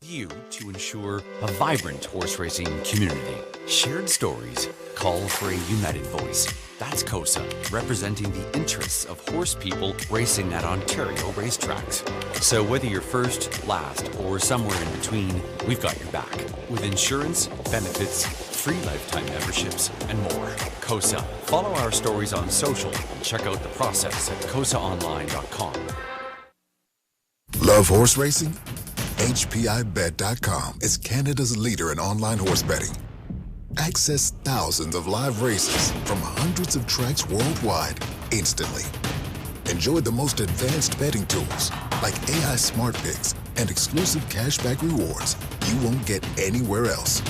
You to ensure a vibrant horse racing community. Shared stories call for a united voice. That's COSA, representing the interests of horse people racing at Ontario racetracks. So whether you're first, last, or somewhere in between, we've got your back. With insurance, benefits, free lifetime memberships, and more. COSA. Follow our stories on social and check out the process at cosaonline.com. Love horse racing? HPIBet.com is Canada's leader in online horse betting. Access thousands of live races from hundreds of tracks worldwide instantly. Enjoy the most advanced betting tools like AI Smart Picks and exclusive cashback rewards you won't get anywhere else.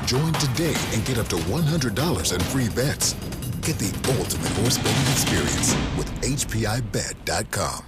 Join today and get up to $100 in free bets. Get the ultimate horse betting experience with HPIBet.com.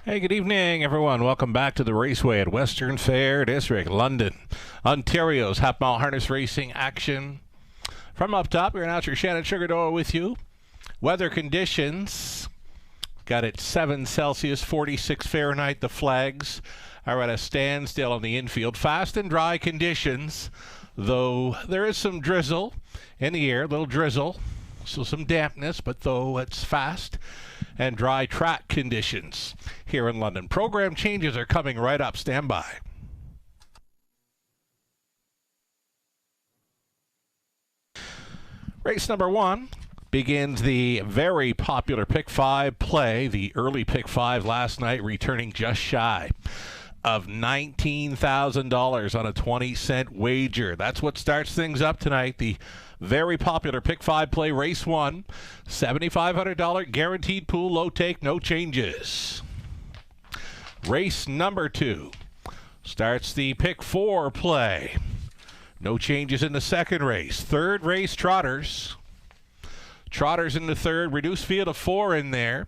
Hey, good evening, everyone. Welcome back to the Raceway at Western Fair District, London, Ontario's half-mile harness racing action. From up top, your announcer Shannon Sugardoll with you. Weather conditions, got it 7 Celsius, 46 Fahrenheit. The flags are at a standstill on the infield. Fast and dry conditions, though there is some drizzle in the air, little drizzle, so some dampness, but though it's fast and dry track conditions here in London. Program changes are coming right up. Stand by. Race number 1 begins the very popular Pick 5 play. The early Pick 5 last night returning just shy of $19,000 on a 20-cent wager. That's what starts things up tonight. The very popular Pick 5 play, race 1, $7,500 guaranteed pool, low take, no changes. Race number 2 starts the Pick 4 play. No changes in the second race. Third race, Trotters. Trotters in the third, reduced field of 4 in there.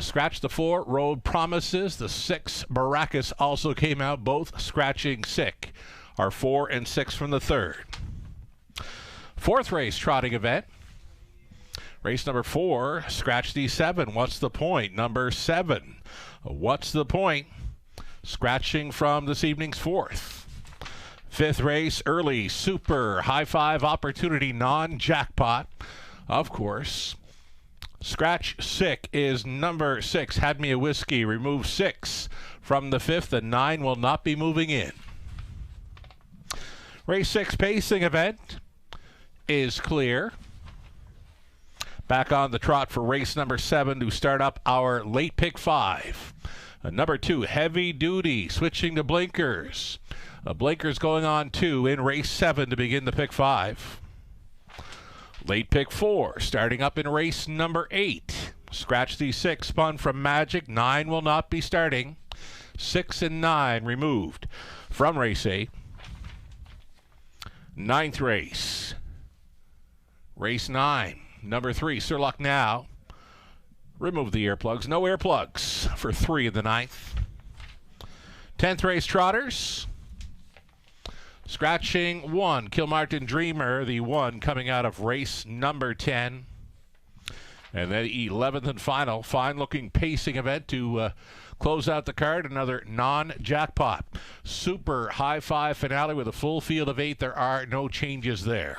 Scratch the 4, Road Promises. The 6, Baracus, also came out, both scratching sick. Are 4 and 6 from the third. Fourth race trotting event. Race number 4, Scratch the 7. What's the point? Number 7. What's the point? Scratching from this evening's fourth. Fifth race, early super high five opportunity, non-jackpot. Of course, Scratch Sick is number 6. Had Me a Whiskey. Remove 6 from the fifth, and 9 will not be moving in. Race 6 pacing event is clear. Back on the trot for race number 7 to start up our late Pick 5. Number 2, Heavy Duty, switching to blinkers. Blinkers going on 2 in race 7 to begin the Pick 5. Late Pick 4, starting up in race number 8. Scratch the 6, spun from Magic. 9 will not be starting. 6 and 9 removed from race 8. Ninth race. Race 9. Number 3, Sir Luck Now. Remove the earplugs. No earplugs for 3 in the 9th. 10th race, Trotters. Scratching 1, Kilmartin Dreamer, the 1 coming out of race number 10. And then 11th and final, fine-looking pacing event to close out the card. Another non-jackpot. Super high five finale with a full field of 8. There are no changes there.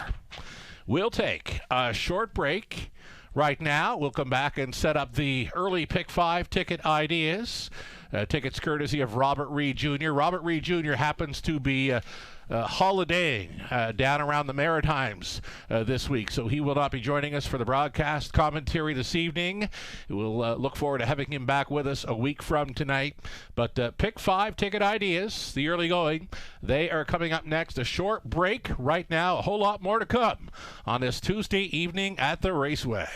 We'll take a short break right now. We'll come back and set up the early Pick 5 ticket ideas. Tickets courtesy of Robert Reed Jr. Robert Reed Jr. happens to be holidaying down around the Maritimes this week, so he will not be joining us for the broadcast commentary this evening. We'll look forward to having him back with us a week from tonight. But Pick 5 ticket ideas, the early going, they are coming up next. A short break right now, a whole lot more to come on this Tuesday evening at the Raceway.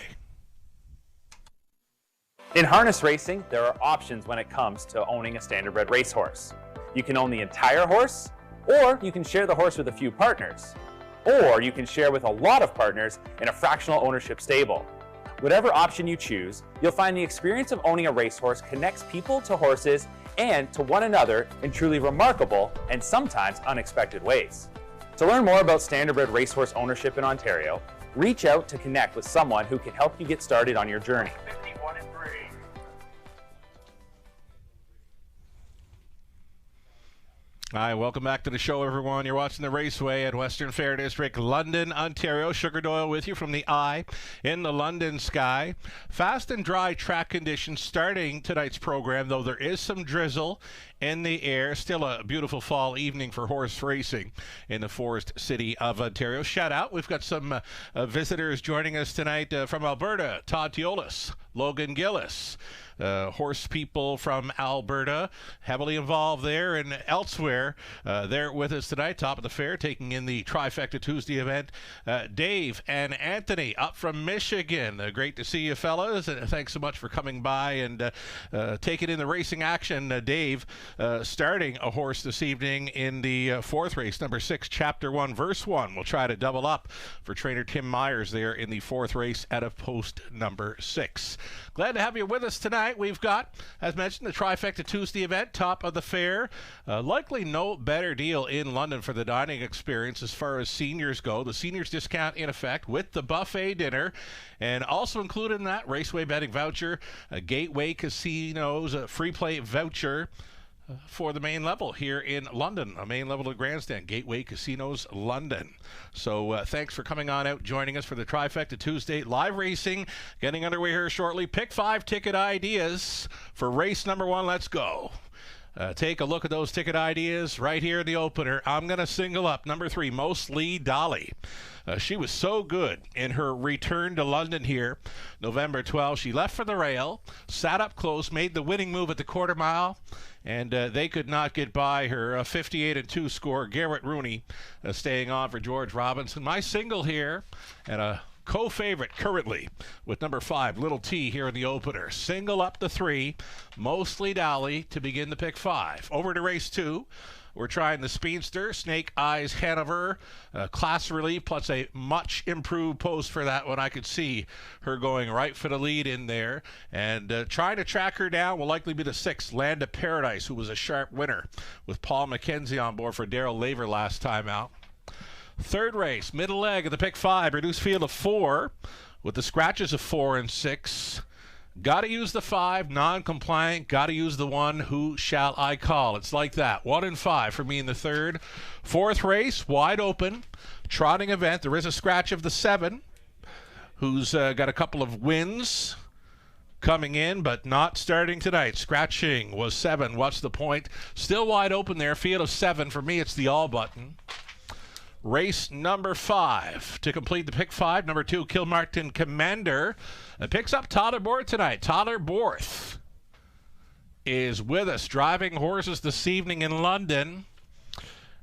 In harness racing, there are options when it comes to owning a standardbred racehorse. You can own the entire horse, or you can share the horse with a few partners, or you can share with a lot of partners in a fractional ownership stable. Whatever option you choose, you'll find the experience of owning a racehorse connects people to horses and to one another in truly remarkable and sometimes unexpected ways. To learn more about standardbred racehorse ownership in Ontario, reach out to connect with someone who can help you get started on your journey. 51 and 3. Hi, welcome back to the show, everyone. You're watching the Raceway at Western Fair District, London, Ontario. Sugar Doyle with you from the eye in the London sky. Fast and dry track conditions starting tonight's program, though there is some drizzle in the air. Still a beautiful fall evening for horse racing in the Forest City of Ontario. Shout out. We've got some visitors joining us tonight from Alberta. Todd Teolis, Logan Gillis. Horse people from Alberta, heavily involved there and elsewhere. They're with us tonight, top of the fair, taking in the Trifecta Tuesday event. Dave and Anthony up from Michigan. Great to see you, fellas. Thanks so much for coming by and taking in the racing action. Dave, starting a horse this evening in the fourth race, number 6, Chapter 1, Verse 1. We'll try to double up for trainer Tim Myers there in the fourth race out of post number 6. Glad to have you with us tonight. We've got, as mentioned, the Trifecta Tuesday event, top of the fair. Likely no better deal in London for the dining experience as far as seniors go. The seniors discount in effect with the buffet dinner, and also included in that Raceway betting voucher, a Gateway Casinos, a free play voucher for the main level here in London, a main level of Grandstand, Gateway Casinos, London. So thanks for coming on out, joining us for the Trifecta Tuesday live racing, getting underway here shortly. Pick 5 ticket ideas for race number 1. Let's go. Take a look at those ticket ideas right here in the opener. I'm going to single up number 3, Mostly Dolly. She was so good in her return to London here, November 12th. She left for the rail, sat up close, made the winning move at the quarter mile, and they could not get by her. 58-2 score. Garrett Rooney staying on for George Robinson. My single here, and a co-favorite currently with number 5, Little T, here in the opener. Single up the 3, Mostly Dolly, to begin the pick 5. Over to race 2. We're trying the Speedster, Snake Eyes Hanover, class relief, plus a much improved post for that one. I could see her going right for the lead in there. And trying to track her down will likely be the 6, Land of Paradise, who was a sharp winner with Paul McKenzie on board for Darrell Laver last time out. Third race, middle leg of the pick 5, reduced field of 4 with the scratches of 4 and 6. Got to use the 5, non-compliant. Got to use the 1, Who Shall I Call? It's like that. 1 and 5 for me in the third. Fourth race, wide open, trotting event. There is a scratch of the 7, who's got a couple of wins coming in, but not starting tonight. Scratching was 7. What's the point? Still wide open there. Field of 7. For me, it's the all button. Race number 5 to complete the pick 5. Number 2, Kilmartin Commander. Picks up Tyler Borth tonight. Tyler Borth is with us, driving horses this evening in London.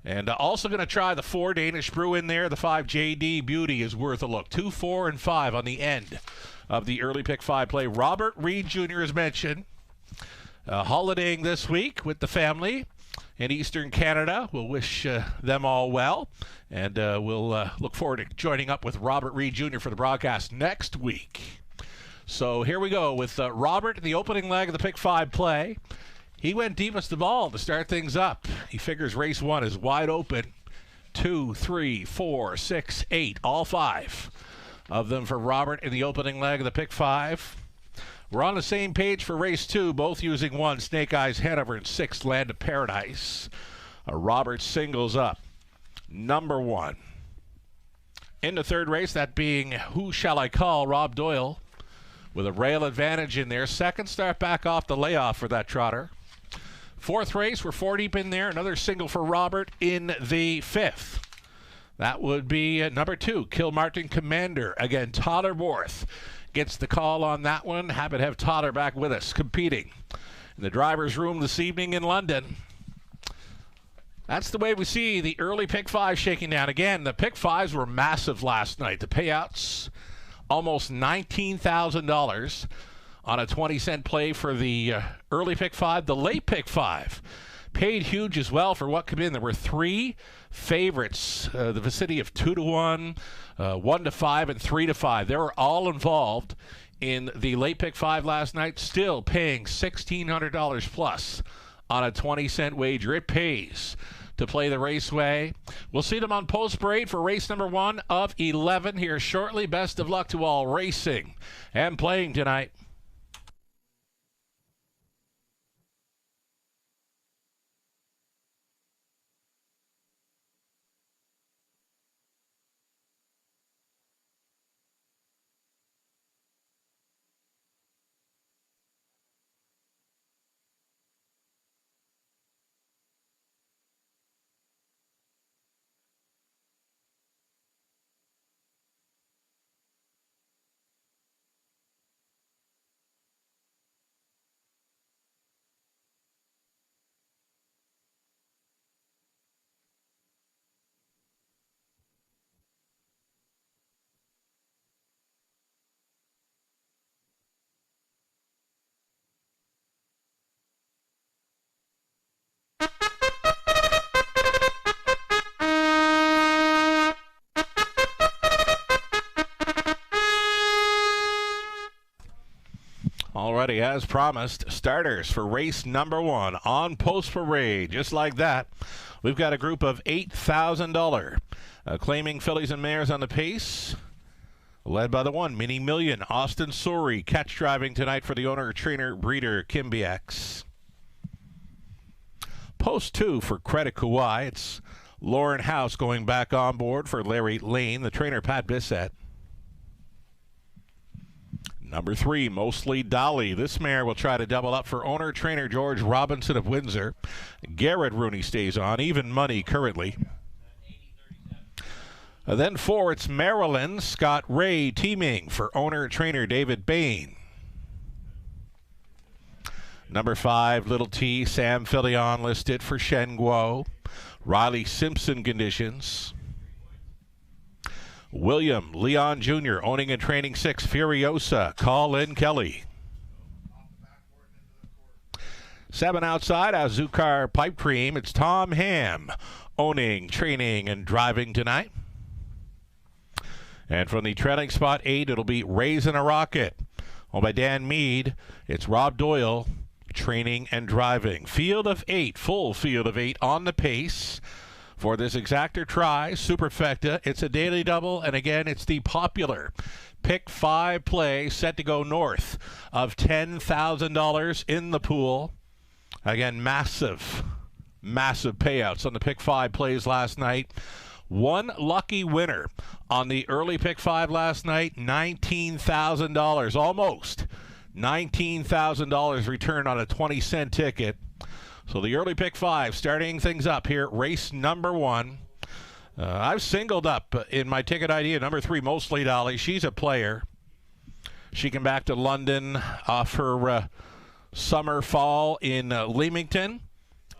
And also going to try the 4, Danish Brew in there. The 5, JD Beauty, is worth a look. 2, 4, and 5 on the end of the early pick 5 play. Robert Reed Jr. is mentioned. Holidaying this week with the family in Eastern Canada. We'll wish them all well, and we'll look forward to joining up with Robert Reed Jr. for the broadcast next week. So here we go with Robert, the opening leg of the pick 5 play. He went deepest of all to start things up. He figures race 1 is wide open. 2, 3, 4, 6, 8, all 5 of them for Robert in the opening leg of the pick 5. We're on the same page for race 2, both using 1, Snake Eyes Hanover, and 6, Land of Paradise. Robert singles up number 1. In the third race, that being Who Shall I Call? Rob Doyle with a rail advantage in there. Second start back off the layoff for that trotter. Fourth race, we're 4 deep in there. Another single for Robert in the 5th. That would be number 2, Kilmartin Commander. Again, Tyler Borth gets the call on that one. Happy to have Tyler back with us, competing in the driver's room this evening in London. That's the way we see the early pick 5 shaking down. Again, the pick 5s were massive last night. The payouts, almost $19,000 on a 20-cent play for the early pick 5. The late pick 5 paid huge as well for what came in. There were 3 favorites, the vicinity of 2-1, 1-5, and 3-5. They were all involved in the late pick 5 last night, still paying $1,600 plus on a 20-cent wager. It pays to play the Raceway. We'll see them on Post Parade for race number 1 of 11 here shortly. Best of luck to all racing and playing tonight. Already, as promised, starters for race number 1 on Post Parade. Just like that, we've got a group of $8,000 claiming fillies and mares on the pace, led by the one, Mini Million, Austin Sori, catch driving tonight for the owner, trainer, breeder, Kimby X. Post 2 for Credit Kauai. It's Lauren House going back on board for Larry Lane, the trainer, Pat Bissett. Number 3, Mostly Dolly. This mare will try to double up for owner-trainer George Robinson of Windsor. Garrett Rooney stays on, even money currently. Then 4, it's Maryland. Scott Ray teaming for owner-trainer David Bain. Number 5, Little T, Sam Filion listed for Shen Guo. Riley Simpson conditions. William Leon Jr. owning and training 6, Furiosa, Colin Kelly. 7 outside, Azucar Pipe Cream. It's Tom Ham owning, training, and driving tonight. And from the trailing spot 8, it'll be Raisin a Rocket. Owned by Dan Mead, it's Rob Doyle training and driving. Field of 8, full field of 8 on the pace. For this exactor try, Superfecta, it's a daily double, and again, it's the popular pick 5 play set to go north of $10,000 in the pool. Again, massive payouts on the pick 5 plays last night. One lucky winner on the early pick 5 last night, $19,000, almost $19,000 return on a 20-cent ticket. So the early pick 5 starting things up here, race number 1. I've singled up in my ticket idea number 3, Mostly Dolly. She's a player. She came back to London off her summer fall in Leamington,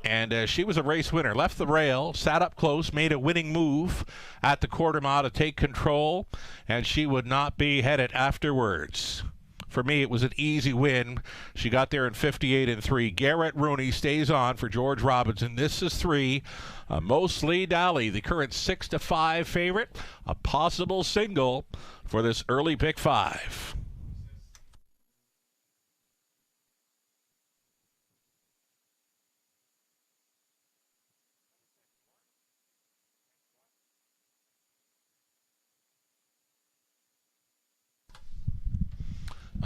and she was a race winner. Left the rail, sat up close, made a winning move at the quarter mile to take control, and she would not be headed afterwards. For me, it was an easy win. She got there in 58 3. Garrett Rooney stays on for George Robinson. This is 3. Mostly Dolly, the current 6-5 favorite. A possible single for this early pick 5.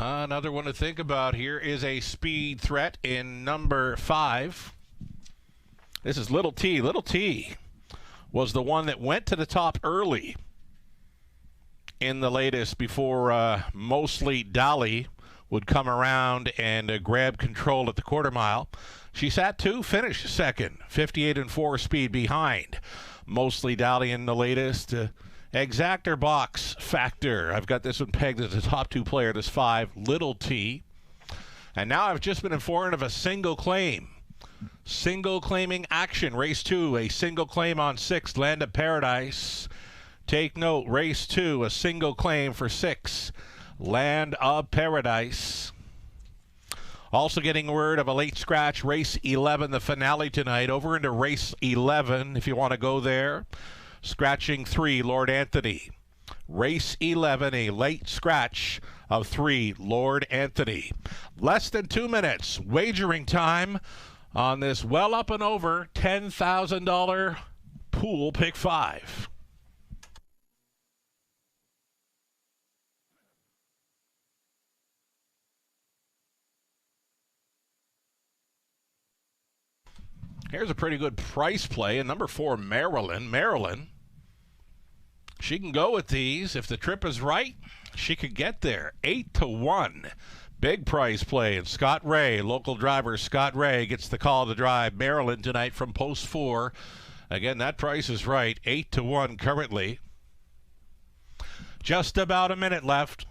Another one to think about here is a speed threat in number 5. This is Little T. Little T was the one that went to the top early in the latest before Mostly Dolly would come around and grab control at the quarter mile. She sat 2, finished 2nd, 58 4 speed behind Mostly Dolly in the latest. Exactor box factor. I've got this one pegged as a top 2 player, this 5, Little T. And now I've just been informed of a single claim. Single claiming action. Race 2, a single claim on 6, Land of Paradise. Take note, race 2, a single claim for 6, Land of Paradise. Also getting word of a late scratch, race 11, the finale tonight. Over into race 11 if you want to go there. Scratching 3, Lord Anthony. Race 11, a late scratch of 3, Lord Anthony. Less than 2 minutes. Wagering time on this well up and over $10,000 pool pick 5. Here's a pretty good price play. And number 4, Marilyn. Marilyn, she can go with these. If the trip is right, she could get there. 8-1. Big price play. And Scott Ray, local driver Scott Ray, gets the call to drive Marilyn tonight from post 4. Again, that price is right. 8-1 currently. Just about a minute left.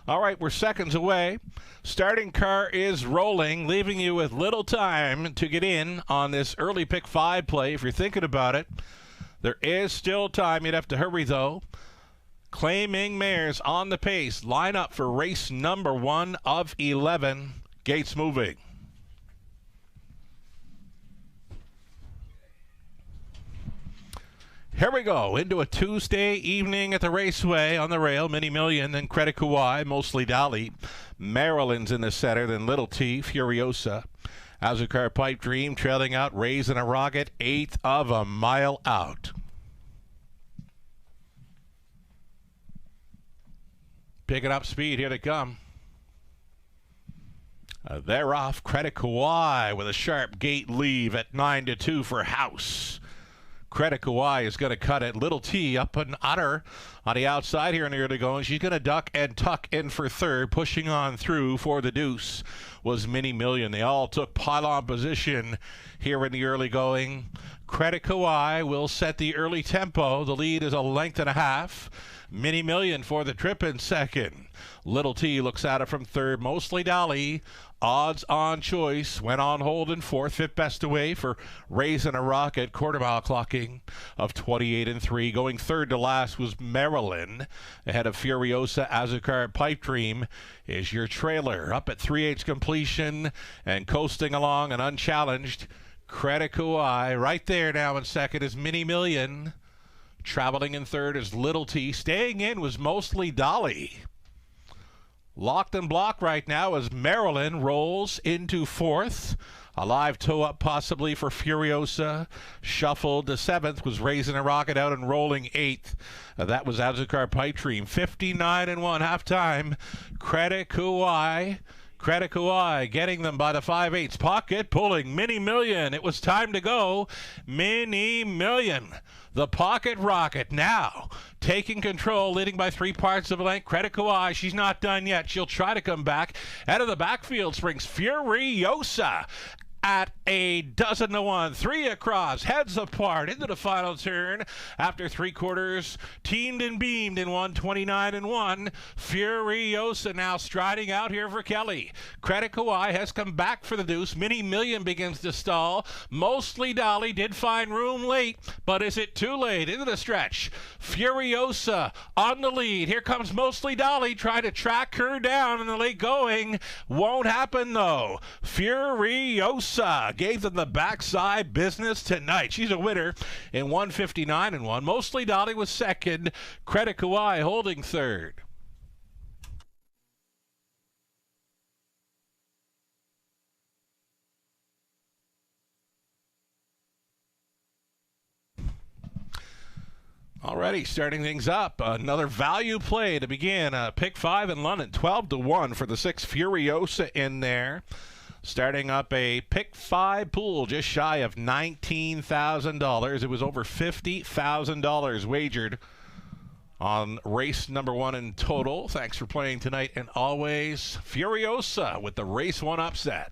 All right, we're seconds away. Starting car is rolling, leaving you with little time to get in on this early pick 5 play. If you're thinking about it, there is still time. You'd have to hurry, though. Claiming mares on the pace. Line up for race number 1 of 11. Gates moving. Here we go, into a Tuesday evening at the Raceway. On the rail, Mini Million, then Credit Kauai, Mostly Dolly. Maryland's in the center, then Little T, Furiosa. Azucar Pipe Dream trailing out, Raising a Rocket, 1/8 of a mile out. Picking up speed, here they come. They're off. Credit Kauai with a sharp gate leave at 9-2 for House. Credit Kauai is going to cut it. Little T up and utter on the outside here in the early going. She's going to duck and tuck in for third. Pushing on through for the deuce was Mini Million. They all took pylon position here in the early going. Credit Kauai will set the early tempo. The lead is 1.5 lengths. Mini Million for the trip in second. Little T looks at it from third. Mostly Dolly. Odds on choice went on hold in fourth. Fifth best away for Raising a Rocket. Quarter mile clocking of 28-3. Going third to last was Maryland. Ahead of Furiosa. Azucar Pipe Dream is your trailer. Up at 3/8 completion and coasting along and unchallenged. Credit Kauai. Right there now in second is Mini Million. Traveling in third is Little T. Staying in was Mostly Dolly. Locked and blocked right now as Maryland rolls into fourth. A live toe up possibly for Furiosa. Shuffled to seventh was Raising a Rocket out and rolling eighth. That was Azucar Pipe Dream. 59-1 halftime. Credit Kauai. Credit Kauai getting them by the 5/8 pocket, pulling Mini Million. It was time to go. Mini Million. The pocket rocket now taking control, leading by 3 parts of a length. Credit Kauai, she's not done yet. She'll try to come back. Out of the backfield springs Furiosa at 12-1. 3 across, heads apart into the final turn. After 3/4, teamed and beamed in 129-1. Furiosa now striding out here for Kelly. Credit Kauai has come back for the deuce. Mini Million begins to stall. Mostly Dolly did find room late, but is it too late? Into the stretch. Furiosa on the lead. Here comes Mostly Dolly trying to track her down in the late going. Won't happen though. Furiosa gave them the backside business tonight. She's a winner in 159-1. Mostly Dolly was second. Credit Kauai holding third. Alrighty, starting things up. Another value play to begin. Pick 5 in London. 12-1 for the 6 Furiosa in there. Starting up a pick 5 pool just shy of $19,000. It was over $50,000 wagered On race number 1 in total. Thanks for playing tonight, and always Furiosa with the race 1 upset.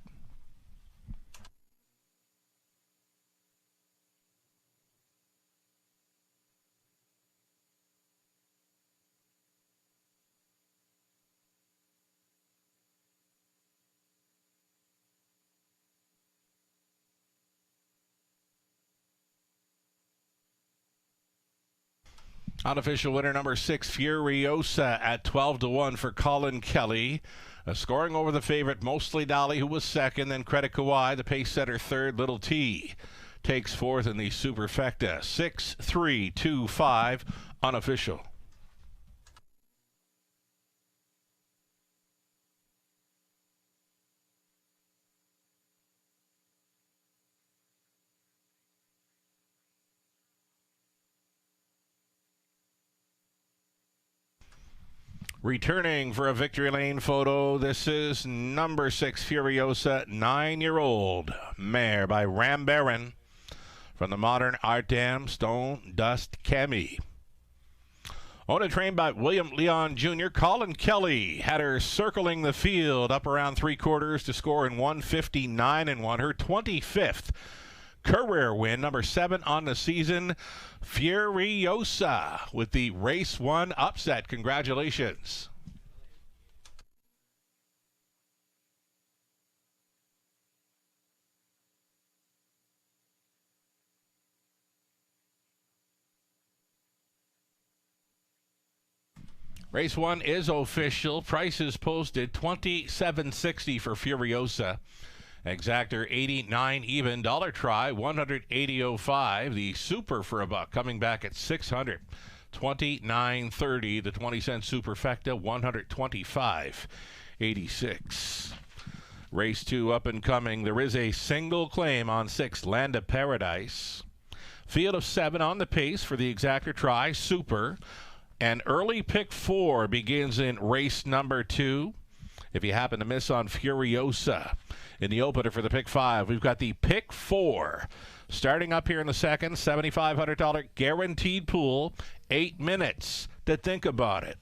Unofficial winner number 6, Furiosa, at 12-1 for Colin Kelly. Scoring over the favorite, Mostly Dolly, who was second, then Credit Kawhi, the pace setter, third. Little T takes fourth in the Superfecta. 6-3-2-5, unofficial. Returning for a victory lane photo, this is number 6, Furiosa, 9-year-old mare by Ram Baron from the modern Art Dam Stone Dust Cami. Owned and trained by William Leon Jr., Colin Kelly had her circling the field up around 3/4 to score in 1:59.1, her 25th career win, number 7 on the season. Furiosa with the race 1 upset. Congratulations. Race 1 is official. Prices posted $27.60 for Furiosa. Exactor 89 even. Dollar try 180.05. The super for a buck coming back at 600. 29.30. The 20-cent superfecta 125.86. Race 2 up and coming. There is a single claim on 6, Land of Paradise. Field of 7 on the pace for the exactor try, super. And early pick 4 begins in race number 2. If you happen to miss on Furiosa in the opener for the pick 5, we've got the pick 4 starting up here in the second. $7,500 guaranteed pool. 8 minutes to think about it.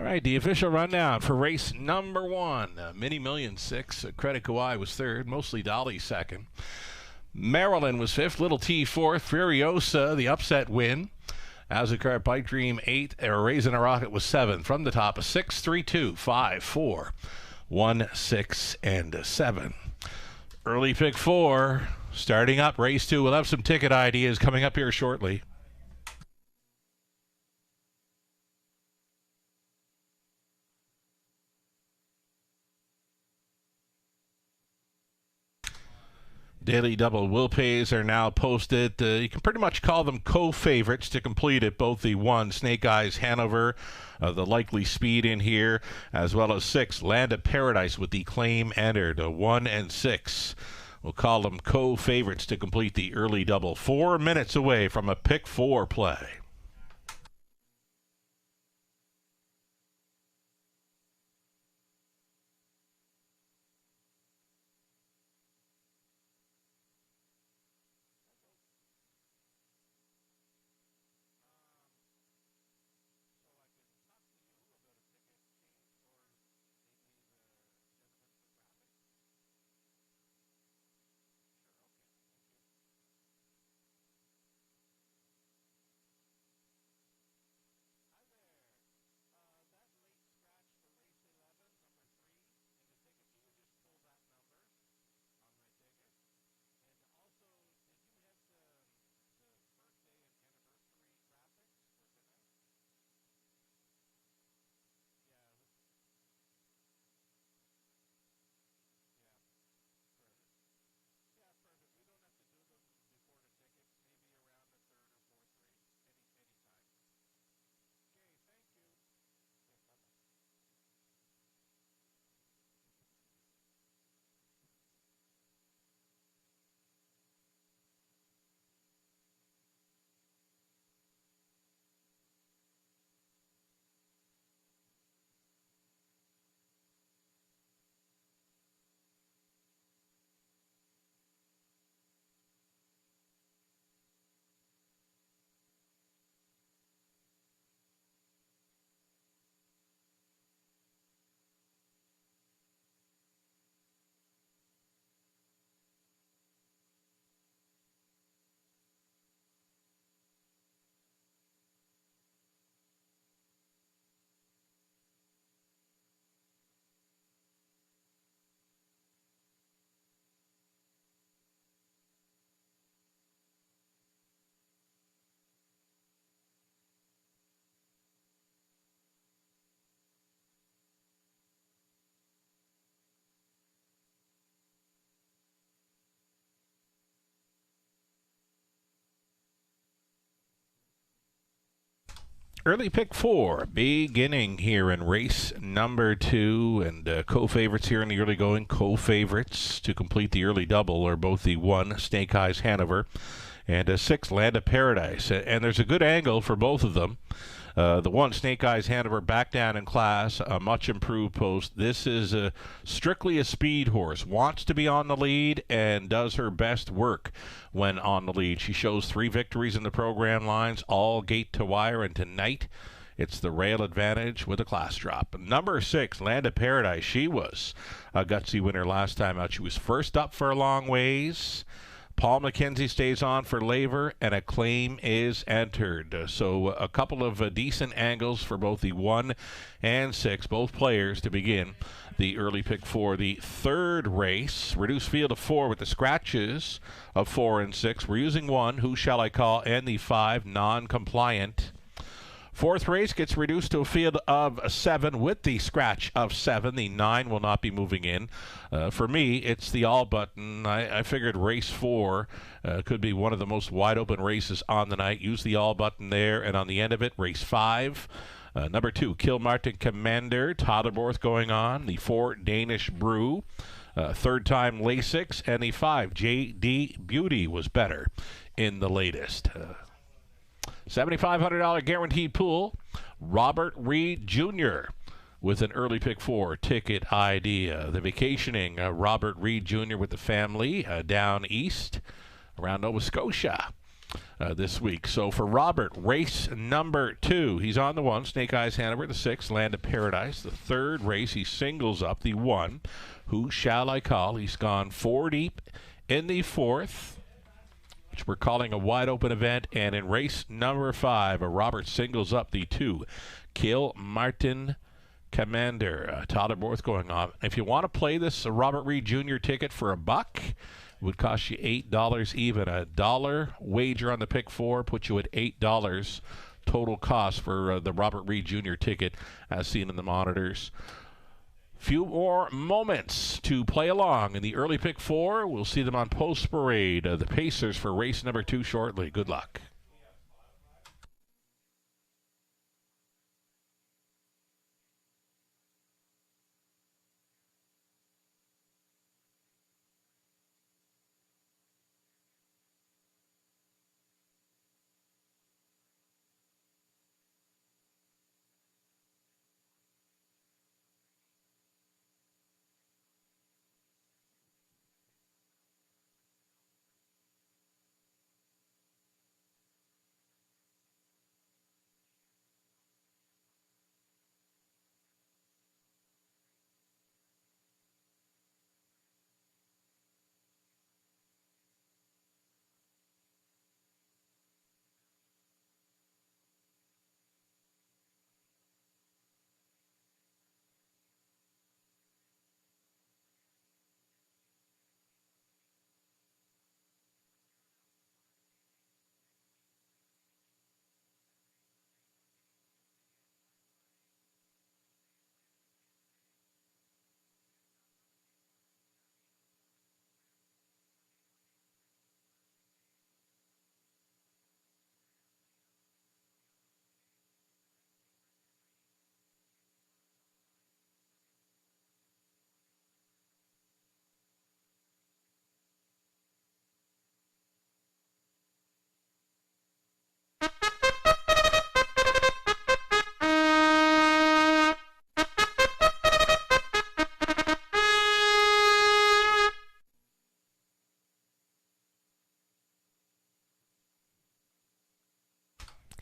right, the official rundown for race number 1. Mini Million 6. Credit Kauai was third, mostly Dolly second. Maryland was fifth, Little T fourth, Furiosa, the upset win. Azucar Pipe Dream 8, Raisin a Rocket was 7. From the top, a 6, 3, 2, 5, 4, 1, 6, and 7. Early pick 4, starting up race 2. We'll have some ticket ideas coming up here shortly. Daily double will pays are now posted. You can pretty much call them co-favorites to complete it. Both the 1, Snake Eyes Hanover, the likely speed in here, as well as 6, Land of Paradise with the claim entered. 1 and 6. We'll call them co-favorites to complete the early double. 4 minutes away from a pick 4 play. Early pick 4, beginning here in race number 2, and co-favorites here in the early going. Co-favorites to complete the early double are both the 1, Snake Eyes Hanover, and 6, Land of Paradise. And there's a good angle for both of them. The 1, Snake Eyes Hanover, back down in class, a much improved post. This is strictly a speed horse. Wants to be on the lead and does her best work when on the lead. She shows 3 victories in the program lines, all gate to wire, and tonight it's the rail advantage with a class drop. Number 6, Land of Paradise. She was a gutsy winner last time out. She was first up for a long ways. Paul McKenzie stays on for Laver, and a claim is entered. So a couple of decent angles for both the 1 and 6, both players to begin the early pick 4. The third race, reduced field of 4 with the scratches of 4 and 6. We're using 1, Who Shall I Call, and the 5, Non-Compliant. Fourth race gets reduced to a field of 7 with the scratch of 7. The 9 will not be moving in. For me, it's the all button. I figured race 4 could be one of the most wide open races on the night. Use the all button there, and on the end of it, race 5. Number 2, Kilmartin Commander, Totherborth going on. The 4, Danish Brew. Third time Lasix, and the 5, J.D. Beauty was better in the latest. $7,500 guaranteed pool. Robert Reed Jr. with an early pick 4 ticket idea. The vacationing Robert Reed Jr. with the family down east around Nova Scotia. this week. So for Robert, race number 2, he's on the 1, Snake Eyes Hanover. The 6, Land of Paradise. The 3rd race, he singles up the 1, Who Shall I Call? He's gone 4 deep in the 4th, which we're calling a wide open event. And in race number 5, Robert singles up the 2, Kill Martin Commander. Tyler Borth going on. If you want to play this Robert Reed Jr. ticket for $1, it would cost you $8 even. A $1 wager on the pick 4 puts you at $8 total cost for the Robert Reed Jr. ticket as seen in the monitors. Few more moments to play along in the early pick 4. We'll see them on Post Parade. The Pacers for race number 2 shortly. Good luck.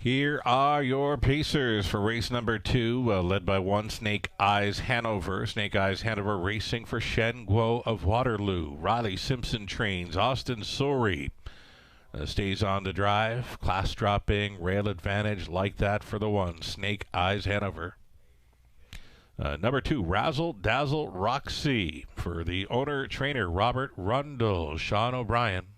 Here are your Pacers for race number 2, led by 1, Snake Eyes Hanover. Snake Eyes Hanover racing for Shen Guo of Waterloo. Riley Simpson trains. Austin Sori stays on the drive. Class dropping, rail advantage like that for the 1, Snake Eyes Hanover. Number 2, Razzle Dazzle Roxy for the owner-trainer Robert Rundle, Sean O'Brien.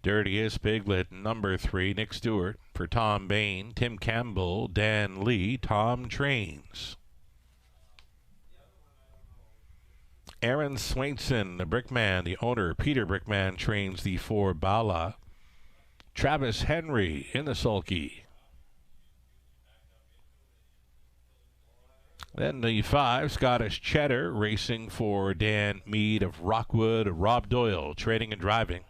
Dirtiest Piglet, number 3, Nick Stewart. For Tom Bain, Tim Campbell, Dan Lee, Tom Trains. Aaron Swainson, the Brickman, the owner, Peter Brickman, trains the 4, Bala. Travis Henry in the sulky. Then the 5, Scottish Cheddar, racing for Dan Mead of Rockwood, Rob Doyle, training and driving.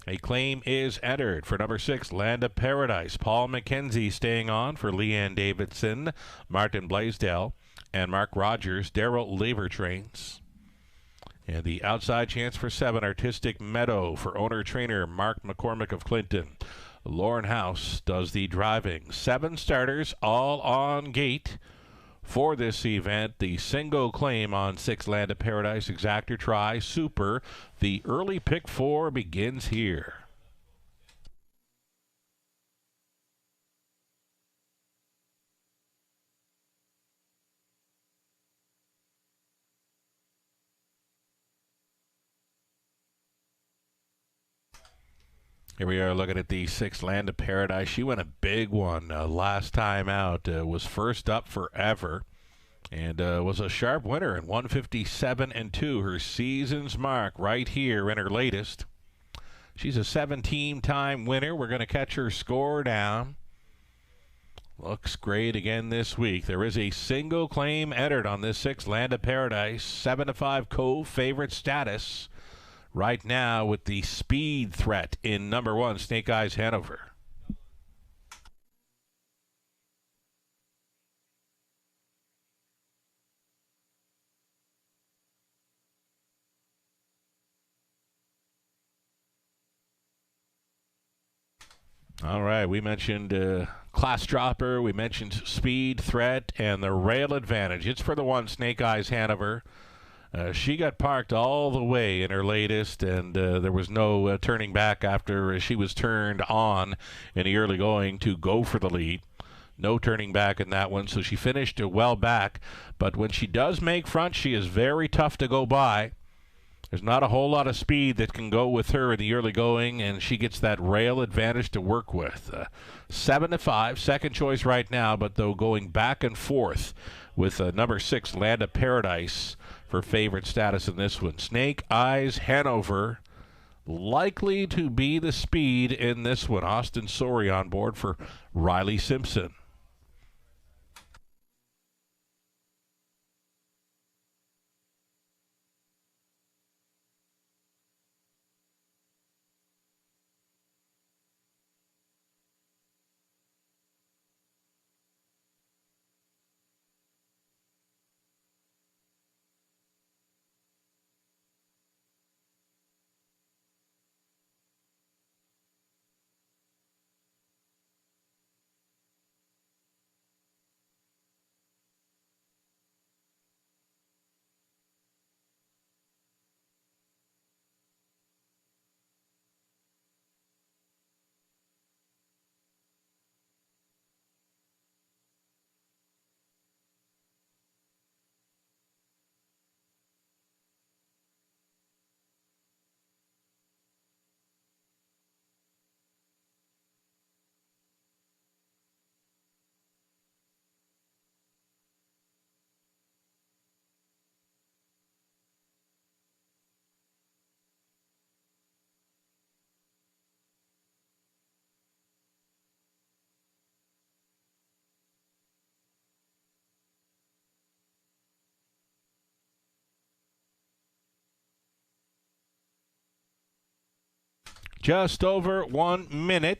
A claim is entered for number 6, Land of Paradise. Paul McKenzie staying on for Leanne Davidson, Martin Blaisdell, and Mark Rogers. Darrell Lever trains. And the outside chance for 7, Artistic Meadow for owner-trainer Mark McCormick of Clinton. Lauren House does the driving. 7 starters, all on gate for this event. The single claim on 6, Land of Paradise, Exactor Try, Super. The early pick 4 begins here. Here we are looking at the 6, Land of Paradise. She won a big one last time out. Was first up forever. And was a sharp winner in 157-2. Her season's mark right here in her latest. She's a 17-time winner. We're going to catch her score down. Looks great again this week. There is a single claim entered on this 6, Land of Paradise. 7-5 co-favorite status right now with the speed threat in number 1, Snake Eyes Hanover. All right, we mentioned class dropper, we mentioned speed, threat, and the rail advantage. It's for the one Snake Eyes Hanover. She got parked all the way in her latest, and there was no turning back after she was turned on in the early going to go for the lead. No turning back in that one, so she finished well back. But when she does make front, she is very tough to go by. There's not a whole lot of speed that can go with her in the early going, and she gets that rail advantage to work with. 7-5, second choice right now, but though going back and forth with number 6, Land of Paradise, for favorite status in this one. Snake Eyes Hanover likely to be the speed in this one. Austin Sorey on board for Riley Simpson. Just over 1 minute.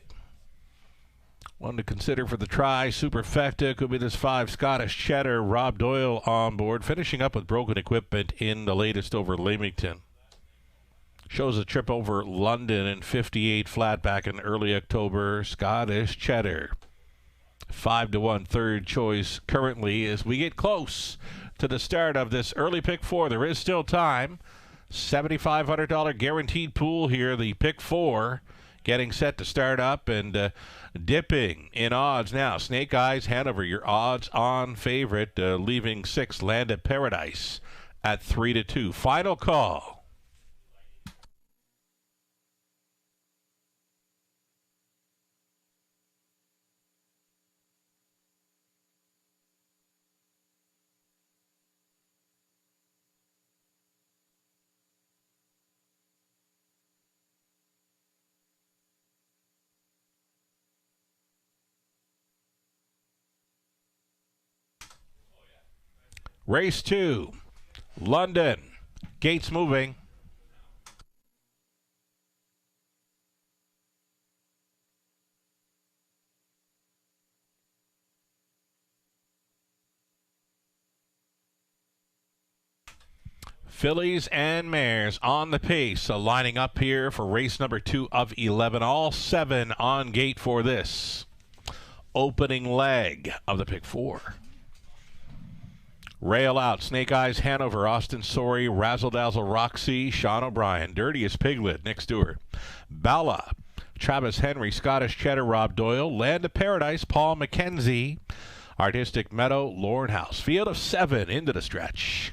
One to consider for the try. Superfecta could be this 5 Scottish Cheddar. Rob Doyle on board, finishing up with broken equipment in the latest over Leamington. Shows a trip over London in 58 flat back in early October. Scottish Cheddar. 5-1 third choice currently as we get close to the start of this early pick 4. There is still time. $7,500 guaranteed pool here. The pick 4 getting set to start up and dipping in odds now. Snake Eyes Hanover, your odds-on favorite, leaving 6 Land of Paradise at 3-2. Final call. Race 2, London. Gates moving. Fillies and mares on the pace, lining up here for race number 2 of 11. All 7 on gate for this opening leg of the pick 4. Rail out, Snake Eyes Hanover, Austin Sorey, Razzle Dazzle Roxy, Sean O'Brien, Dirtiest Piglet, Nick Stewart, Bella, Travis Henry, Scottish Cheddar, Rob Doyle, Land of Paradise, Paul McKenzie, Artistic Meadow, Lauren House. Field of 7 into the stretch.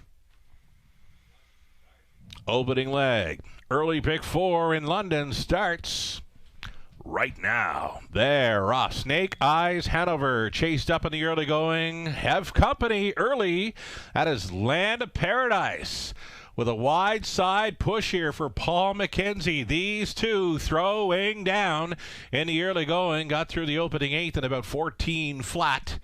Opening leg, early pick 4 in London starts right now. There, Snake Eyes Hanover chased up in the early going. Have company early. That is Land of Paradise with a wide side push here for Paul McKenzie. These two throwing down in the early going. Got through the opening 8th and about 14 flat.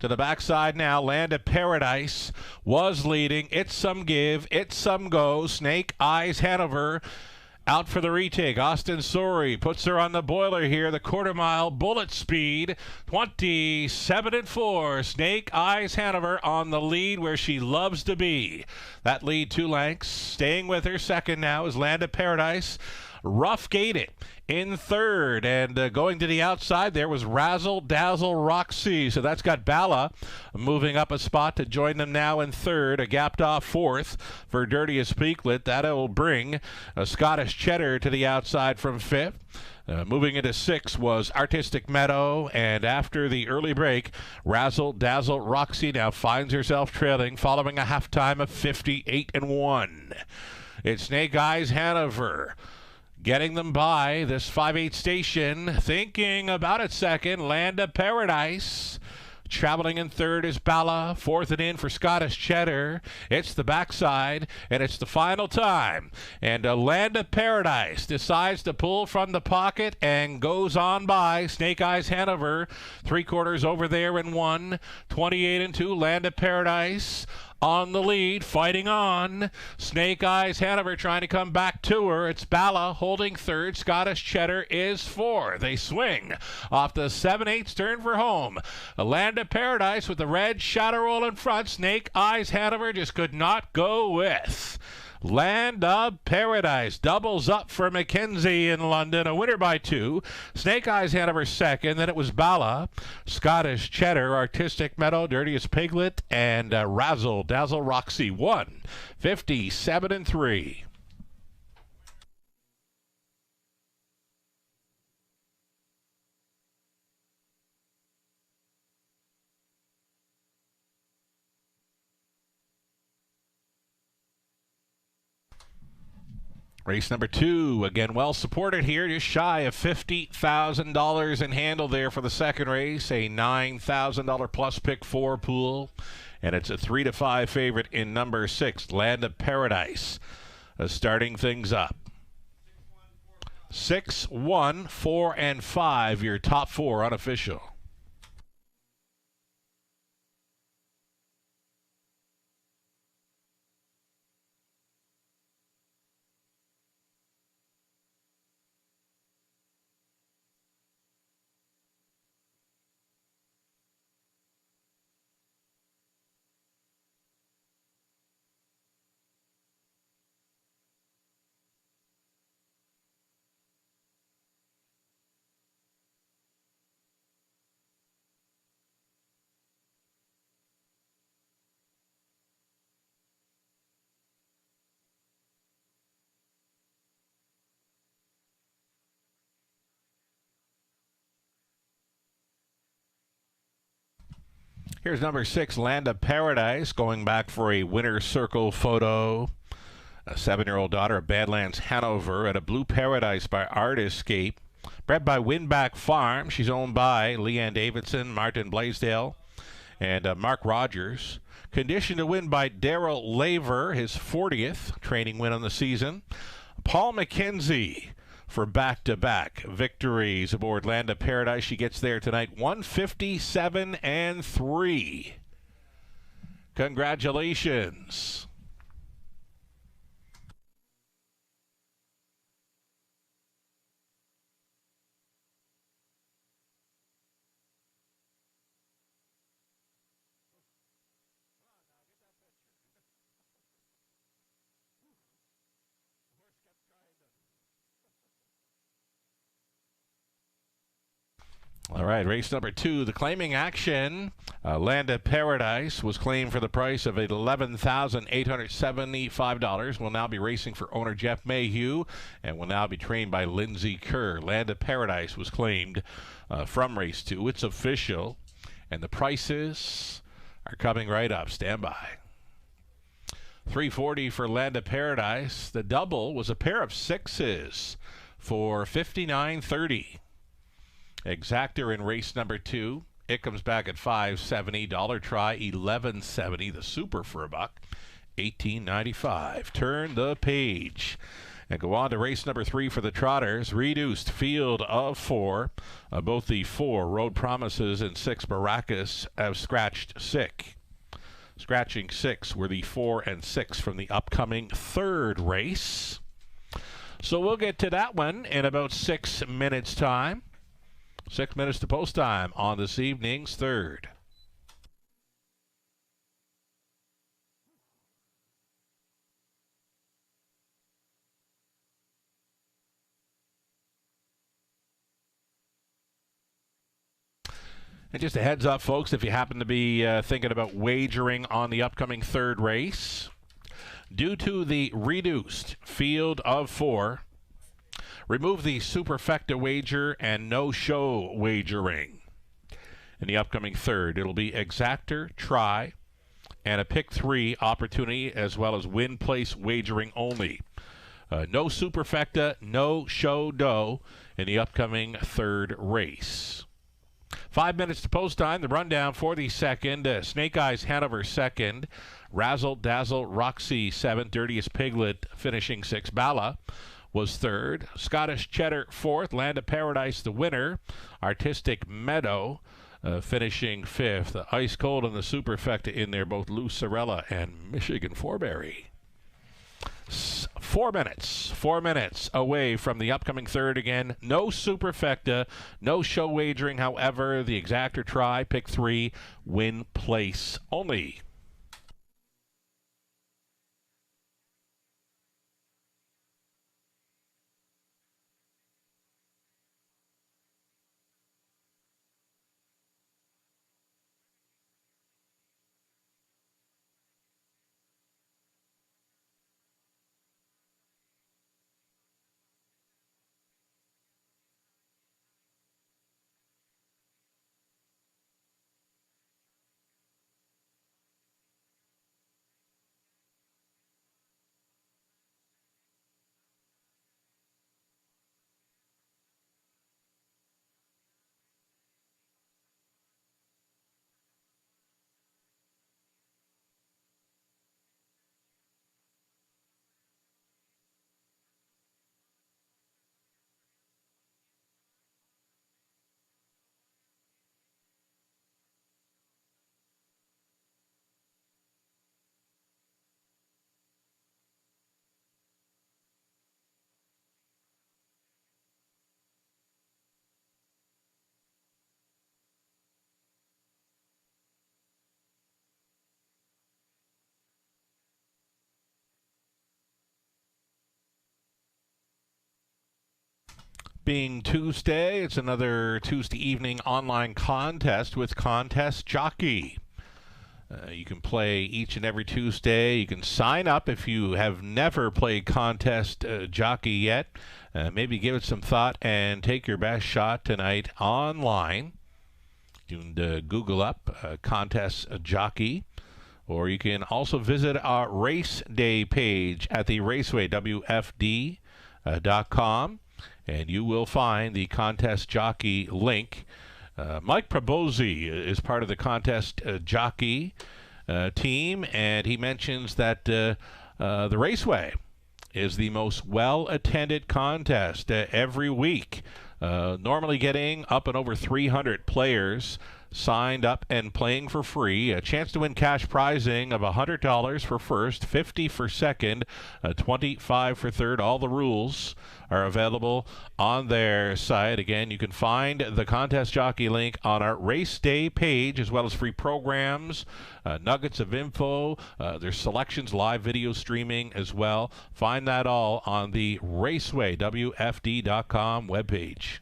To the backside now, Land of Paradise was leading. It's some give, it's some go. Snake Eyes Hanover out for the retake. Austin Sorey puts her on the boiler here. The quarter mile bullet speed, 27-4. Snake Eyes Hanover on the lead where she loves to be. That lead 2 lengths. Staying with her second now is Land of Paradise. Rough Gate It in third, and going to the outside there was Razzle Dazzle Roxy. So that's got Bala moving up a spot to join them now in third. A gapped off fourth for Dirtiest Peaklet. That'll bring a Scottish Cheddar to the outside from fifth. Moving into sixth was Artistic Meadow, and after the early break, Razzle Dazzle Roxy now finds herself trailing following a halftime of 58-1. It's Snake Eyes Hanover getting them by this 5/8 station. Thinking about it second, Land of Paradise. Traveling in third is Bala. Fourth and in for Scottish Cheddar. It's the backside, and it's the final time. And Land of Paradise decides to pull from the pocket and goes on by Snake Eyes Hanover. 3/4 over there in 1. 28-2. Land of Paradise on the lead, fighting on. Snake Eyes Hanover trying to come back to her. It's Bala holding third. Scottish Cheddar is fourth. They swing off the 7/8 turn for home. A Land of Paradise with the red shadow roll in front. Snake Eyes Hanover just could not go with. Land of Paradise doubles up for Mackenzie in London. A winner by 2. Snake Eyes Hanover second. Then it was Bala, Scottish Cheddar, Artistic Meadow, Dirtiest Piglet, and Razzle Dazzle Roxy won 57-3. Race number 2, again well supported here, just shy of $50,000 in handle there for the second race. A $9,000 plus pick 4 pool, and it's a 3-5 favorite in number 6, Land of Paradise, starting things up. 6, 1, 4, and 5, your top 4 unofficial. Here's number 6, Land of Paradise, going back for a winner's circle photo. A 7-year-old daughter of Badlands Hanover at a Blue Paradise by Art Escape. Bred by Winback Farm. She's owned by Leanne Davidson, Martin Blaisdell, and Mark Rogers. Conditioned to win by Daryl Laver, his 40th training win on the season. Paul McKenzie for back-to-back victories aboard Land of Paradise. She gets there tonight, 157-3. Congratulations. All right, race number 2, the claiming action. Land of Paradise was claimed for the price of $11,875. Will now be racing for owner Jeff Mayhew and will now be trained by Lindsay Kerr. Land of Paradise was claimed from race 2. It's official, and the prices are coming right up. Stand by. $340 for Land of Paradise. The double was a pair of 6s for $59.30. Exactor in race number 2. It comes back at $570. Dollar try $11.70. The super for $1, $18.95. Turn the page and go on to race number 3 for the Trotters. Reduced field of 4. Both the 4 Road Promises and 6 Baracus have scratched sick. Scratching 6 were the 4 and 6 from the upcoming 3rd race. So we'll get to that one in about 6 minutes' time. 6 minutes to post time on this evening's 3rd. And just a heads up, folks, if you happen to be thinking about wagering on the upcoming third race, due to the reduced field of 4, remove the superfecta wager and no-show wagering. In the upcoming third, it'll be exactor, try, and a pick 3 opportunity, as well as win place wagering only. No superfecta, no show dough in the upcoming third race. 5 minutes to post time. The rundown for the second. Snake Eyes Hanover second. Razzle Dazzle Roxy 7th. Dirtiest Piglet finishing 6th. Bala was 3rd. Scottish Cheddar 4th. Land of Paradise the winner. Artistic Meadow finishing 5th. Ice Cold and the Superfecta in there, both Lucerella and Michigan Forberry. 4 minutes away from the upcoming third again. No superfecta, no show wagering. However, the exactor try, pick 3, win place only. Being Tuesday, it's another Tuesday evening online contest with Contest Jockey. You can play each and every Tuesday. You can sign up if you have never played Contest Jockey yet. Maybe give it some thought and take your best shot tonight online. You can Google up Contest Jockey, or you can also visit our race day page at the Raceway, WFD.com. And you will find the Contest Jockey link. Mike Probozzi is part of the Contest Jockey team, and he mentions that the Raceway is the most well-attended contest every week. Normally getting up and over 300 players signed up and playing for free. A chance to win cash prizing of $100 for first, $50 for second, $25 for third. All the rules are available on their site. Again, you can find the Contest Jockey link on our race day page, as well as free programs, nuggets of info. There's selections, live video streaming as well. Find that all on the Raceway, WFD.com webpage.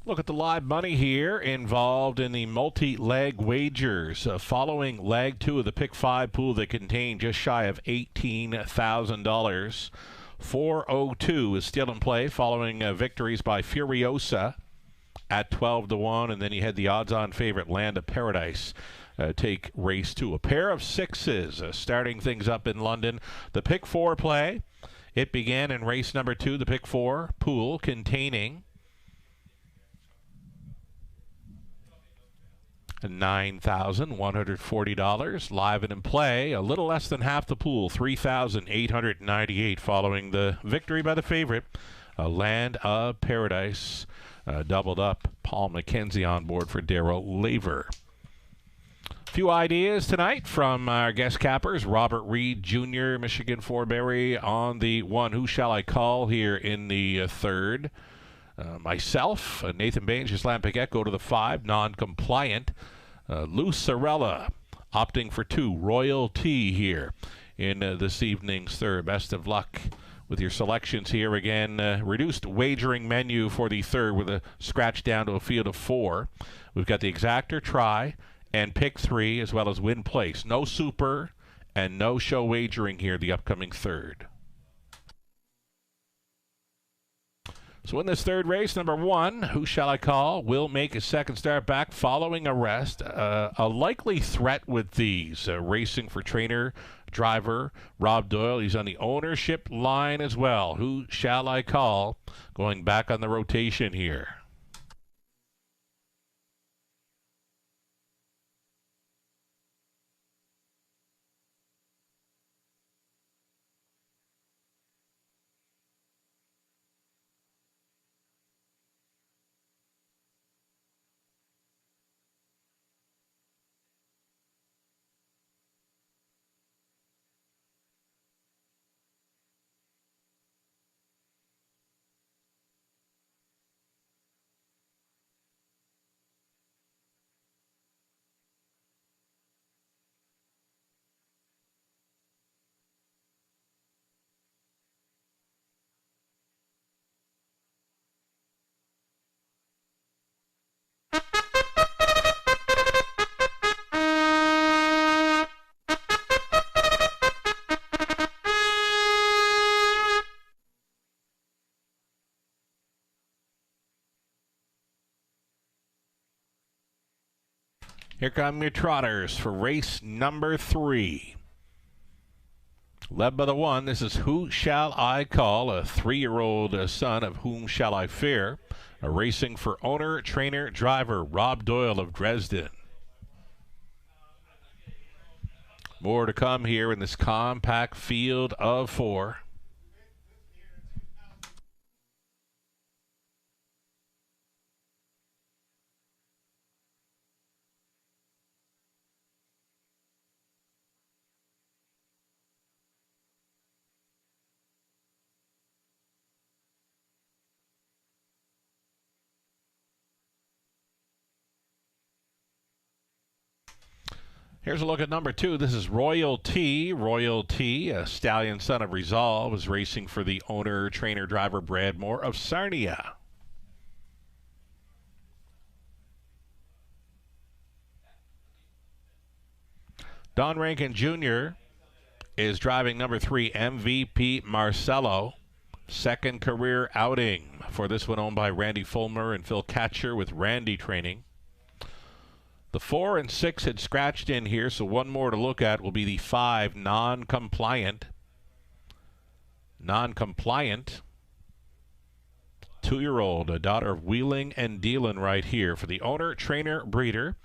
Look at the live money here involved in the multi-leg wagers. Following leg 2 of the Pick 5 pool that contained just shy of $18,000. 402 is still in play following victories by Furiosa at 12-1, and then you had the odds-on favorite Land of Paradise take race 2. A pair of sixes starting things up in London. The Pick 4 play, it began in race number 2, the Pick 4 pool containing $9,140 live and in play. A little less than half the pool, $3,898, following the victory by the favorite Land of Paradise. Doubled up. Paul McKenzie on board for Darrell Laver. Few ideas tonight from our guest cappers. Robert Reed Jr., Michigan Forbury on the 1. Who shall I call here in the third? Myself, Nathan Baines, Gislan Paquette go to the 5, non-compliant. Lou Sorella opting for 2, Royalty here in this evening's third. Best of luck with your selections here. Again, reduced wagering menu for the third with a scratch down to a field of 4. We've got the exactor try and pick 3, as well as win place. No super and no show wagering here the upcoming third. So in this third race, number 1, Who Shall I Call, will make a second start back following a rest. A likely threat with these. Racing for trainer, driver, Rob Doyle. He's on the ownership line as well. Who Shall I Call, going back on the rotation here. Here come your trotters for race number 3. Led by the 1, this is Who Shall I Call, a 3-year-old son of Whom Shall I Fear, racing for owner, trainer, driver, Rob Doyle of Dresden. More to come here in this compact field of 4. Here's a look at number 2. This is Royalty. Royalty, a stallion son of Resolve, is racing for the owner, trainer, driver, Brad Moore of Sarnia. Don Rankin Jr. is driving number 3, MVP Marcelo. Second career outing for this one, owned by Randy Fulmer and Phil Catcher with Randy Training. The 4 and 6 had scratched in here, so one more to look at will be the 5, non-compliant. Non-compliant. 2-year-old, a daughter of Wheeling and Dealing right here for the owner, trainer, breeder,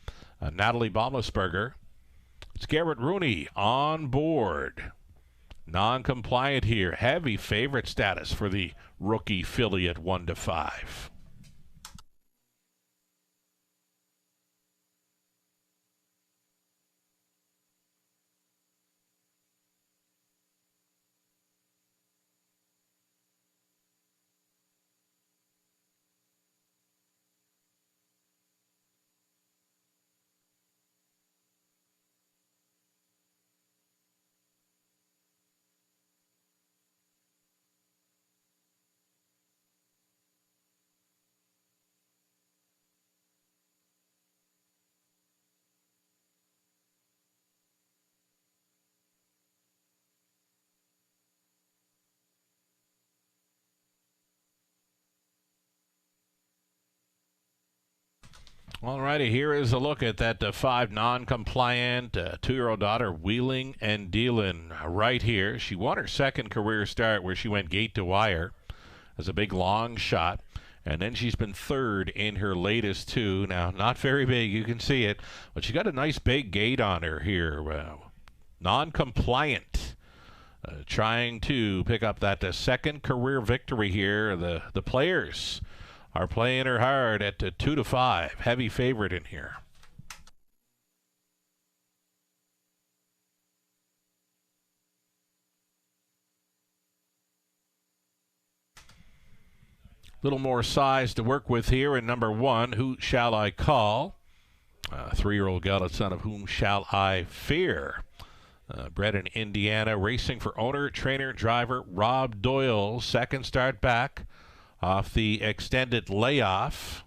Natalie Baumelsberger. It's Garrett Rooney on board. Non-compliant here. Heavy favorite status for the rookie filly at 1-5. All righty, here is a look at that 5 non-compliant 2-year-old daughter, Wheeling and Dealing, right here. She won her second career start where she went gate to wire as a big long shot. And then she's been third in her latest 2. Now, not very big, you can see it, but she got a nice big gate on her here. Non-compliant. trying to pick up that second career victory here. The players are playing her hard at 2-5. Heavy favorite in here. Little more size to work with here in number 1, Who Shall I Call? 3-year-old gelded son of Whom Shall I Fear? Bred in Indiana, racing for owner, trainer, driver Rob Doyle. Second start back off the extended layoff.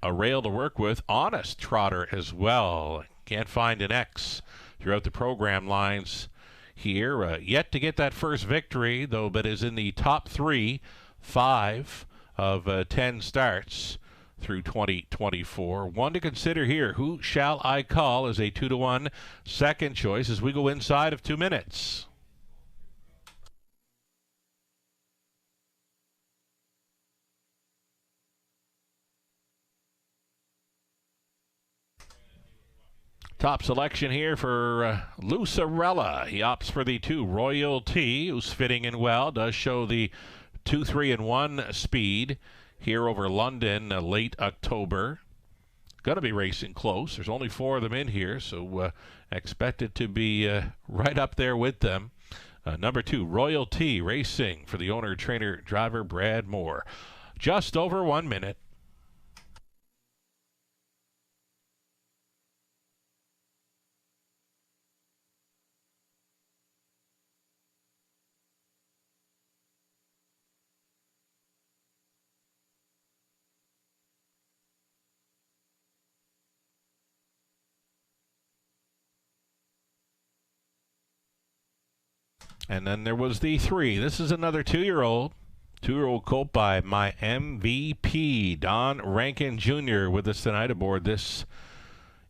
A rail to work with. Honest trotter as well. Can't find an X throughout the program lines here. Yet to get that first victory, though, but is in the top 5 of 10 starts through 2024. One to consider here. Who Shall I Call is a 2-1 second choice as we go inside of 2 minutes. Top selection here for Lucarella. He opts for the 2, Royalty, who's fitting in well. Does show the 2, 3, and 1 speed here over London late October. Going to be racing close. There's only 4 of them in here, so expected to be right up there with them. Number 2, Royalty, racing for the owner, trainer, driver Brad Moore. Just over 1 minute. And then there was the 3. This is another 2-year-old. 2-year-old colt by my MVP, Don Rankin Jr. with us tonight aboard this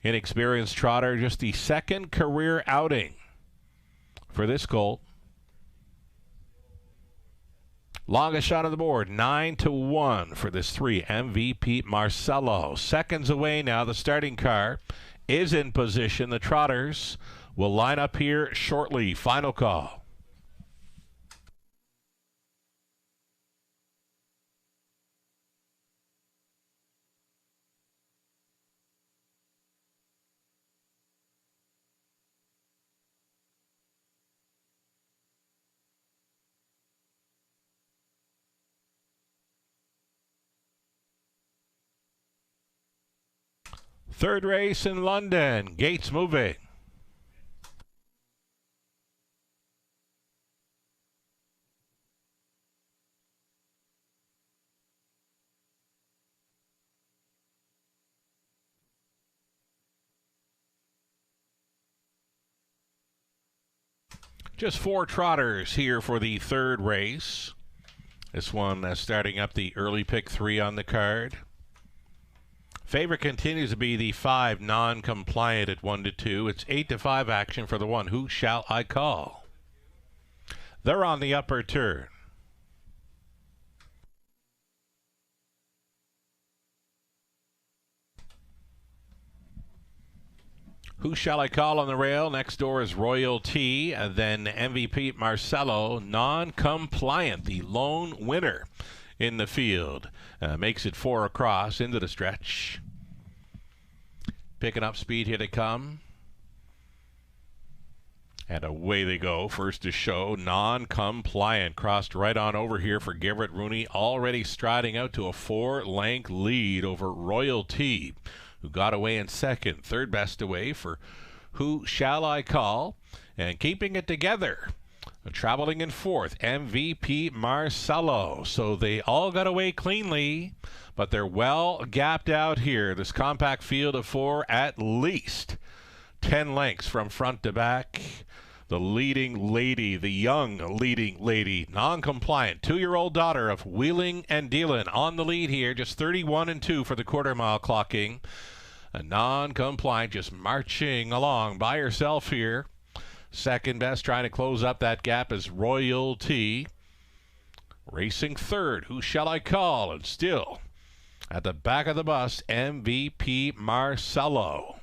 inexperienced trotter. Just the second career outing for this colt. Longest shot on the board, 9-1 for this 3, MVP Marcelo. Seconds away now. The starting car is in position. The trotters will line up here shortly. Final call. Third race in London. Gates moving. Just 4 trotters here for the third race. This one starting up the early pick 3 on the card. Favorite continues to be the 5, non-compliant at 1-2. It's 8-5 action for the 1, Who Shall I Call? They're on the upper turn. Who Shall I Call on the rail? Next door is Royalty, and then MVP Marcelo, non-compliant, the lone winner in the field. Makes it 4 across into the stretch. Picking up speed, here they come. And away they go. First to show, non-compliant. Crossed right on over here for Garrett Rooney. Already striding out to a 4-length lead over Royalty, who got away in second. Third best away for Who Shall I Call? And keeping it together, traveling in fourth, MVP Marcelo. So they all got away cleanly, but they're well gapped out here. This compact field of 4, at least 10 lengths from front to back. The leading lady, the young leading lady, non-compliant, 2-year-old daughter of Wheeling and Dealing on the lead here. Just 31-2 for the quarter-mile clocking. A non-compliant just marching along by herself here. Second best, trying to close up that gap, is Royalty. Racing third, Who Shall I Call? And still at the back of the bus, MVP Marcelo.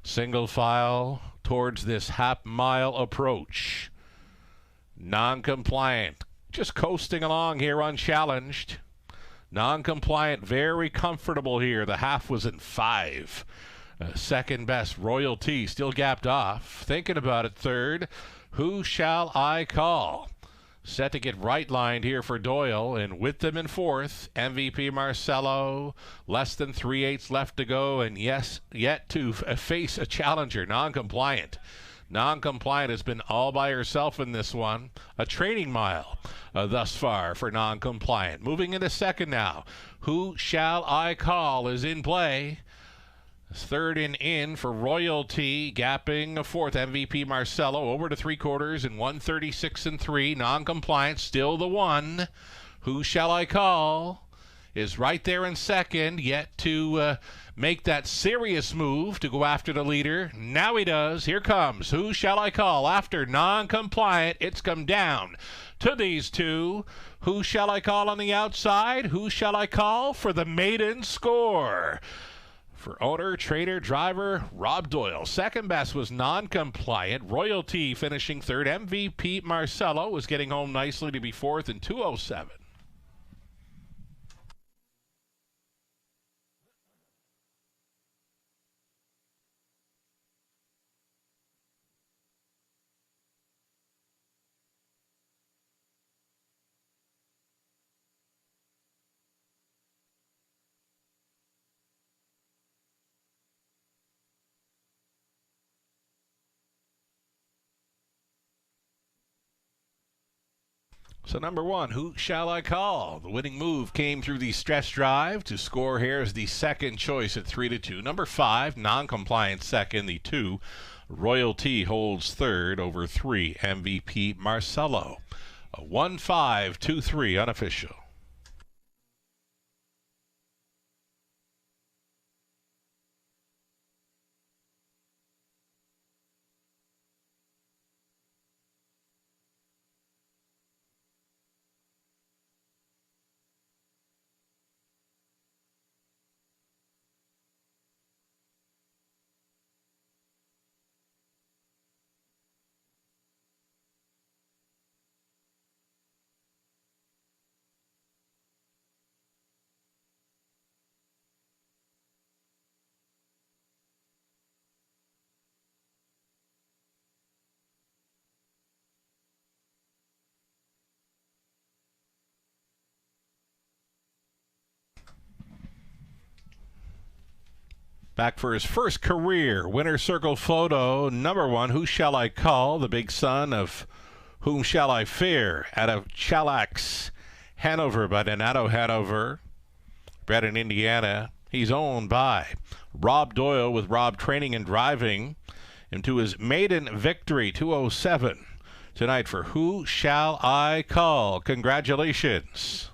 Single file towards this half-mile approach. Non-compliant, just coasting along here unchallenged. Non-compliant, very comfortable here. The half was in 5. Second best, Royalty, still gapped off. Thinking about it, third. Who Shall I Call? Set to get right-lined here for Doyle, and with them in fourth, MVP Marcelo. Less than 3/8 left to go, and yes, yet to face a challenger, Non-compliant. Non-compliant has been all by herself in this one. A training mile thus far for Non-compliant. Moving into second now. Who Shall I Call is in play. Third and in for Royalty, gapping fourth. MVP Marcelo over to 3/4 in 1:36 and 3. Non-compliant, still the one. Who Shall I Call is right there in second, yet to make that serious move to go after the leader. Now he does. Here comes Who Shall I Call after Non-compliant. It's come down to these two. Who Shall I Call on the outside? Who Shall I Call for the maiden score? For owner, trainer, driver, Rob Doyle. Second best was Non-compliant. Royalty finishing third. MVP Marcelo was getting home nicely to be fourth in 2:07. So number one, Who Shall I Call? The winning move came through the stress drive to score here as the second choice at 3-2. Number 5, Non-compliant second, the 2. Royalty holds third over 3. MVP Marcelo. A 1-5-2-3 unofficial. Back for his first career winner circle photo. Number 1, Who Shall I Call? The big son of Whom Shall I Fear? Out of Chalax, Hanover, by Donato Hanover. Bred in Indiana. He's owned by Rob Doyle with Rob Training and Driving. Into his maiden victory, 2:07. Tonight for Who Shall I Call? Congratulations.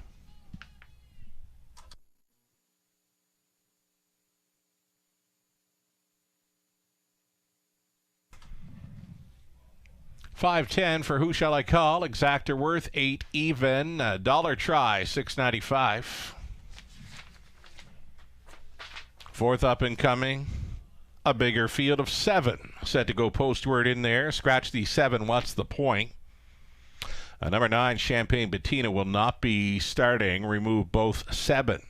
$5.10 for Who Shall I Call? Exactor worth 8 even. Dollar try, $6.95. Fourth up and coming. A bigger field of 7. Set to go postward in there. Scratch the 7. What's the point? Number 9, Champagne Bettina will not be starting. Remove both 7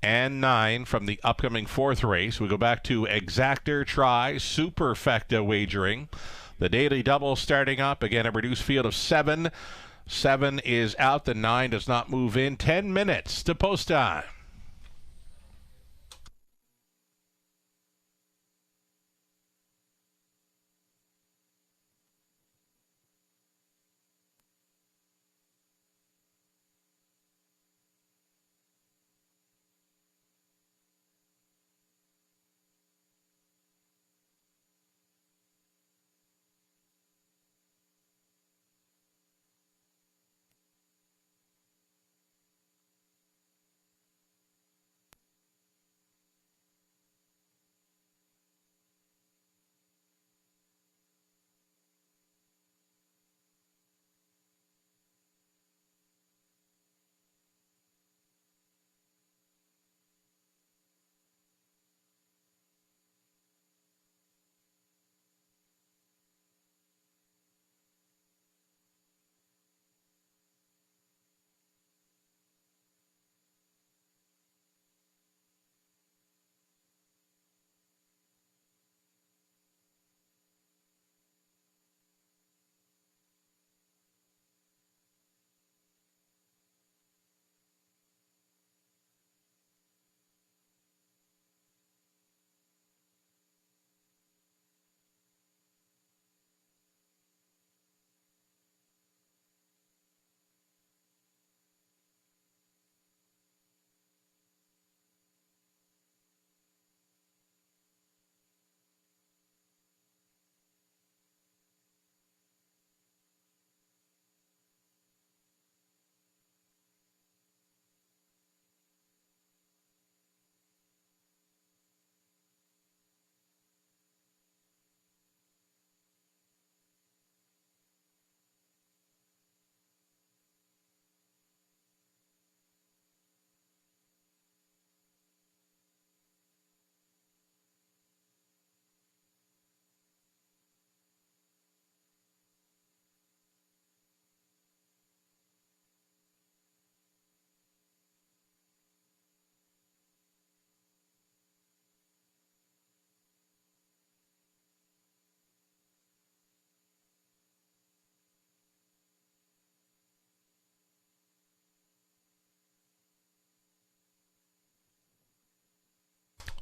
and 9 from the upcoming fourth race. We go back to Exactor try, Superfecta wagering. The daily double starting up. Again, a reduced field of 7. 7 is out. The 9 does not move in. 10 minutes to post time.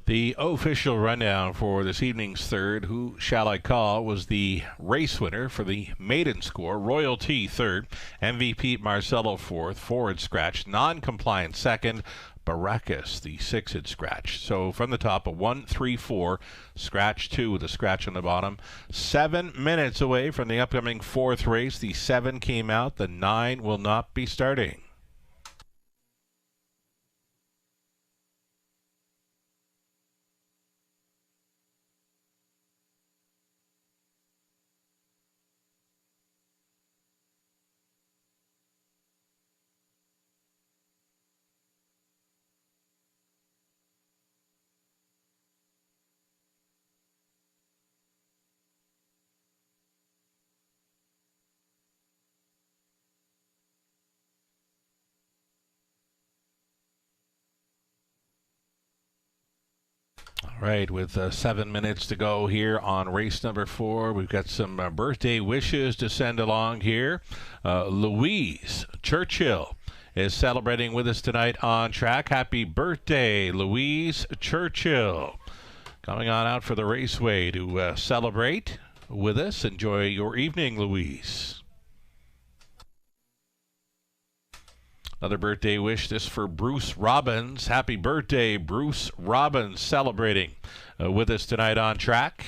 The official rundown for this evening's third, Who Shall I Call, was the race winner for the maiden score. Royalty third, MVP Marcelo fourth, forward scratch, non-compliant second, Baracus, the six-hit scratch. So from the top, a 1-3-4, scratch 2 with a scratch on the bottom. 7 minutes away from the upcoming fourth race. The 7 came out, the 9 will not be starting. All right, with 7 minutes to go here on race number 4, we've got some birthday wishes to send along here. Louise Churchill is celebrating with us tonight on track. Happy birthday, Louise Churchill. Coming on out for the raceway to celebrate with us. Enjoy your evening, Louise. Another birthday wish, this for Bruce Robbins. Happy birthday, Bruce Robbins, celebrating with us tonight on track.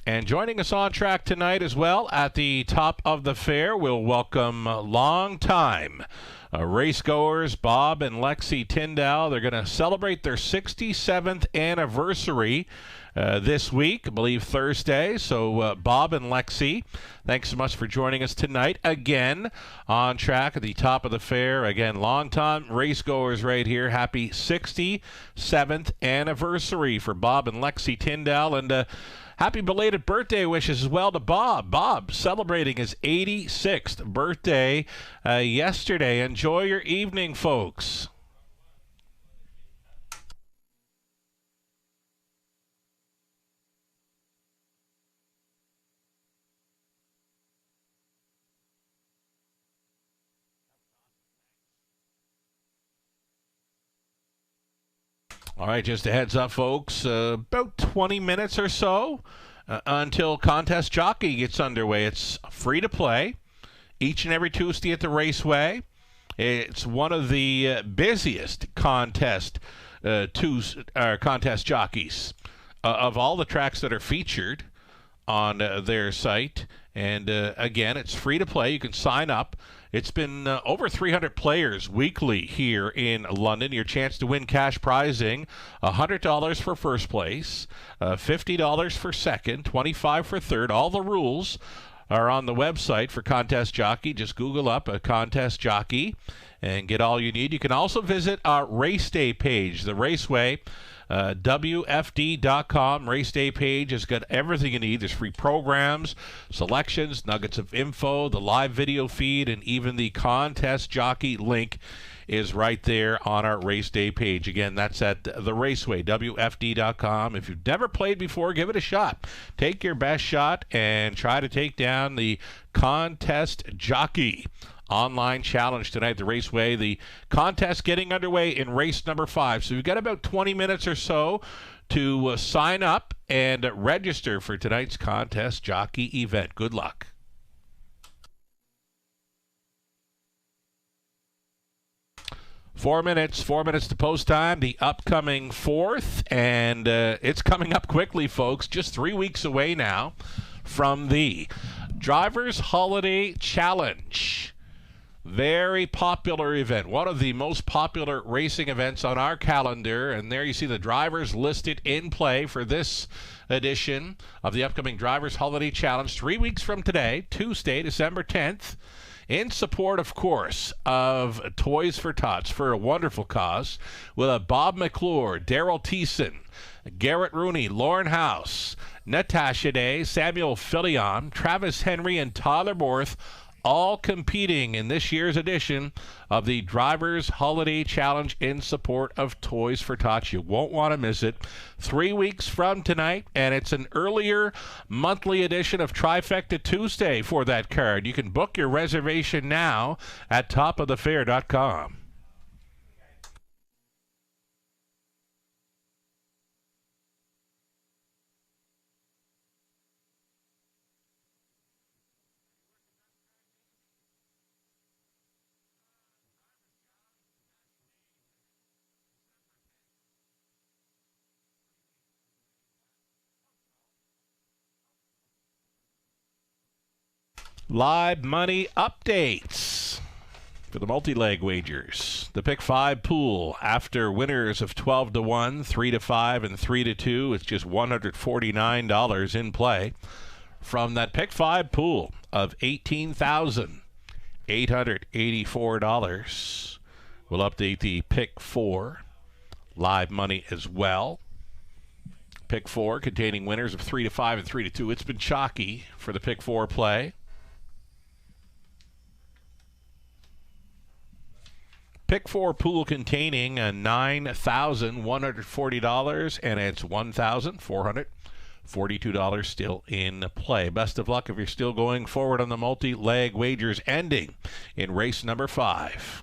And joining us on track tonight as well at the top of the fair, we'll welcome long-time race goers Bob and Lexi Tyndall. They're going to celebrate their 67th anniversary this week, I believe Thursday. So Bob and Lexi, thanks so much for joining us tonight again on track at the top of the fair. Again, long-time race goers right here. Happy 67th anniversary for Bob and Lexi Tyndall. And happy belated birthday wishes as well to Bob. Bob celebrating his 86th birthday yesterday. Enjoy your evening, folks. All right, just a heads up, folks, about 20 minutes or so until Contest Jockey gets underway. It's free to play each and every Tuesday at the Raceway. It's one of the busiest contest jockeys of all the tracks that are featured on their site. And again, it's free to play. You can sign up. It's been over 300 players weekly here in London. Your chance to win cash prizing, $100 for first place, $50 for second, $25 for third. All the rules are on the website for Contest Jockey. Just Google up a Contest Jockey and get all you need. You can also visit our race day page, the Raceway. WFD.com race day page has got everything you need. There's free programs, selections, nuggets of info, the live video feed, and even the Contest Jockey link is right there on our race day page. Again, that's at the Raceway, WFD.com. If you've never played before, give it a shot. Take your best shot and try to take down the Contest Jockey online challenge tonight at the Raceway. The contest getting underway in race number 5. So we've got about 20 minutes or so to sign up and register for tonight's Contest Jockey event. Good luck. Four minutes to post time, the upcoming 4th, and it's coming up quickly, folks. Just 3 weeks away now from the Drivers Holiday Challenge. Very popular event, one of the most popular racing events on our calendar. And there you see the drivers listed in play for this edition of the upcoming Drivers Holiday Challenge. 3 weeks from today, Tuesday, December 10th, in support, of course, of Toys for Tots, for a wonderful cause, with Bob McClure, Daryl Thiessen, Garrett Rooney, Lauren House, Natasha Day, Samuel Filion, Travis Henry, and Tyler Borth, all competing in this year's edition of the Drivers Holiday Challenge in support of Toys for Tots. You won't want to miss it. 3 weeks from tonight, and it's an earlier monthly edition of Trifecta Tuesday for that card. You can book your reservation now at topofthefair.com. Live money updates for the multi-leg wagers. The Pick 5 pool, after winners of 12-1, 3-5, and 3-2, it's just $149 in play. From that Pick 5 pool of $18,884, we'll update the Pick 4 live money as well. Pick 4 containing winners of 3-5 and 3-2. It's been chalky for the Pick 4 play. Pick 4 pool containing $9,140, and it's $1,442 still in play. Best of luck if you're still going forward on the multi-leg wagers, ending in race number 5.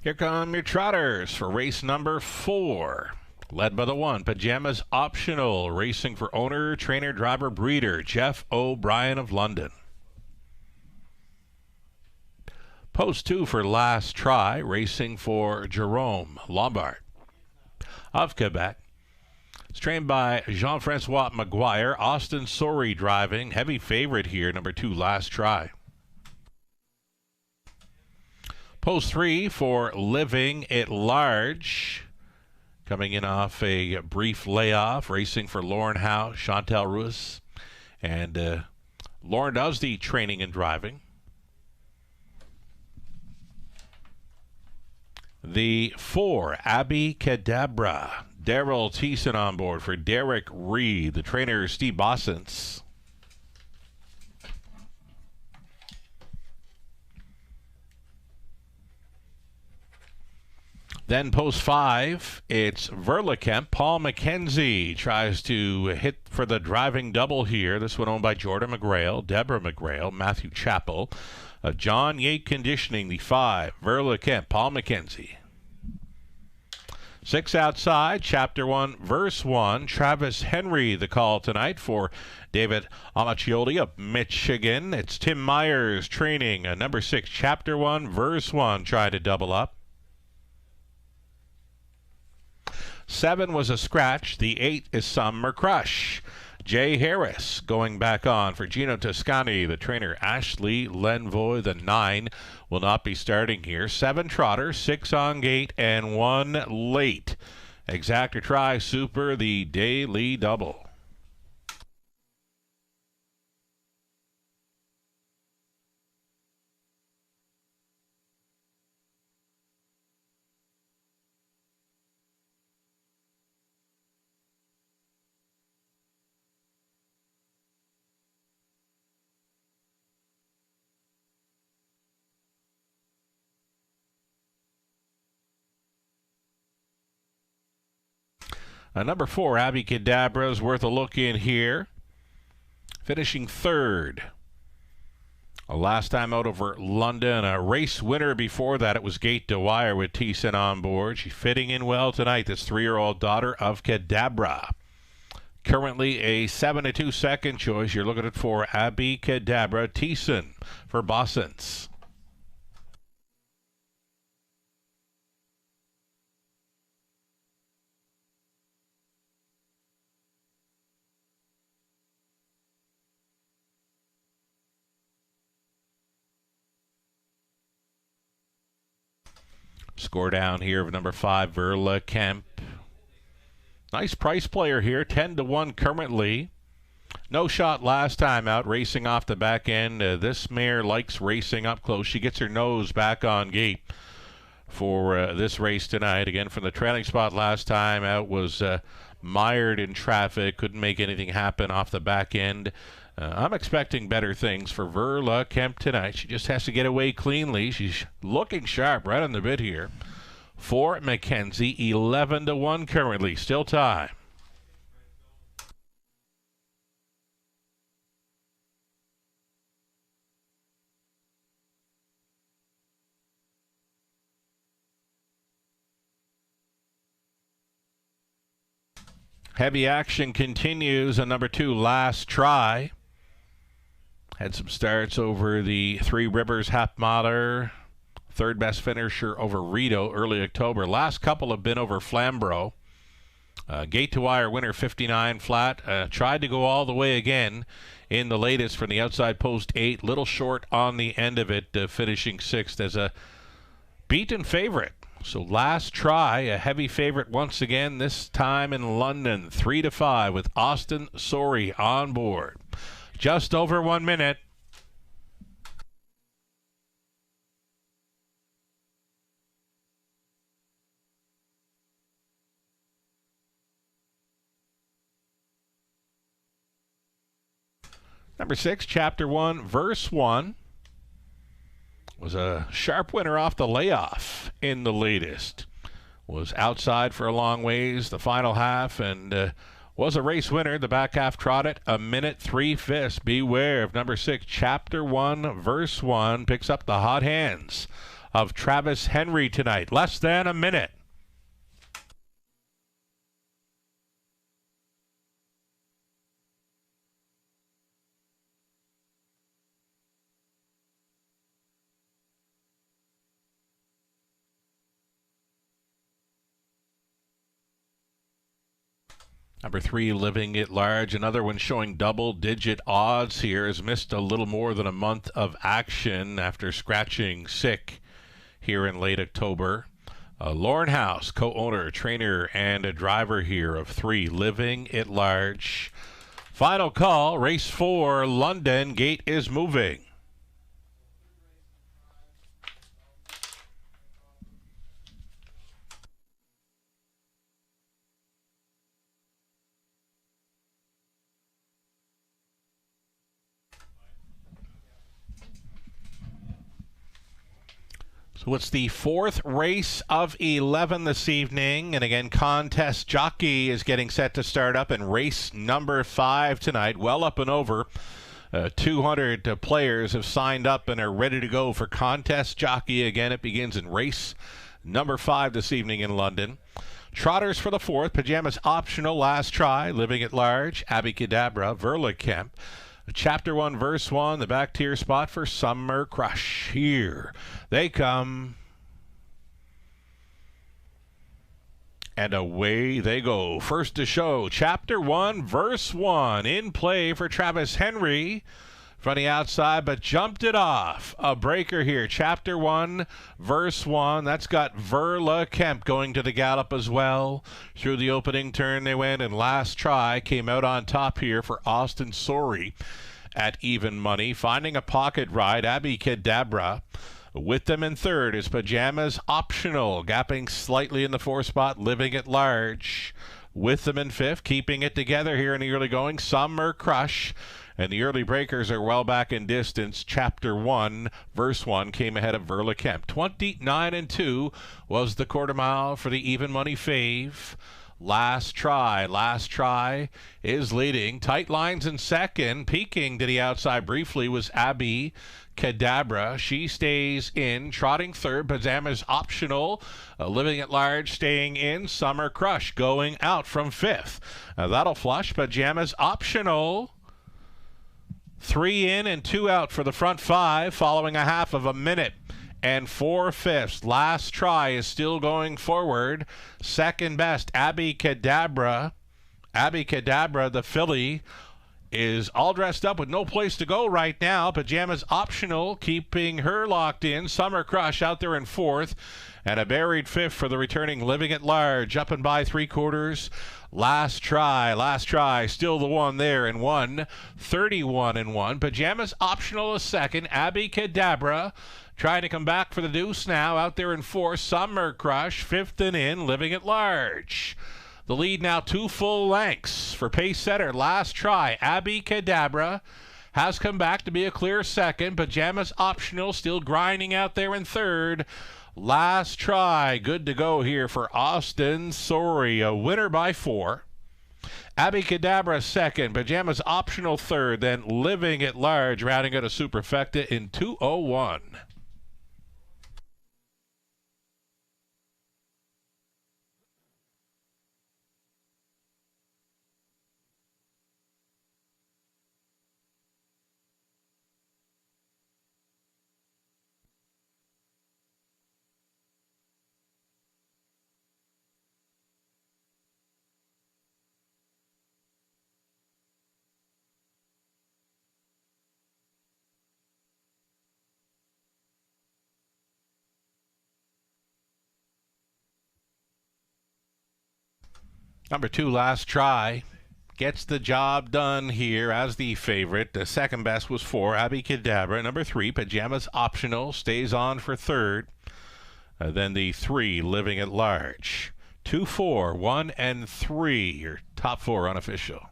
Here come your trotters for race number 4. Led by the 1, Pajamas Optional, racing for owner, trainer, driver, breeder, Jeff O'Brien of London. Post 2 for Last Try, racing for Jerome Lombard of Quebec. It's trained by Jean-Francois Maguire. Austin Sorey driving. Heavy favorite here, number 2, Last Try. Post 3 for Living at Large. Coming in off a brief layoff, racing for Lauren Howe, Chantal Ruiz. And Lauren does the training and driving. The 4, Abby Cadabra. Daryl Thiessen on board for Derek Reed. The trainer, Steve Bossens. Then post 5, it's Verlikemp. Paul McKenzie tries to hit for the driving double here. This one owned by Jordan McGrail, Deborah McGrail, Matthew Chappell. John Yate Conditioning, the 5, Verlikemp, Paul McKenzie. 6 outside, Chapter 1, Verse 1, Travis Henry, the call tonight for David Amaccioli of Michigan. It's Tim Myers training, number 6, Chapter 1, Verse 1, trying to double up. 7 was a scratch. The 8 is Summer Crush. Jay Harris going back on for Gino Toscani. The trainer, Ashley Lenvoy. The 9 will not be starting here. 7 trotter, 6 on gate, and 1 late. Exactor Tri Super, the daily double. Number 4, Abby Cadabra, is worth a look in here. Finishing 3rd. Last time out over London. A race winner before that. It was Gate Dwyer with Thiessen on board. She's fitting in well tonight. This 3-year-old daughter of Cadabra. Currently a 7-2 second choice. You're looking at for Abby Cadabra. Thiessen for Bossens. Score down here of number 5, Verlikemp. Nice price player here, 10-1 currently. No shot last time out, racing off the back end. This mare likes racing up close. She gets her nose back on gate for this race tonight. Again, from the trailing spot last time out was mired in traffic. Couldn't make anything happen off the back end. I'm expecting better things for Verlikemp tonight. She just has to get away cleanly. She's looking sharp right on the bit here. For McKenzie, 11-1 currently. Still time. Heavy action continues on number 2, Last Try. Had some starts over the Three Rivers Hapmaler. Third best finisher over Rideau early October. Last couple have been over Flamborough. Gate to Wire winner 59 flat. Tried to go all the way again in the latest from the outside post 8. Little short on the end of it, finishing 6th as a beaten favorite. So Last Try, a heavy favorite once again, this time in London. 3-5 with Austin Sorey on board. Just over 1 minute. Number 6, Chapter 1, Verse 1. Was a sharp winner off the layoff in the latest. Was outside for a long ways the final half and was a race winner. The back half trotted a minute 3/5. Beware of number 6, Chapter 1, Verse 1. Picks up the hot hands of Travis Henry tonight. Less than a minute. Number 3, Living at Large. Another one showing double-digit odds here. Has missed a little more than a month of action after scratching sick here in late October. Lauren House, co-owner, trainer, and a driver here of 3, Living at Large. Final call, race 4, London. Gate is moving. So it's the fourth race of 11 this evening. And again, Contest Jockey is getting set to start up in race number 5 tonight. Well up and over. 200 players have signed up and are ready to go for Contest Jockey. Again, it begins in race number 5 this evening in London. Trotters for the 4th. Pajamas Optional, Last Try, Living at Large, Abacadabra, Verla Kemp. Chapter 1, Verse 1, the back tier spot for Summer Crush. Here they come. And away they go. First to show, Chapter 1, Verse 1. In play for Travis Henry from the outside, but jumped it off. A breaker here. Chapter 1, Verse 1. That's got Verla Kemp going to the gallop as well. Through the opening turn they went, and Last Try came out on top here for Austin Sorey at even money. Finding a pocket ride, Abacadabra. With them in third is Pajamas Optional, gapping slightly in the 4th spot, Living at Large. With them in 5th, keeping it together here in the early going, Summer Crush. And the early breakers are well back in distance. Chapter 1, Verse 1 came ahead of Verla Kemp. 29-2 was the quarter mile for the even money fave. Last Try is leading. Tight lines in second. Peeking to the outside briefly was Abacadabra. She stays in. Trotting third. Pajamas Optional. Living at Large staying in. Summer Crush going out from 5th. That'll flush. Pajamas Optional. 3 in and 2 out for the front 5, following a half of a minute and 4/5. Last Try is still going forward. Second best, Abacadabra. Abacadabra, the filly, is all dressed up with no place to go right now. Pajamas Optional keeping her locked in. Summer Crush out there in 4th. And a buried 5th for the returning Living at Large. Up and by 3/4. Last Try, still the one there in 1. 31-1. Pajamas Optional a second. Abacadabra trying to come back for the deuce now. Out there in 4th. Summer Crush, 5th and in. Living at Large. The lead now 2 full lengths for pace setter. Last Try. Abacadabra has come back to be a clear second. Pajamas Optional still grinding out there in 3rd. Last Try, good to go here for Austin Sorey, a winner by 4. Abacadabra second, Pajamas Optional third, then Living at Large rounding out a superfecta in 2:01. Number 2, Last Try, gets the job done here as the favorite. The second best was 4, Abacadabra. Number 3, Pajamas Optional, stays on for 3rd. Then the 3, Living at Large. 2, 4, 1, and 3, your top 4 unofficial.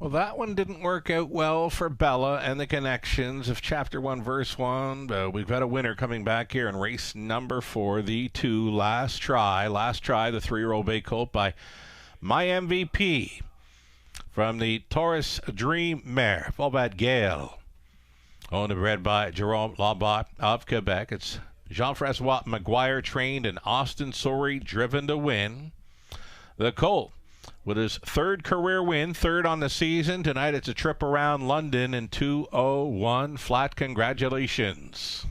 Well, that one didn't work out well for Bella and the Connections of Chapter 1, Verse 1. We've got a winner coming back here in race number 4, the 2, Last Try. Last Try, the 3-year-old bay colt by My MVP from the Taurus Dream Mare, Volbat Gale. Owned and bred by Jerome Labat of Quebec. It's Jean-Francois Maguire trained and Austin Sorey driven to win. The colt with his 3rd career win, 3rd on the season. Tonight it's a trip around London in 2:01 flat. Congratulations.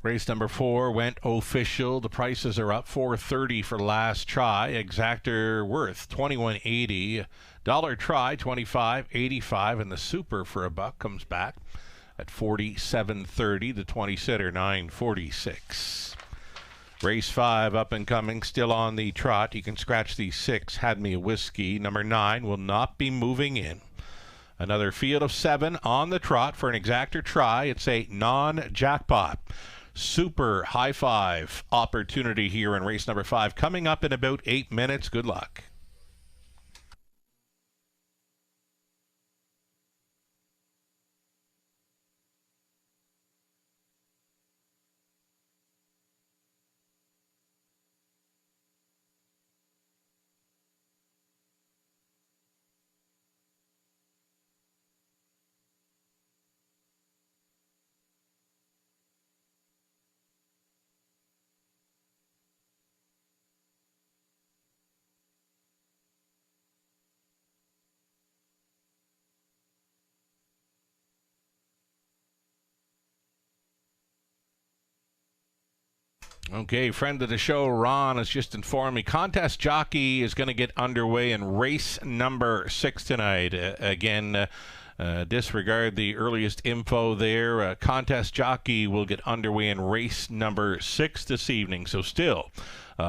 Race number 4 went official. The prices are up. $4.30 for last try. Exactor worth $21.80. Dollar try $25.85, and the super for $1 comes back at $47.30. The 20 sitter $9.46. Race 5 up and coming, still on the trot. You can scratch the 6. Had Me a Whiskey. Number 9 will not be moving in. Another field of 7 on the trot for an exactor try. It's a non-jackpot. Super high five opportunity here in race number 5 coming up in about 8 minutes. Good luck. Okay, friend of the show, Ron, has just informed me Contest Jockey is going to get underway in race number 6 tonight. Disregard the earliest info there. Contest Jockey will get underway in race number 6 this evening. So still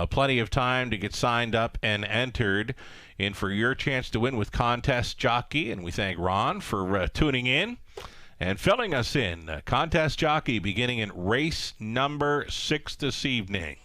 plenty of time to get signed up and entered in for your chance to win with Contest Jockey. And we thank Ron for tuning in and filling us in. Contest Jockey beginning in race number 6 this evening.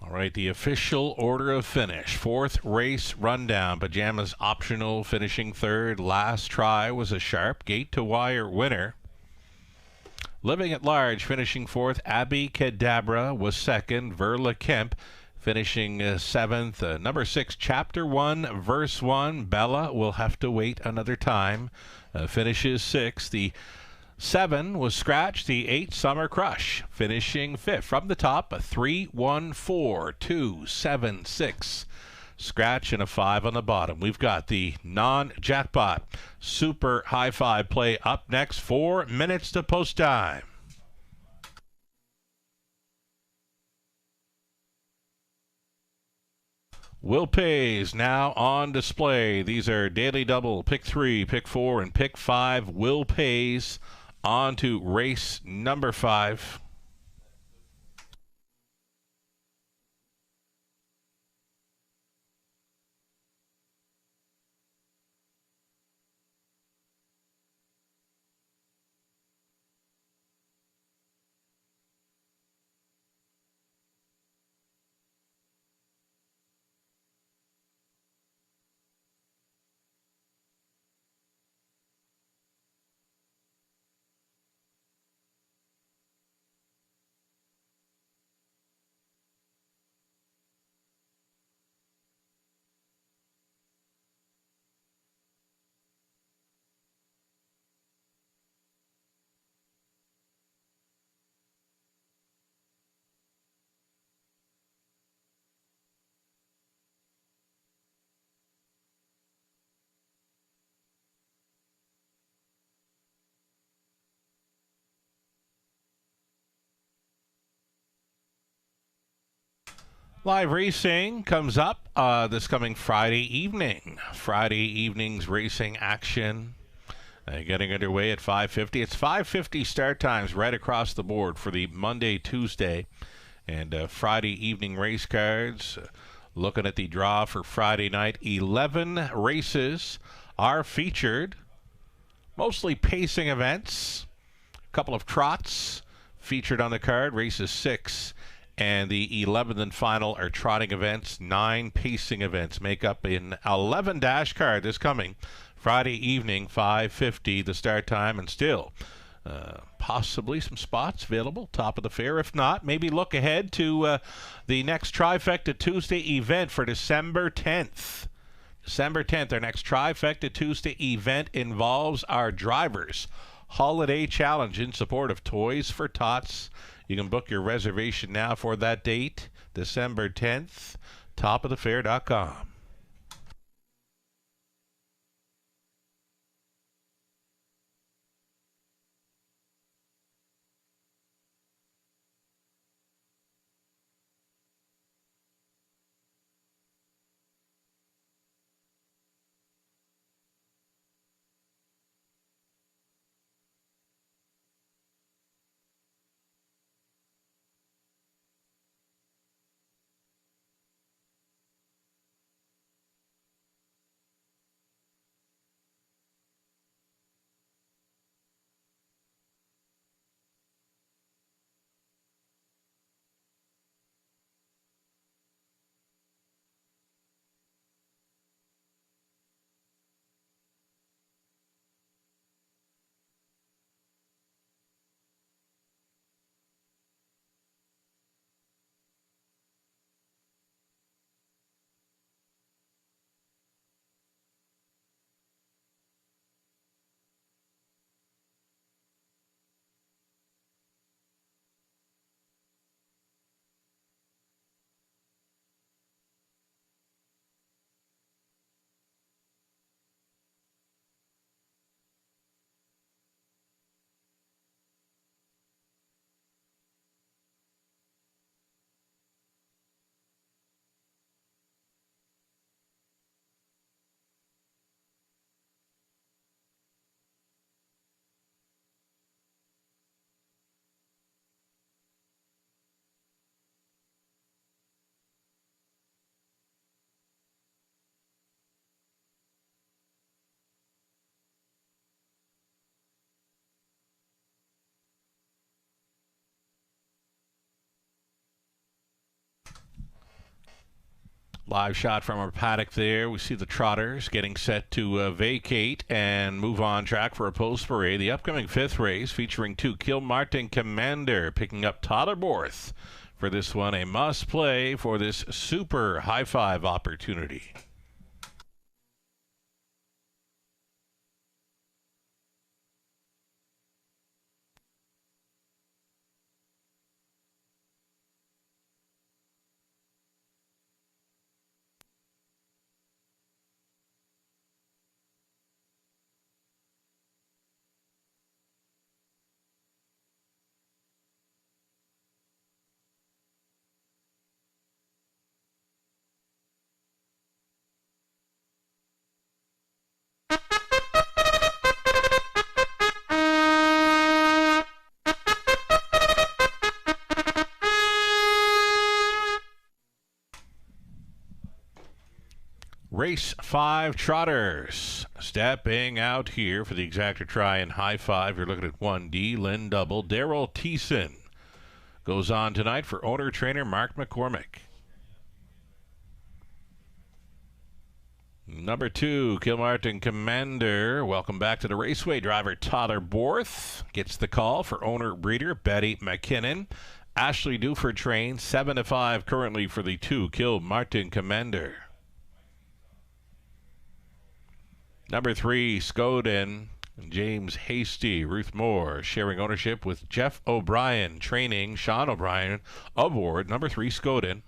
All right, the official order of finish. 4th race rundown. Pajamas optional finishing 3rd. Last try was a sharp gate to wire winner. Living at Large finishing 4th. Abby Cadabra was 2nd. Verla Kemp finishing 7th. Number 6, Chapter 1, Verse 1. Bella will have to wait another time. Finishes 6th. The 7 was scratched. The 8, Summer Crush, finishing 5th. From the top, a 3, 1, 4, 2, 7, 6. Scratch and a 5 on the bottom. We've got the non-jackpot super high five play up next. 4 minutes to post time. Will Pays now on display. These are Daily Double, Pick 3, Pick 4, and Pick 5. Will Pays on to race number 5. Live racing comes up this coming Friday evening. Friday evening's racing action getting underway at 5:50. It's 5:50 start times right across the board for the Monday, Tuesday, and Friday evening race cards. Looking at the draw for Friday night, 11 races are featured, mostly pacing events. A couple of trots featured on the card, races 6 and the 11th and final are trotting events. 9 pacing events make up an 11 dash card this coming Friday evening, 5:50 the start time, and still possibly some spots available top of the fair. If not, maybe look ahead to the next Trifecta Tuesday event for December 10th. December 10th, our next Trifecta Tuesday event involves our Drivers Holiday Challenge in support of Toys for Tots. You can book your reservation now for that date, December 10th, topofthefair.com. Live shot from our paddock there. We see the trotters getting set to vacate and move on track for a post parade. The upcoming 5th race featuring 2 Kilmartin Commander picking up Totterborth for this one. A must play for this super high five opportunity. Race 5 trotters stepping out here for the exacta try in high five. You're looking at 1D, Lynn Double. Daryl Thiessen goes on tonight for owner-trainer Mark McCormick. Number 2, Kilmartin Commander. Welcome back to the raceway. Driver Totterborth gets the call for owner-breeder Betty McKinnon. Ashley Duford trains 7-5 currently for the 2, Kilmartin Commander. Number 3, Scoden, James Hasty, Ruth Moore, sharing ownership with Jeff O'Brien, training Sean O'Brien aboard number 3, Scoden.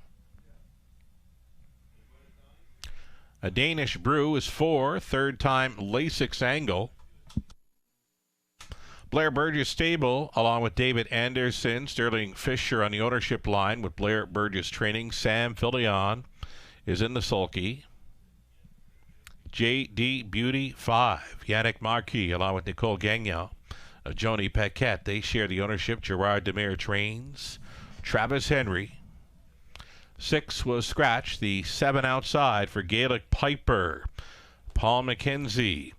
A Danish Brew is 4, third time Lasix Angle. Blair Burgess stable, along with David Anderson, Sterling Fisher on the ownership line with Blair Burgess training. Sam Filion is in the sulky. J.D. Beauty 5. Yannick Marquis along with Nicole Gagnon. Joni Paquette, they share the ownership. Gerard Demare trains. Travis Henry. 6 was scratched. The 7 outside for Gaelic Piper. Paul McKenzie.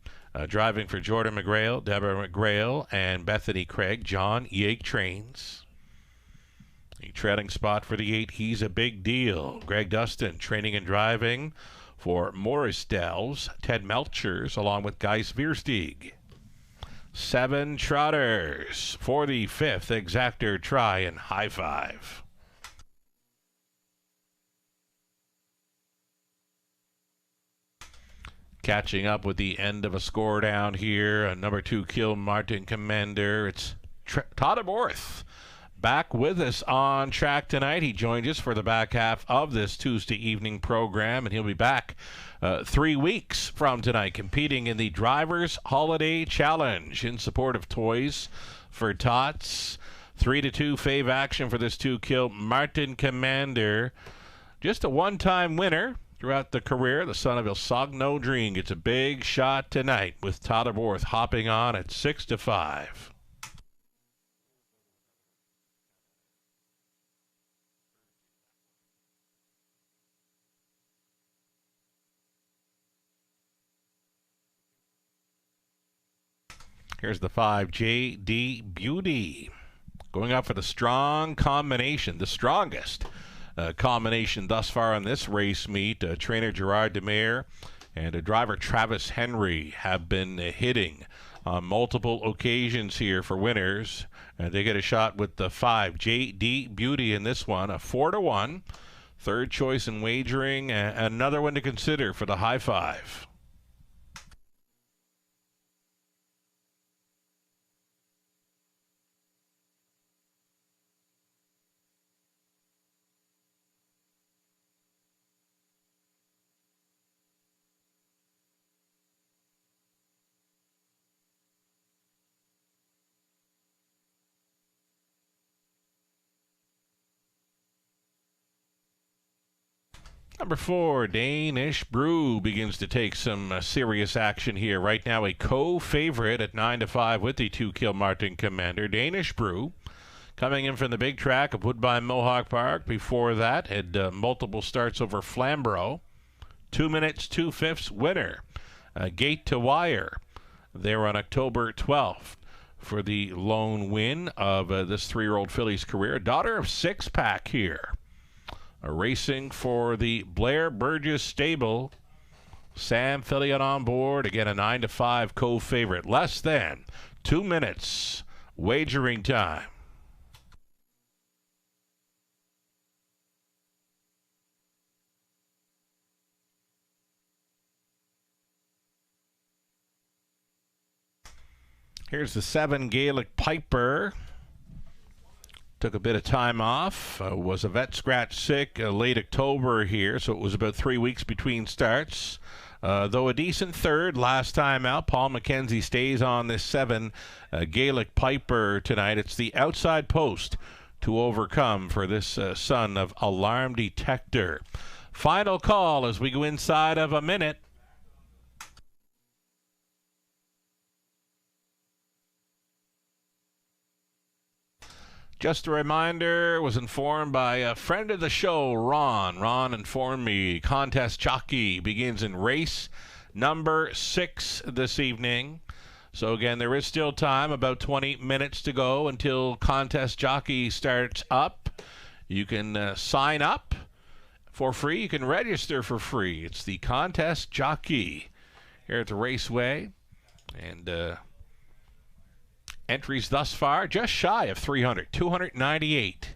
Driving for Jordan McGrail, Deborah McGrail, and Bethany Craig. John Yake trains. The treading spot for the 8, he's a big deal. Greg Dustin training and driving for Morris Delves. Ted Melchers along with Guy Svierstieg. 7 trotters for the 5th exactor try and high 5. Catching up with the end of a score down here. Number 2, Kilmartin Commander. It's Todd Aborth back with us on track tonight. He joined us for the back half of this Tuesday evening program, and he'll be back 3 weeks from tonight, competing in the Drivers Holiday Challenge in support of Toys for Tots. 3-2 fave action for this 2 Kilmartin Commander. Just a one-time winner throughout the career. The son of Ilsogno Dream gets a big shot tonight with Todd Aborth hopping on at 6-5. Here's the 5, J.D. Beauty. Going up for the strong combination, the strongest combination thus far on this race meet. Trainer Gerard Demare and driver Travis Henry have been hitting on multiple occasions here for winners. And they get a shot with the 5, J.D. Beauty in this one, a 4-1. Third choice in wagering, another one to consider for the high 5. Number 4, Danish Brew begins to take some serious action here. Right now a co-favorite at 9-5 with the 2 Kilmartin Commander. Danish Brew coming in from the big track of Woodbine Mohawk Park. Before that had multiple starts over Flamborough. 2 minutes, 2/5 winner. Gate to Wire there on October 12th for the lone win of this 3-year-old filly's career. Daughter of Six Pack here. Racing for the Blair Burgess stable. Sam Filion on board. Again, a 9-5 co-favorite. Less than 2 minutes wagering time. Here's the 7, Gaelic Piper. Took a bit of time off, was a vet scratch sick late October here, so it was about 3 weeks between starts. Though a decent third last time out, Paul McKenzie stays on this 7 Gaelic Piper tonight. It's the outside post to overcome for this son of Alarm Detector. Final call as we go inside of a minute. Just a reminder, was informed by a friend of the show, Ron. Ron informed me contest jockey begins in race number 6 this evening. So again, there is still time, about 20 minutes to go until contest jockey starts up. You can sign up for free. You can register for free. It's the contest jockey here at the Raceway. And entries thus far just shy of 300, 298.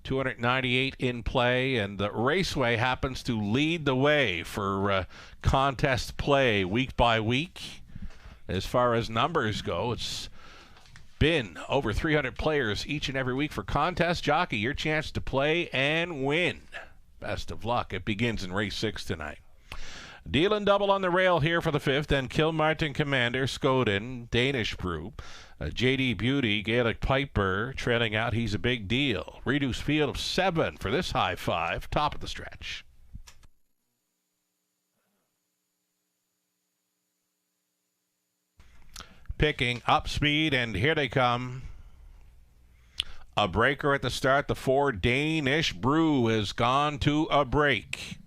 298 in play, and the Raceway happens to lead the way for contest play week by week. As far as numbers go, it's been over 300 players each and every week for contest jockey. Your chance to play and win. Best of luck. It begins in race 6 tonight. Dealing double on the rail here for the fifth, and Kilmartin Commander, Skoden, Danish Brew. JD Beauty, Gaelic Piper, trailing out. He's a big deal. Reduced field of 7 for this high five, top of the stretch. Picking up speed, and here they come. A breaker at the start. The 4 Danish Brew has gone to a break.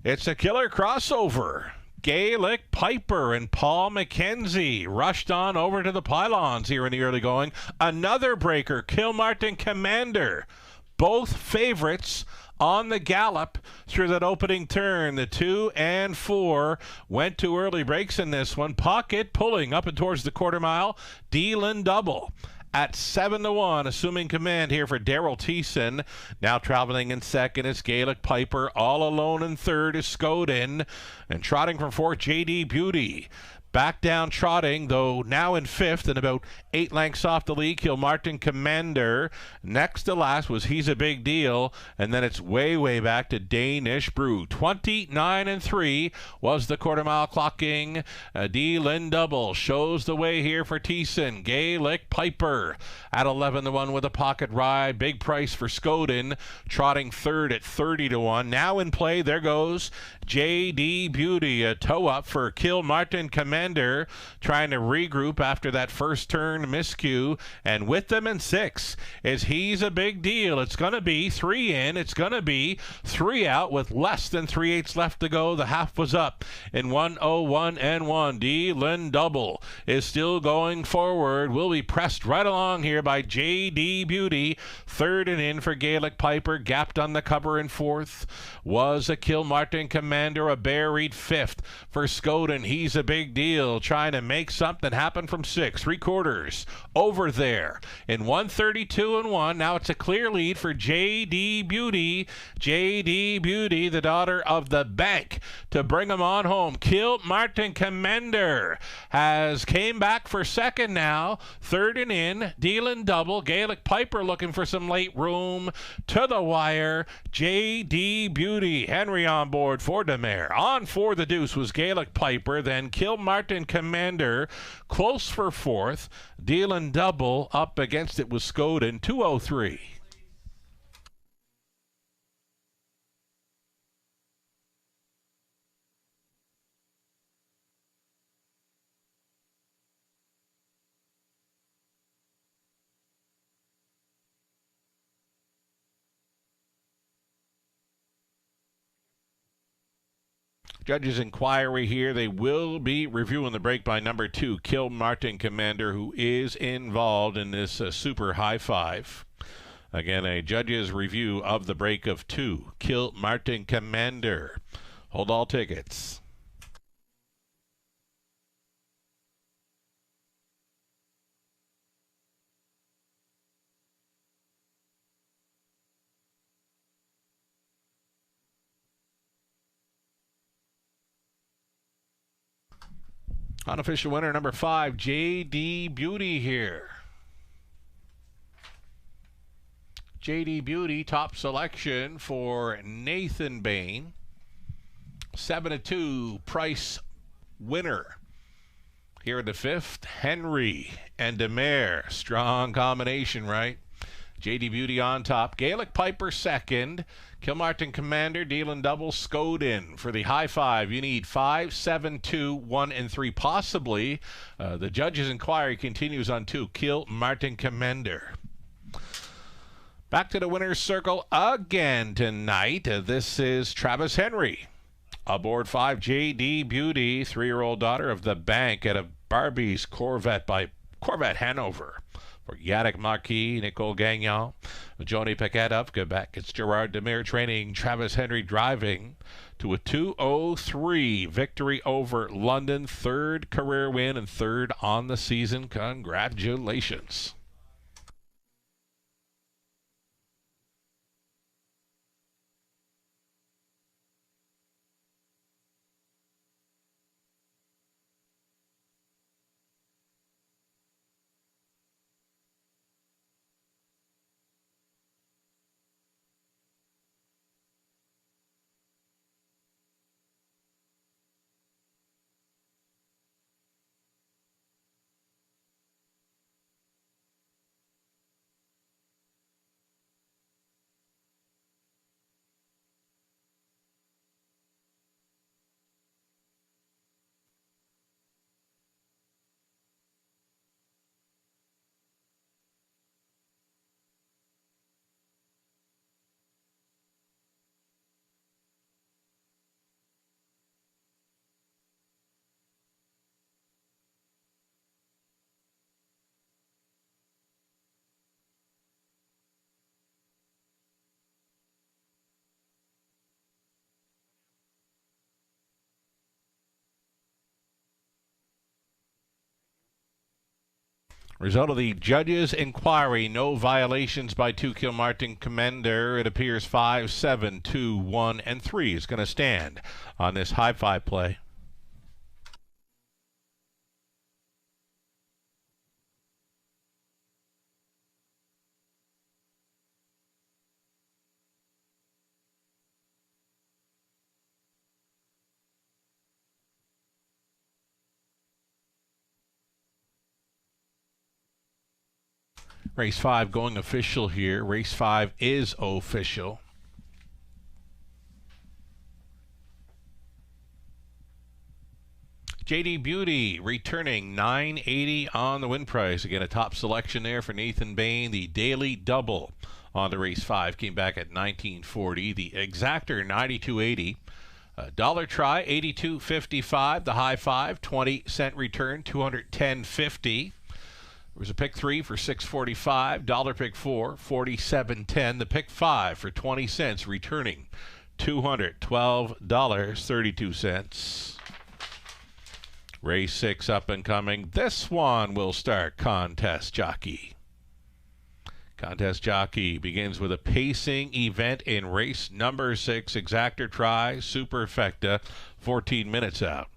It's a killer crossover. Gaelic Piper and Paul McKenzie rushed on over to the pylons here in the early going. Another breaker, Kilmartin Commander. Both favorites on the gallop through that opening turn. The 2 and 4 went to early breaks in this one. Pocket pulling up and towards the quarter mile. Dealing double at 7-1, assuming command here for Daryl Thiessen. Now traveling in second is Gaelic Piper. All alone in third is Skoden. And trotting from fourth, JD Beauty. Back down trotting, though now in fifth and about 8 lengths off the lead, Kilmartin Commander. Next to last was He's a Big Deal, and then it's way back to Danish Brew. 29-3 was the quarter mile clocking. D-Lin Double shows the way here for Thiessen. Gaelic Piper at 11-1 with a pocket ride. Big price for Skoden, trotting third at 30-1. Now in play, there goes JD Beauty, a toe up for Kilmartin Commander, trying to regroup after that first turn miscue. And with them in 6 is He's a Big Deal. It's going to be 3 in. It's going to be 3 out with less than 3/8 left to go. The half was up in 1:01 and 1. D-Lin Double is still going forward. Will be pressed right along here by JD Beauty. Third and in for Gaelic Piper. Gapped on the cover in fourth was a Kilmartin Commander. A buried fifth for Skoden. He's a Big Deal, trying to make something happen from 6 3/4 over there in 1:32 and 1. Now it's a clear lead for JD Beauty. JD Beauty, the daughter of the bank, to bring him on home. Kilmartin Commander has came back for second now. Third and in. Dealing double. Gaelic Piper looking for some late room to the wire. JD Beauty. Henry on board for Demare. On for the deuce was Gaelic Piper. Then Kilmartin Commander close for fourth. Dealing double. Up against it was Skoden. 2:03. Judges' inquiry here. They will be reviewing the break by number 2, Kilmartin Commander, who is involved in this super high five. Again, a judge's review of the break of 2, Kilmartin Commander. Hold all tickets. Unofficial winner number 5, JD Beauty here. JD Beauty, top selection for Nathan Bain. 7-2 price winner. Here in the 5th, Henry and Demare. Strong combination, right? JD Beauty on top. Gaelic Piper second. Kilmartin Commander dealing double. Skoden for the high five. You need 5, 7, 2, 1, and 3 possibly. The judge's inquiry continues on 2, Kilmartin Commander. Back to the winner's circle again tonight. This is Travis Henry. Aboard 5, JD Beauty, 3-year-old daughter of the bank at a Barbie's Corvette by Corvette Hanover. For Yannick Marquis, Nicole Gagnon, Joni Paquette of Quebec. It's Gerard Demare training, Travis Henry driving to a 2:03 victory over London. 3rd career win and 3rd on the season. Congratulations. Result of the judge's inquiry, no violations by 2 Kilmartin Commander. It appears 5, 7, 2, 1, and 3 is going to stand on this high five play. Race 5 going official here. Race 5 is official. JD Beauty returning $9.80 on the win price. Again, a top selection there for Nathan Bain. The daily double on the race 5 came back at $19.40. The exactor $92.80. Dollar try $82.55. The high 5 20-cent return $210.50. There was a pick 3 for $6.45. Dollar pick 4 $47.10. The pick 5 for 20 cents returning $212.32. Race 6 up and coming. This one will start Contest Jockey. Contest Jockey begins with a pacing event in race number 6. Exactor try, Superfecta, 14 minutes out.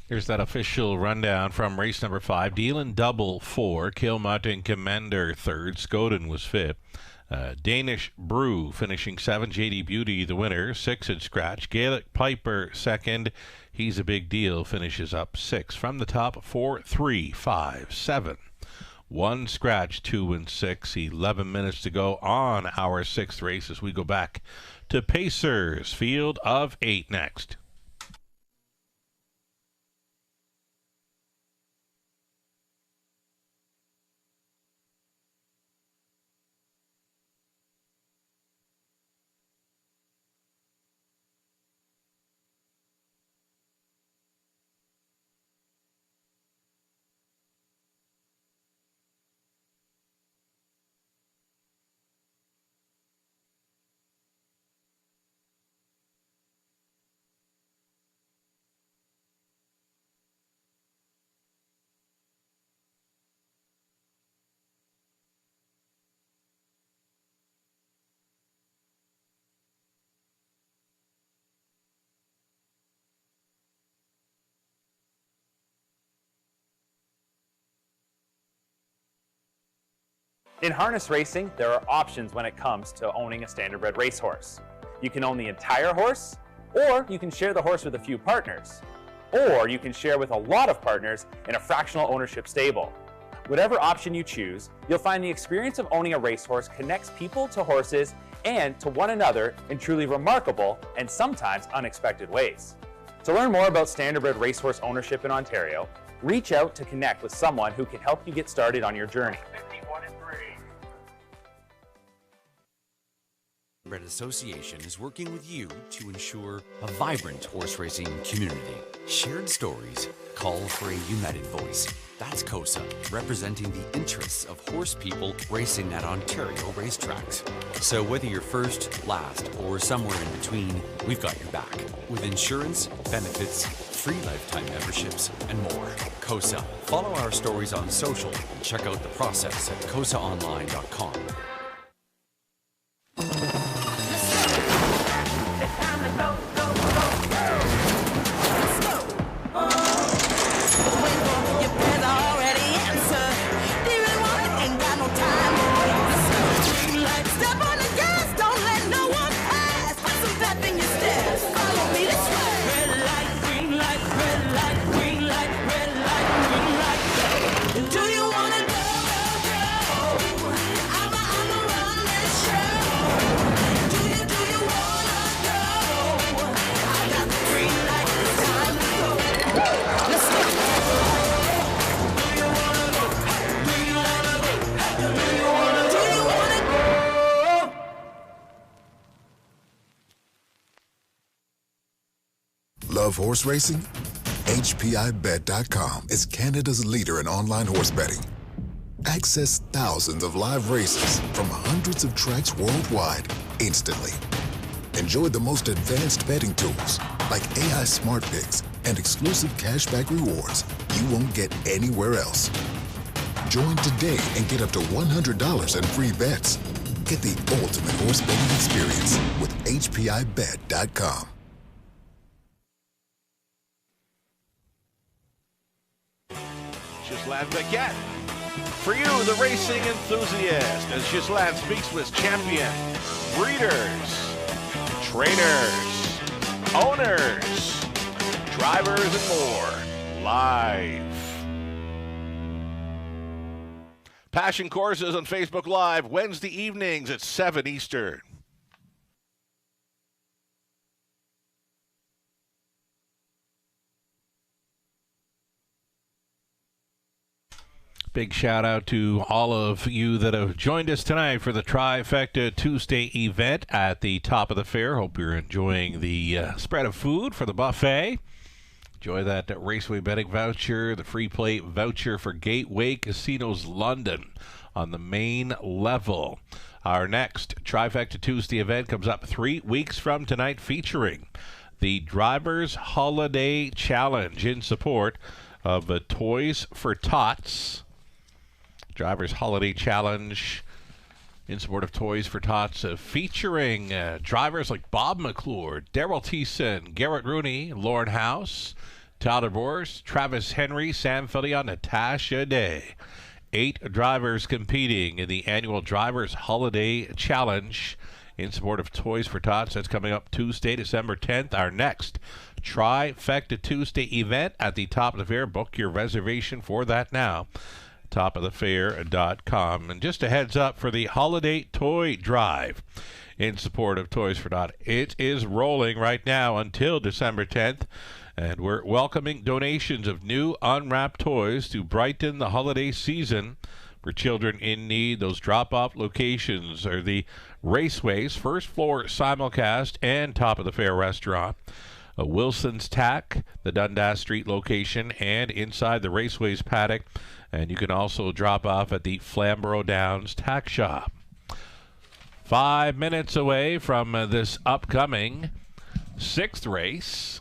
Here's that official rundown from race number 5. Dealing double 4. Kilmartin Commander 3rd. Skoden was 5th. Danish Brew finishing 7. JD Beauty the winner. 6 at scratch. Gaelic Piper 2nd. He's a big deal. Finishes up 6. From the top, 4, 3, 5, 7. 1 scratch, 2 and 6. 11 minutes to go on our 6th race as we go back to Pacers. Field of 8 next. In harness racing, there are options when it comes to owning a standardbred racehorse. You can own the entire horse, or you can share the horse with a few partners, or you can share with a lot of partners in a fractional ownership stable. Whatever option you choose, you'll find the experience of owning a racehorse connects people to horses and to one another in truly remarkable and sometimes unexpected ways. To learn more about standardbred racehorse ownership in Ontario, reach out to connect with someone who can help you get started on your journey. Standardbred Association is working with you to ensure a vibrant horse racing community. Shared stories call for a united voice. That's COSA, representing the interests of horse people racing at Ontario racetracks. So whether you're first, last, or somewhere in between, we've got your back. With insurance, benefits, free lifetime memberships, and more. COSA. Follow our stories on social and check out the process at cosaonline.com. Love horse racing? HPIBet.com is Canada's leader in online horse betting. Access thousands of live races from hundreds of tracks worldwide instantly. Enjoy the most advanced betting tools like AI Smart Picks and exclusive cashback rewards you won't get anywhere else. Join today and get up to $100 in free bets. Get the ultimate horse betting experience with HPIBet.com. Ghislain Paquette. For you, the racing enthusiast, as Ghislain speaks with champion, breeders, trainers, owners, drivers, and more, live. Passion Courses on Facebook Live, Wednesday evenings at 7 Eastern. Big shout out to all of you that have joined us tonight for the Trifecta Tuesday event at the top of the fair. Hope you're enjoying the spread of food for the buffet. Enjoy that Raceway betting voucher, the free play voucher for Gateway Casinos London on the main level. Our next Trifecta Tuesday event comes up 3 weeks from tonight, featuring the Drivers Holiday Challenge in support of Toys for Tots. Drivers Holiday Challenge in support of Toys for Tots, featuring drivers like Bob McClure, Daryl Thiessen, Garrett Rooney, Lauren House, Tyler Boers, Travis Henry, Sam Fillion, Natasha Day. 8 drivers competing in the annual Drivers Holiday Challenge in support of Toys for Tots. That's coming up Tuesday, December 10th. Our next Trifecta Tuesday event at the top of the fair. Book your reservation for that now. topofthefair.com. And just a heads up for the Holiday Toy Drive in support of Toys for Tots. It is rolling right now until December 10th, and we're welcoming donations of new unwrapped toys to brighten the holiday season for children in need. Those drop-off locations are the Raceways, First Floor Simulcast, and Top of the Fair Restaurant. Wilson's Tack, the Dundas Street location, and inside the Raceways paddock. And you can also drop off at the Flamborough Downs Tack Shop. 5 minutes away from this upcoming 6th race.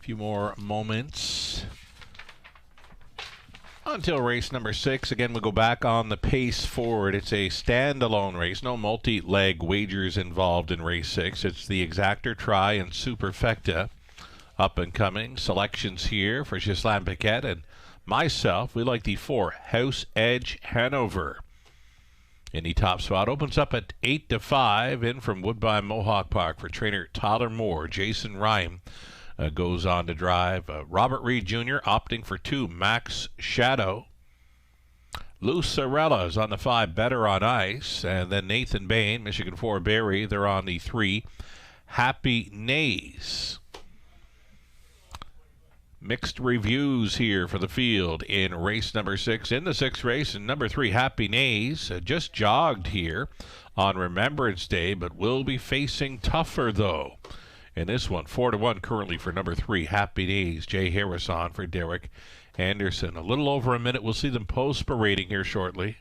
few more moments until race number 6. Again, we'll go back on the pace forward. It's a standalone race. No multi-leg wagers involved in race 6. It's the Exactor Try and Superfecta. Up and coming selections here for Ghislain Paquette and myself. We like the 4 House Edge Hanover. In the top spot opens up at 8-5 in from Woodbine Mohawk Park for trainer Tyler Moore. Jason Ryan goes on to drive. Robert Reed Jr. opting for 2 Max Shadow. Lucarella is on the 5 Better on Ice. And then Nathan Bain, Michigan 4 Barry, they're on the 3 Happy Nays. Mixed reviews here for the field in race number 6. In the 6th race, and number 3, Happy Nays, just jogged here on Remembrance Day, but will be facing tougher, though. In this one, 4-1 currently for number 3, Happy Nays. Jay Harris on for Derek Anderson. A little over a minute. We'll see them post parading here shortly.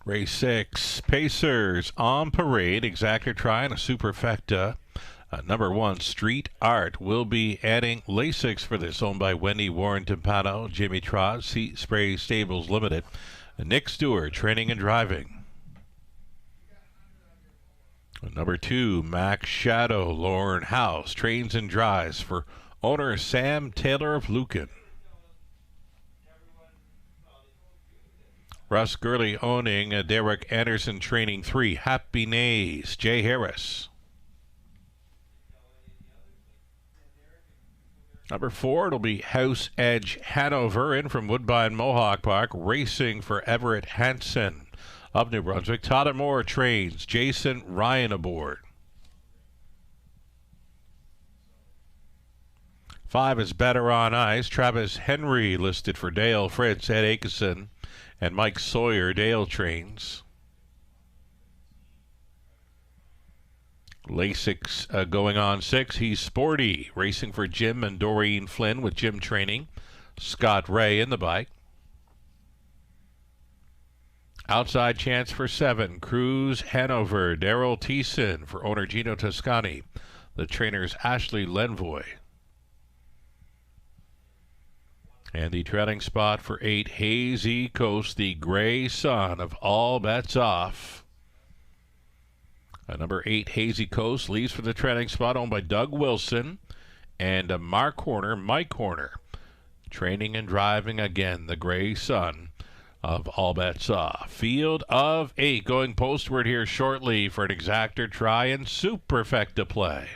Race 6, Pacers on parade. Exactor Try and a Superfecta. Number 1, Street Art, will be adding Lasix for this, owned by Wendy Warren Timpano, Jimmy Trott, Sea Spray Stables Limited. Nick Stewart, training and driving. Number 2, Max Shadow, Lauren House, trains and drives for owner Sam Taylor of Lucan. Russ Gurley owning Derek Anderson, training 3, Happy Nays, Jay Harris. Number 4, it'll be House Edge Hanover, in from Woodbine Mohawk Park, racing for Everett Hansen of New Brunswick. Tyler Moore trains, Jason Ryan aboard. 5 is Better on Ice. Travis Henry listed for Dale Fritz, Ed Akeson, and Mike Sawyer. Dale trains. Lasix going on 6. He's Sporty, racing for Jim and Doreen Flynn with Jim Training. Scott Ray in the bike. Outside chance for 7. Cruz Hanover. Daryl Thiessen for owner Gino Toscani. The trainers Ashley Lenvoy. And the trailing spot for 8. Hazy Coast, the gray sun of All Bets Off. Number 8, Hazy Coast, leaves for the trailing spot, owned by Doug Wilson and Mark Horner, Mike Horner. Training and driving again, the gray sun of All Bets Off. Field of 8 going postward here shortly for an exactor try and superfecta play.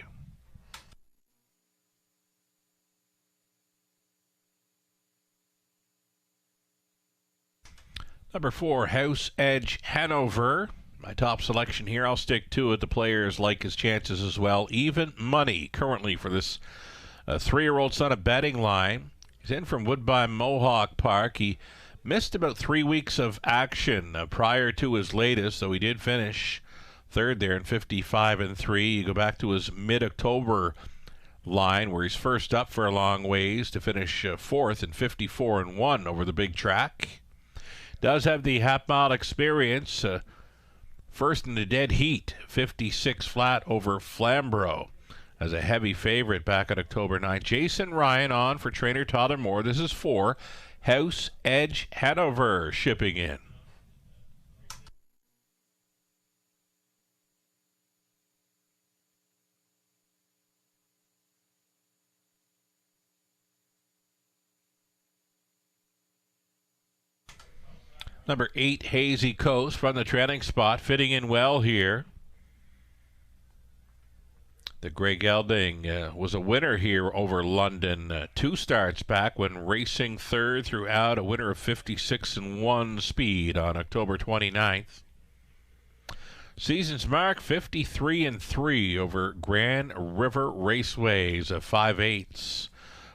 Number 4, House Edge Hanover. My top selection here, I'll stick to it. The players like his chances as well. Even money currently for this 3-year-old son of betting line. He's in from Woodbine Mohawk Park. He missed about 3 weeks of action prior to his latest, so he did finish third there in 55-3. You go back to his mid-October line where he's first up for a long ways to finish fourth in 54-1 over the big track. Does have the half-mile experience. First in the dead heat, 56 flat over Flamborough as a heavy favorite back on October 9th. Jason Ryan on for trainer Tyler Moore. This is 4, House Edge Hanover shipping in. Number 8, Hazy Coast from the trailing spot, fitting in well here. The Grey Gelding was a winner here over London 2 starts back when racing third throughout, a winner of 56-1 speed on October 29th. Season's mark 53-3 over Grand River Raceways of 5/8.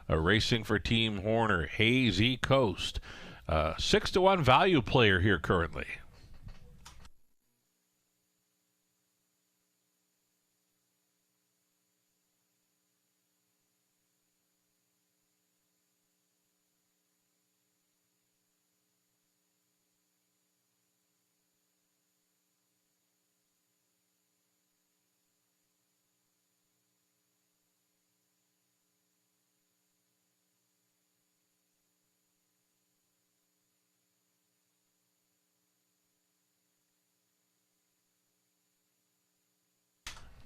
Racing for Team Horner, Hazy Coast. 6-1 value player here currently.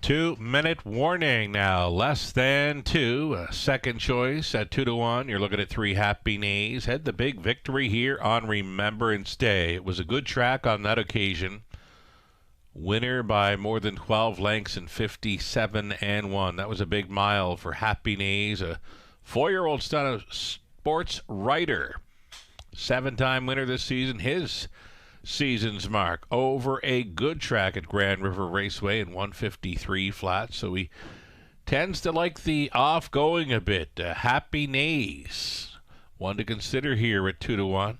Two-minute warning now. Less than 2. Second choice at 2-1. You're looking at 3 Happy Nays. Had the big victory here on Remembrance Day. It was a good track on that occasion. Winner by more than 12 lengths in 57-1. That was a big mile for Happy Nays. A 4-year-old son of Sports Writer. 7-time winner this season. His season's mark over a good track at Grand River Raceway in 153 flat, so he tends to like the off-going a bit. Happy Nays, one to consider here at 2-1.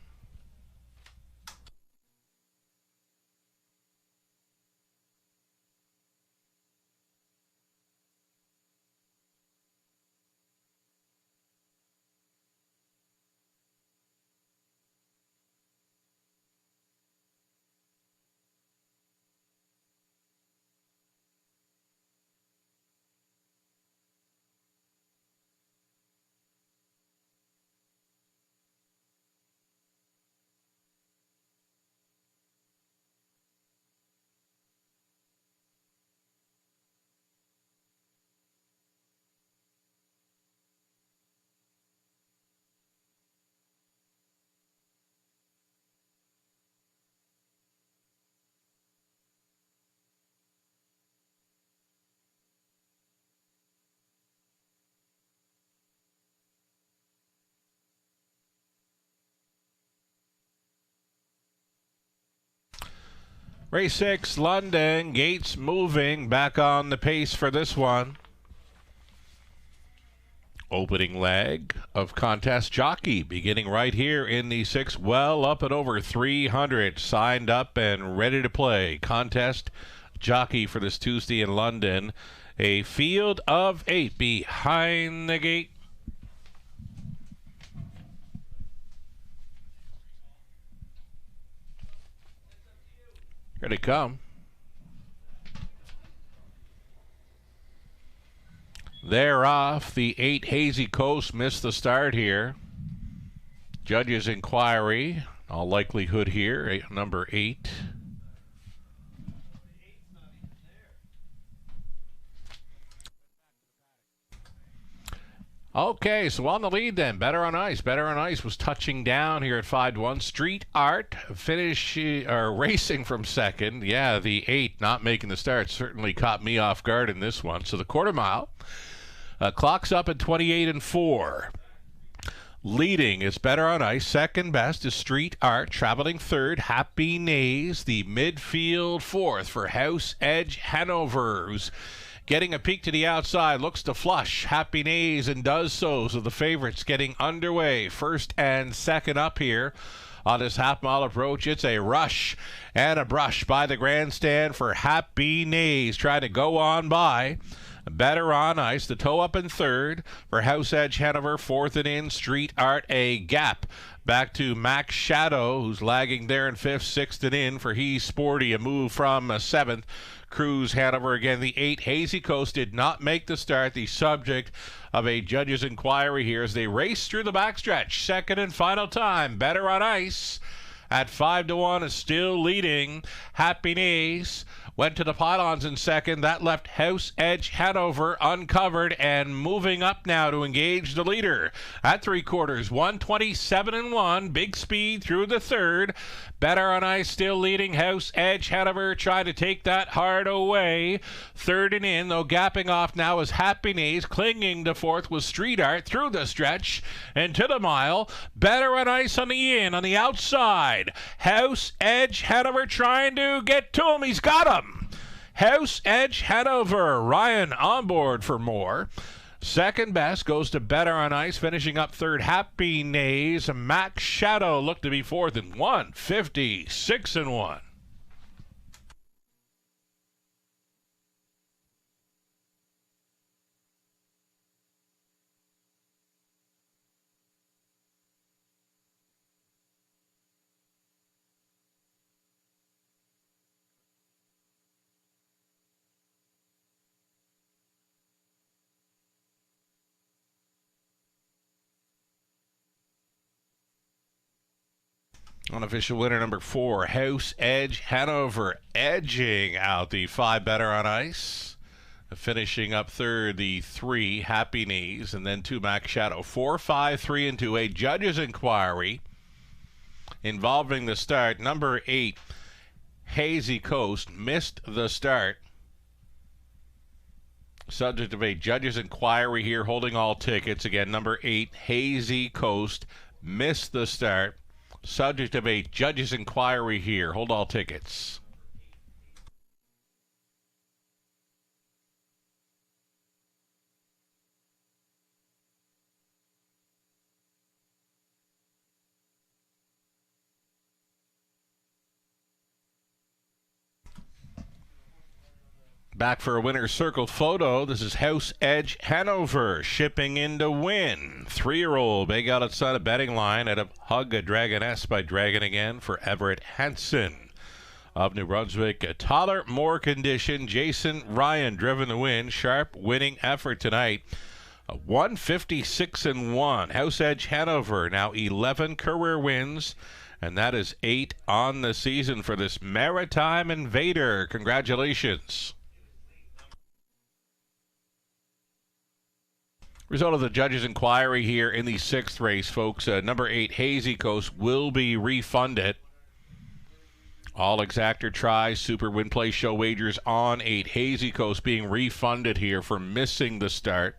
Race 6, London, Gates moving, back on the pace for this one. Opening leg of contest jockey, beginning right here in the 6, well up at over 300, signed up and ready to play. Contest jockey for this Tuesday in London. A field of 8 behind the gate. Here they come. They're off. The 8 Hazy Coast missed the start here. Judges' inquiry, all likelihood here, number 8. Okay, so on the lead then, Better on Ice. Better on Ice was touching down here at 5-1. Street Art racing from second. Yeah, the 8 not making the start certainly caught me off guard in this one. So the quarter mile clocks up at 28-4. Leading is Better on Ice. Second best is Street Art. Traveling third, Happy Nays. The midfield fourth for House Edge Hanover, who's getting a peek to the outside, looks to flush Happy Nays and does so. So the favorites getting underway. First and second up here on this half-mile approach. It's a rush and a brush by the grandstand for Happy Nays, trying to go on by Better on Ice. The toe up in third for House Edge Hanover. Fourth and in, Street Art. A gap back to Max Shadow, who's lagging there in fifth. Sixth and in for He's Sporty. A move from seventh. Cruise Hanover. Again, the 8 Hazy Coast did not make the start. The subject of a judge's inquiry here as they race through the backstretch. Second and final time. Better on Ice at 5-1 is still leading. Happy Nays went to the pylons in second. That left House Edge Hanover uncovered and moving up now to engage the leader. At 3/4, 127-1. Big speed through the third. Better on Ice still leading. House Edge Hanover trying to take that hard away. Third and in, though gapping off now is Happy Nays. Clinging to fourth was Street Art through the stretch and to the mile. Better on Ice on the in, on the outside. House Edge Hanover trying to get to him. He's got him. House Edge Hanover. Ryan on board for more. Second best goes to Better on Ice. Finishing up third, Happy Nays. Max Shadow looked to be fourth in 156-1. Unofficial winner number 4, House Edge Hanover, edging out the 5 Better on Ice. Finishing up third, the 3 Happy Nays, and then 2 Max Shadow. 4, 5, 3, and 2. A judge's inquiry involving the start. Number 8, Hazy Coast, missed the start. Subject of a judge's inquiry here, holding all tickets. Again, number 8, Hazy Coast, missed the start. Subject of a judge's inquiry here. Hold all tickets. Back for a winner's circle photo. This is House Edge Hanover shipping in to win. 3-year-old Big Out outside a betting line at a Hug a Dragoness by Dragon again for Everett Hansen of New Brunswick. A toddler more condition. Jason Ryan driven the win. Sharp winning effort tonight. 156-1. House Edge Hanover now 11 career wins. And that is 8 on the season for this Maritime Invader. Congratulations. Result of the judge's inquiry here in the 6th race, folks. Number 8, Hazy Coast, will be refunded. All exactor tries, super win play show wagers on 8. Hazy Coast being refunded here for missing the start.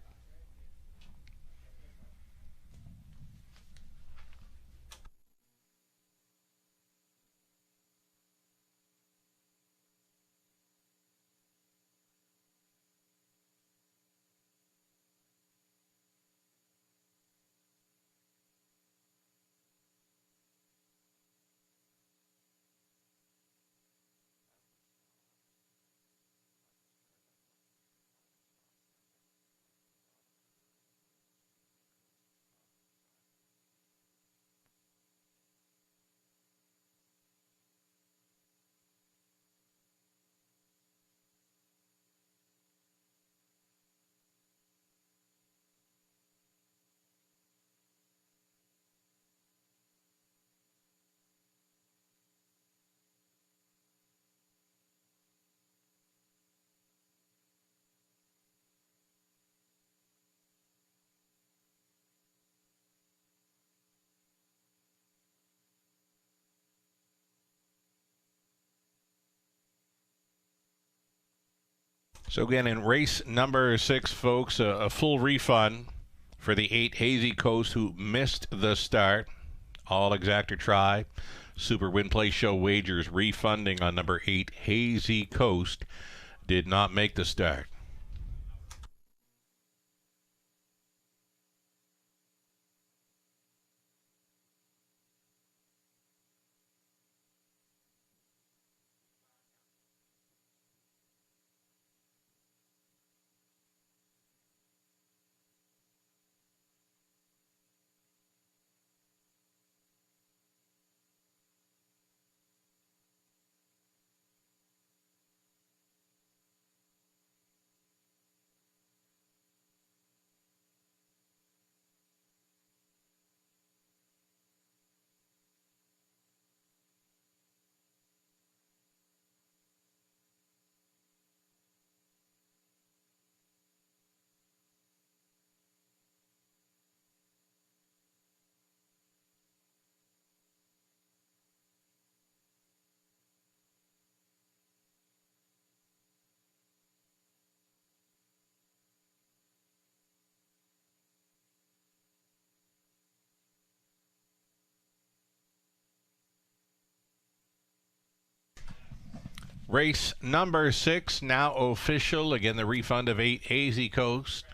So again, in race number 6, folks, a full refund for the 8 Hazy Coast who missed the start. All exactor try. Super Win Play Show wagers refunding on number 8 Hazy Coast. Did not make the start. Race number 6 now official. Again, the refund of 8 Hazy Coast.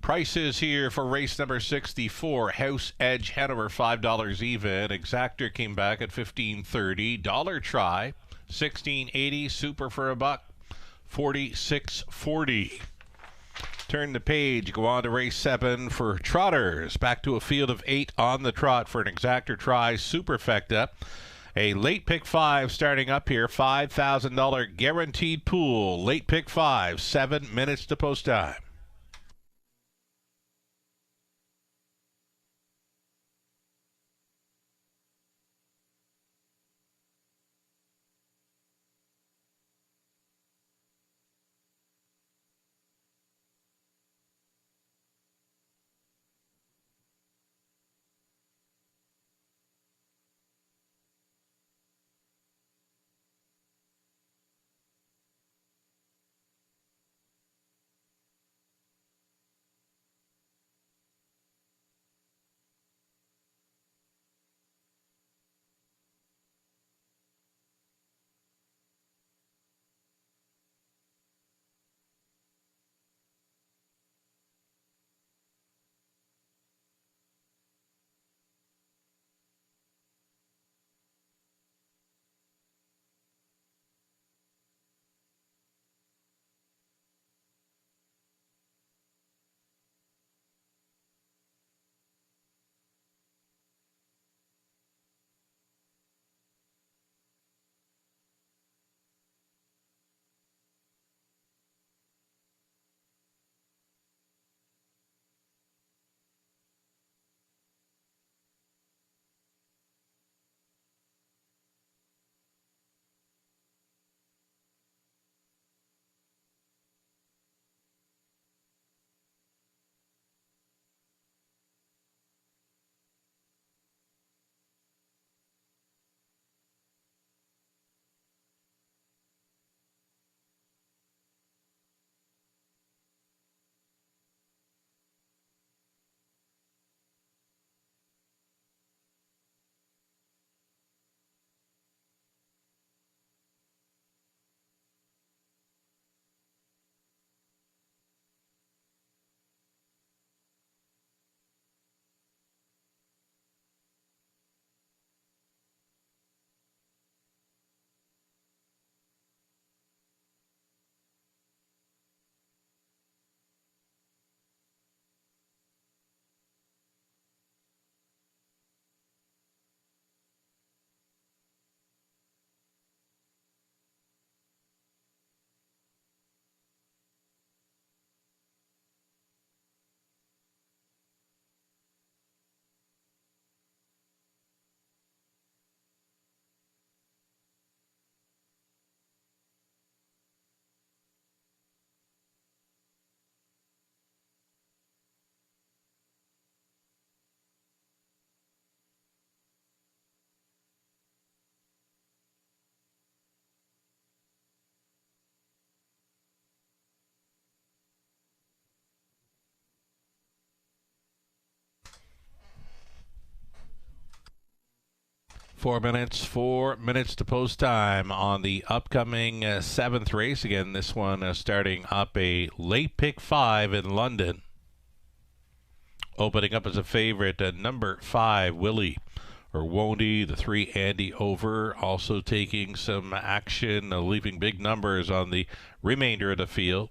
Prices here for race number 64. House Edge Hanover $5 even. Exactor came back at $15.30. Dollar Try $16.80. Super for a buck $46.40. Turn the page, go on to race 7 for trotters. Back to a field of 8 on the trot for an exactor try superfecta. A late pick 5 starting up here, $5,000 guaranteed pool. Late pick 5, 7 minutes to post time. 4 minutes to post time on the upcoming 7th race. Again, this one starting up a late pick 5 in London. Opening up as a favorite, number 5, Willie or Won't He, the 3, Andy Over, also taking some action, leaving big numbers on the remainder of the field.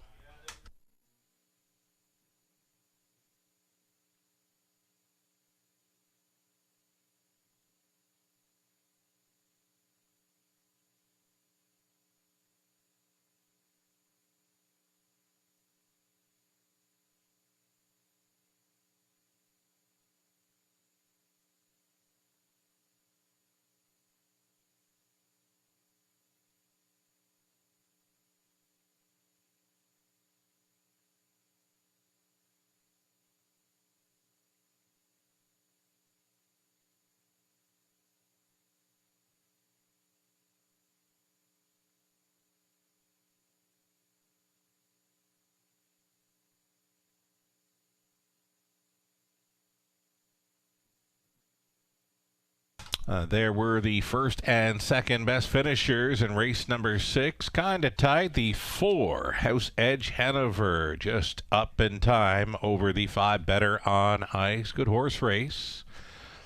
There were the first and second best finishers in race number 6. Kind of tight. The 4, House Edge Hanover, just up in time over the 5, Better on Ice. Good horse race.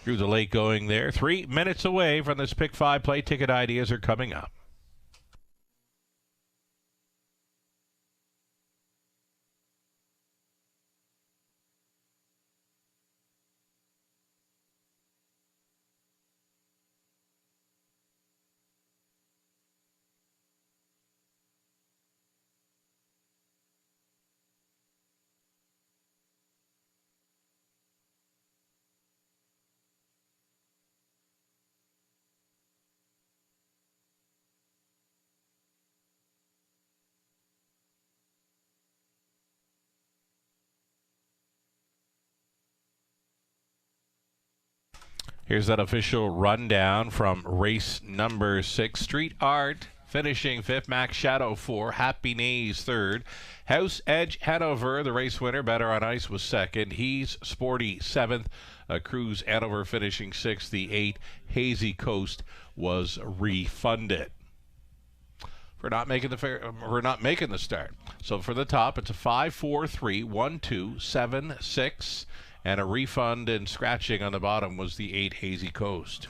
Through the late going there. 3 minutes away from this pick 5 play. Ticket ideas are coming up. Here's that official rundown from race number 6. Street Art finishing 5th, Max Shadow 4, Happy Nays 3rd, House Edge Hanover, the race winner, Better on Ice, was 2nd. He's Sporty 7th, Cruise Hanover finishing 6th. The 8, Hazy Coast, was refunded for not making the start. So for the top, it's a 5, 4, 3, 1, 2, 7, 6. And a refund and scratching on the bottom was the 8, Hazy Coast.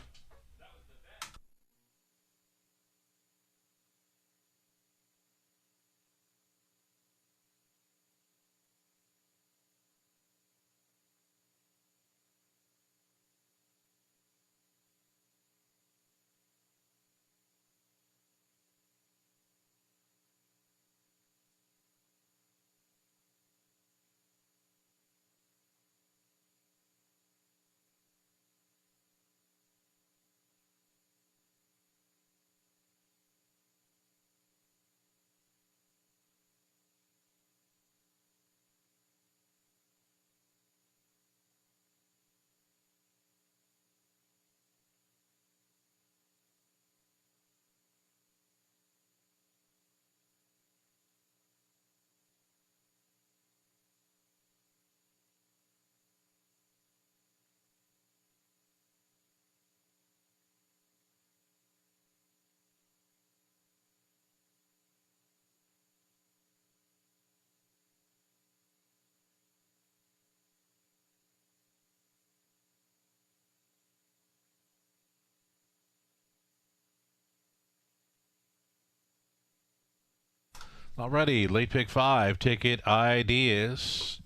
Alrighty, late pick 5, ticket ideas.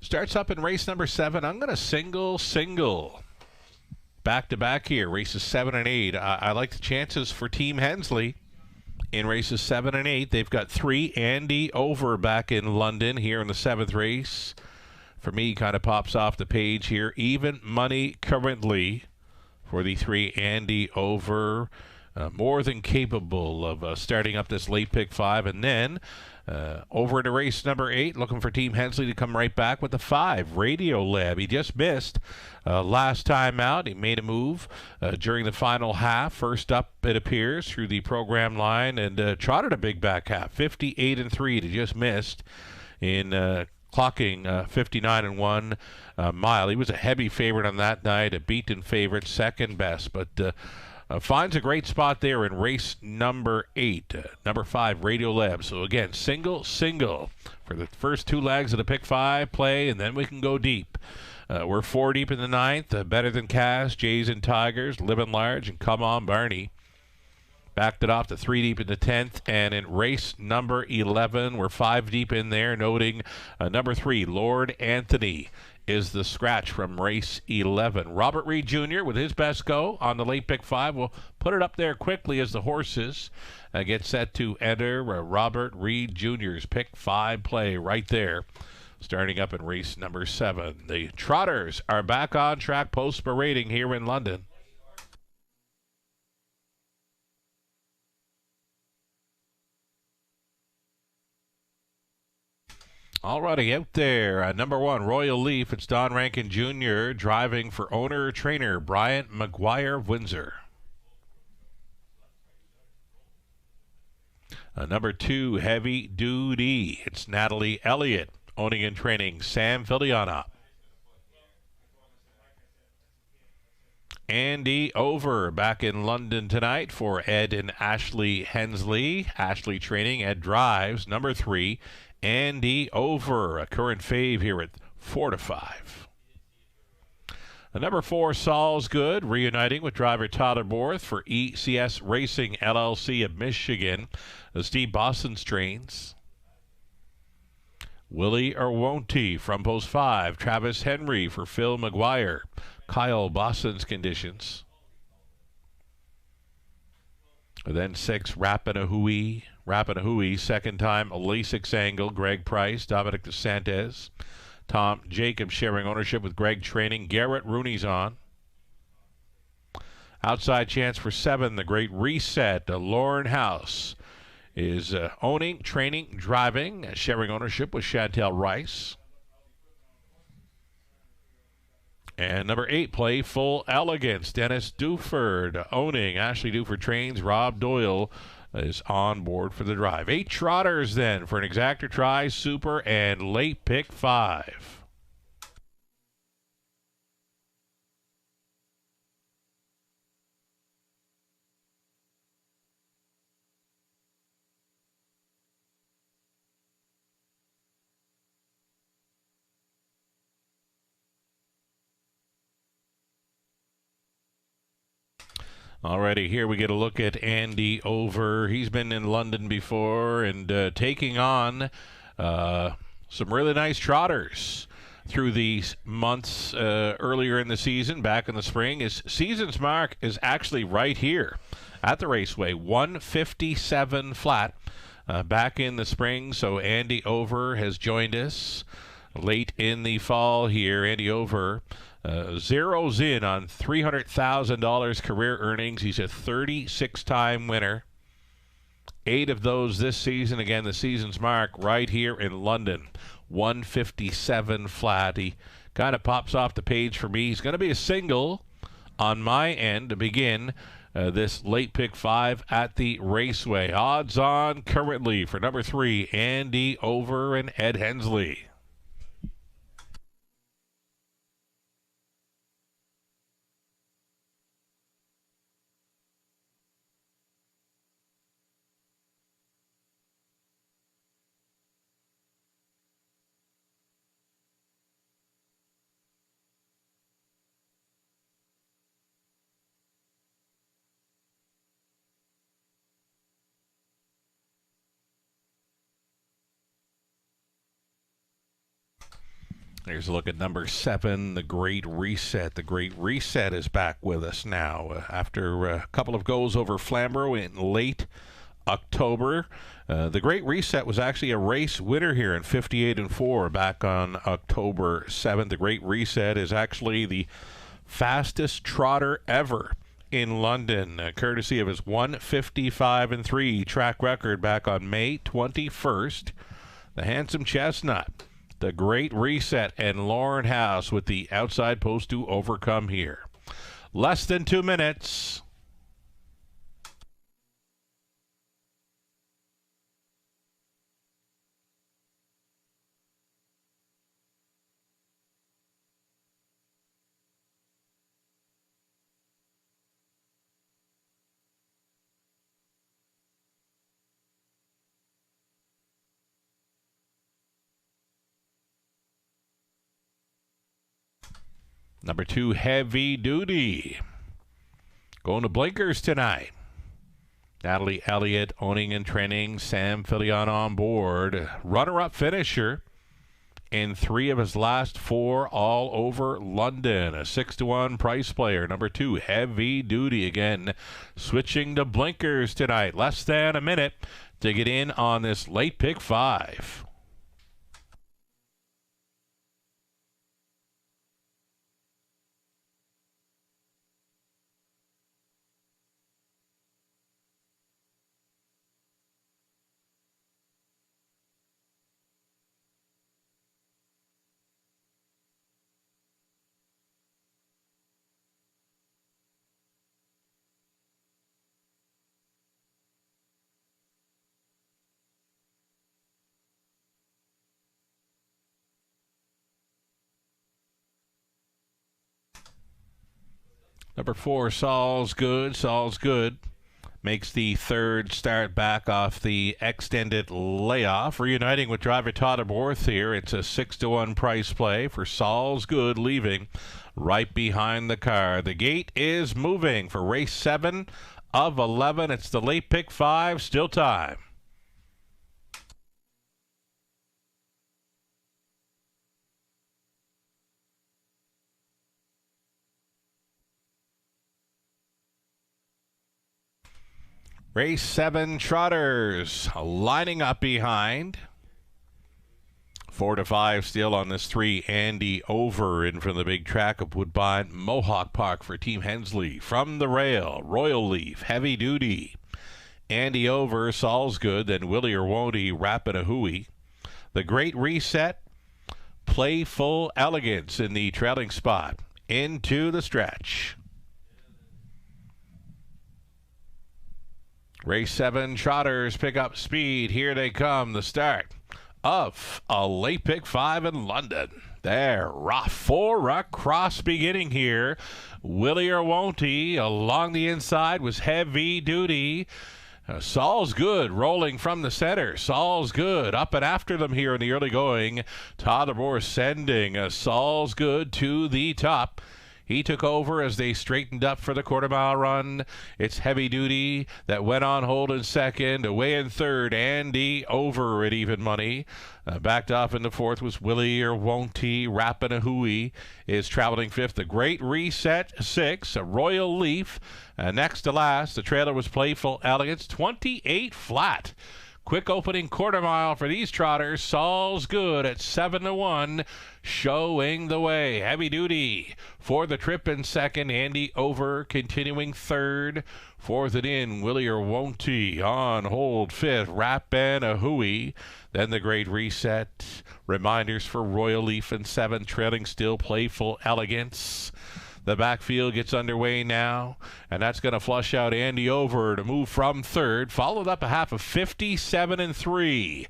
Starts up in race number 7. I'm going to single. Back-to-back here, races 7 and 8. I like the chances for Team Hensley in races 7 and 8. They've got 3, Andy Over, back in London here in the 7th race. For me, kind of pops off the page here. Even money currently for the 3, Andy Over. More than capable of starting up this late pick 5. And then over into race number 8, looking for Team Hensley to come right back with the 5, Radio Lab. He just missed last time out. He made a move during the final half. First up, it appears, through the program line, and trotted a big back half. 58-3. He just missed in clocking 59 mile. He was a heavy favorite on that night, a beaten favorite, second best, but finds a great spot there in race number 8, number 5, Radio Lab. So again, single for the first 2 legs of the pick 5 play, and then we can go deep. We're 4 deep in the 9th. Better Than Cash, Jays and Tigers, Living Large, and Come On Barney. Backed it off to 3 deep in the 10th, and in race number 11, we're 5 deep in there, noting number 3, Lord Anthony, is the scratch from race 11. Robert Reed Jr. with his best go on the late pick 5. We'll put it up there quickly as the horses get set to enter Robert Reed Jr.'s pick 5 play right there, starting up in race number 7. The Trotters are back on track post-parading here in London. Alrighty, out there, number 1, Royal Leaf. It's Don Rankin Jr. driving for owner-trainer Bryant McGuire of Windsor. Number 2, Heavy Duty. It's Natalie Elliott, owning and training Sam Filiana. Andy Over back in London tonight for Ed and Ashley Hensley. Ashley training, Ed drives. Number 3, Andy Over, a current fave here at 4-5. Number 4, Saul's Good, reuniting with driver Tyler Borth for ECS Racing LLC of Michigan. Steve Boston's trains. Willie or Won't He from post 5. Travis Henry for Phil McGuire. Kyle Boston's conditions. And then 6, Rapanahui, second time Lasix angle, Greg Price, Dominic DeSantis. Tom Jacobs sharing ownership with Greg training. Garrett Rooney's on. Outside chance for 7, the Great Reset. Lauren House is owning, training, driving, sharing ownership with Chantel Rice. And number 8, Play Full Elegance. Dennis Duford owning. Ashley Duford trains. Rob Doyle is on board for the drive. 8 Trotters then for an exactor try, super, and late pick 5. Alrighty, here we get a look at Andy Over. He's been in London before and taking on some really nice trotters through these months earlier in the season, back in the spring. His season's mark is actually right here at the Raceway, 157 flat back in the spring. So Andy Over has joined us late in the fall here. Andy Over zeroes in on $300,000 career earnings. He's a 36-time winner. 8 of those this season. Again, the season's mark right here in London. 157 flat. He kind of pops off the page for me. He's going to be a single on my end to begin this late pick 5 at the Raceway. Odds on currently for number 3, Andy Over and Ed Hensley. Here's a look at number 7, the Great Reset. The Great Reset is back with us now after a couple of goes over Flamborough in late October. The Great Reset was actually a race winner here in 58-4 back on October 7th. The Great Reset is actually the fastest trotter ever in London, courtesy of his 155-3 track record back on May 21st. The Handsome Chestnut, the Great Reset, and Lauren House with the outside post to overcome here. Less than 2 minutes. Number 2, Heavy Duty. Going to Blinkers tonight. Natalie Elliott owning and training Sam Filion on board. Runner-up finisher in 3 of his last 4 all over London. A 6-1 price player. Number 2, Heavy Duty. Again, switching to Blinkers tonight. Less than a minute to get in on this late pick 5. Number 4, Saul's Good. Saul's Good makes the 3rd start back off the extended layoff. Reuniting with driver Todd Aborth here. It's a 6-1 price play for Saul's Good, leaving right behind the car. The gate is moving for race 7 of 11. It's the late pick 5. Still time. Race 7 trotters lining up behind. 4 to 5 still on this 3. Andy Over in from the big track of Woodbine Mohawk Park for Team Hensley. From the rail, Royal Leaf, Heavy Duty. Andy Over, Saul's Good, then Willie or Won't He, Rappahannock. The Great Reset, Playful Elegance in the trailing spot. Into the stretch. Race 7 trotters pick up speed. Here they come. The start of a late pick 5 in London. They're rough for a cross beginning here. Willie or Won't He along the inside was Heavy Duty. Saul's Good rolling from the center. Saul's Good up and after them here in the early going. Todd Aborth sending Saul's Good to the top. He took over as they straightened up for the quarter-mile run. It's Heavy Duty that went on hold in second. Away in third, Andy Over at even money. Backed off in the 4th was Willie or Won't He. Rappahannock is traveling 5th. The Great Reset 6. A Royal Leaf. Next to last, the trailer was Playful Elegance. 28 flat. Quick opening quarter mile for these trotters. Saul's Good at 7-1, showing the way. Heavy Duty for the trip in second. Andy Over continuing third. 4th and in, Willie or Won't He on hold 5th. Rappahannock. Then the Great Reset. Reminders for Royal Leaf in 7th, trailing still Playful Elegance. The backfield gets underway now, and that's going to flush out Andy Over to move from 3rd, followed up a half of 57-3.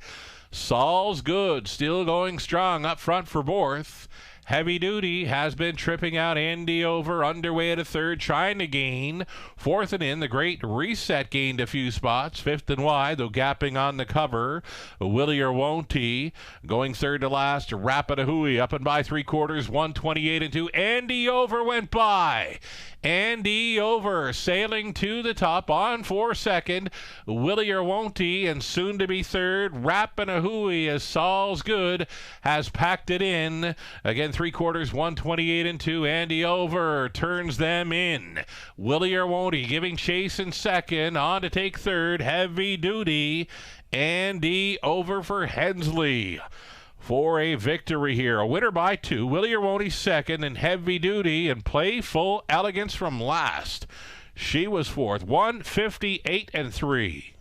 Saul's Good still going strong up front for Borth. Heavy Duty has been tripping out Andy Over, underway at a 3rd, trying to gain. 4th and in, the Great Reset gained a few spots. 5th and wide, though gapping on the cover. Willie or Won't He going 3rd to last. Rappahannock up and by 3/4, 128-2. Andy Over went by. Andy Over sailing to the top on for second. Willie or Won't He and soon to be 3rd. Rappahannock as Saul's Good has packed it in. Again, 3/4, 128-2. Andy Over turns them in. Willie or Won't He giving chase in second. On to take 3rd. Heavy Duty. Andy Over for Hensley for a victory here. A winner by 2. Willie or Won't He second, and Heavy Duty and Playful Elegance from last. She was 4th. 158-3.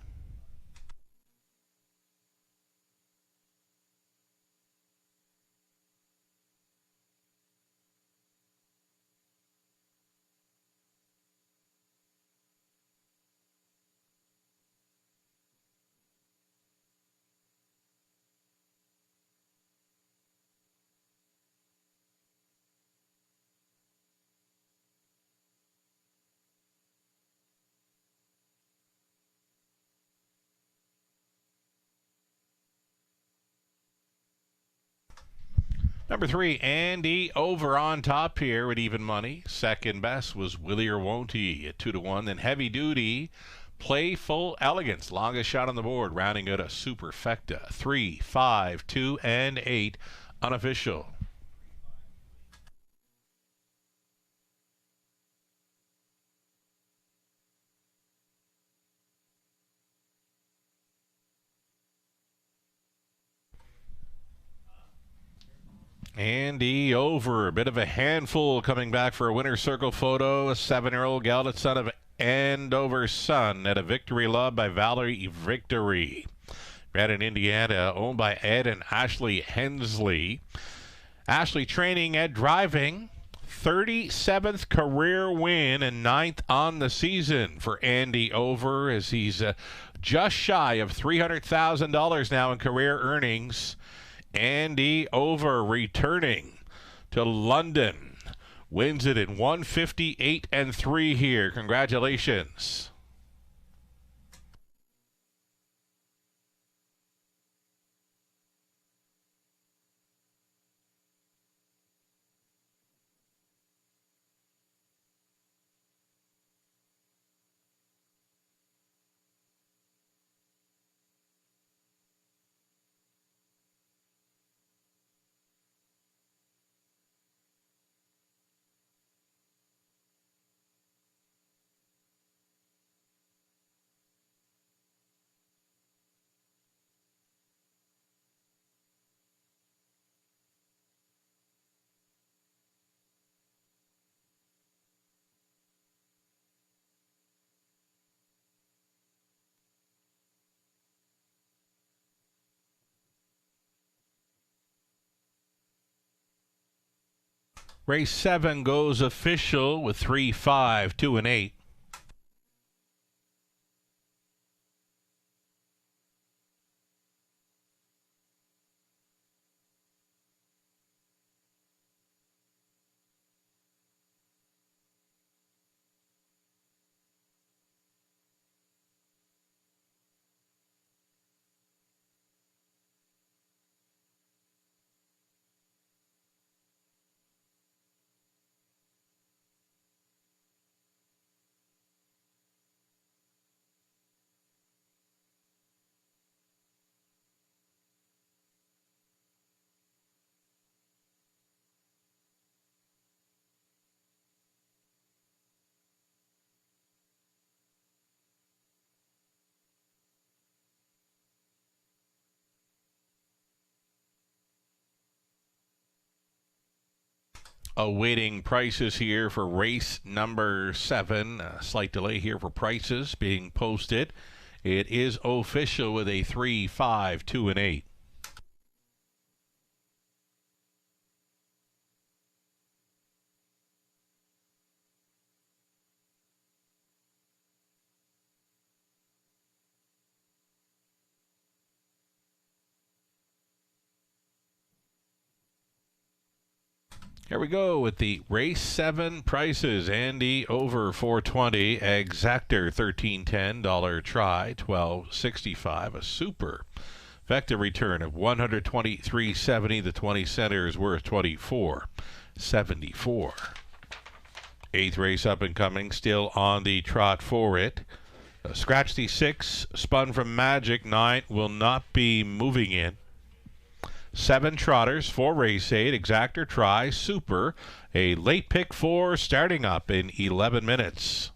Number 3, Andy Over on top here with even money. Second best was Willie or Won't He at 2-1. Then Heavy Duty, Playful Elegance, longest shot on the board, rounding out a superfecta. 3, 5, 2, and 8 unofficial. Andy Over, a bit of a handful coming back for a winner's circle photo. A 7-year-old gelded son of Andover's son at a Victory Love by Valerie Victory. Red in Indiana, owned by Ed and Ashley Hensley. Ashley training, Ed driving. 37th career win and 9th on the season for Andy Over, as he's just shy of $300,000 now in career earnings. Andy Over returning to London. Wins it in 158 and 3 here. Congratulations. Race 7 goes official with 3, 5, 2, and 8. Awaiting prices here for race number 7. A slight delay here for prices being posted. It is official with a 3, 5, 2, and 8. Here we go with the race 7 prices. Andy Over 420, Exactor 1310, dollar try 1265, a super effective return of 123.70. The 20 center is worth 24.74. Eighth race up and coming, still on the trot for it. Scratch the 6, spun from Magic. 9 will not be moving in. 7 trotters for race 8, Exactor try, super. A late pick 4 starting up in 11 minutes.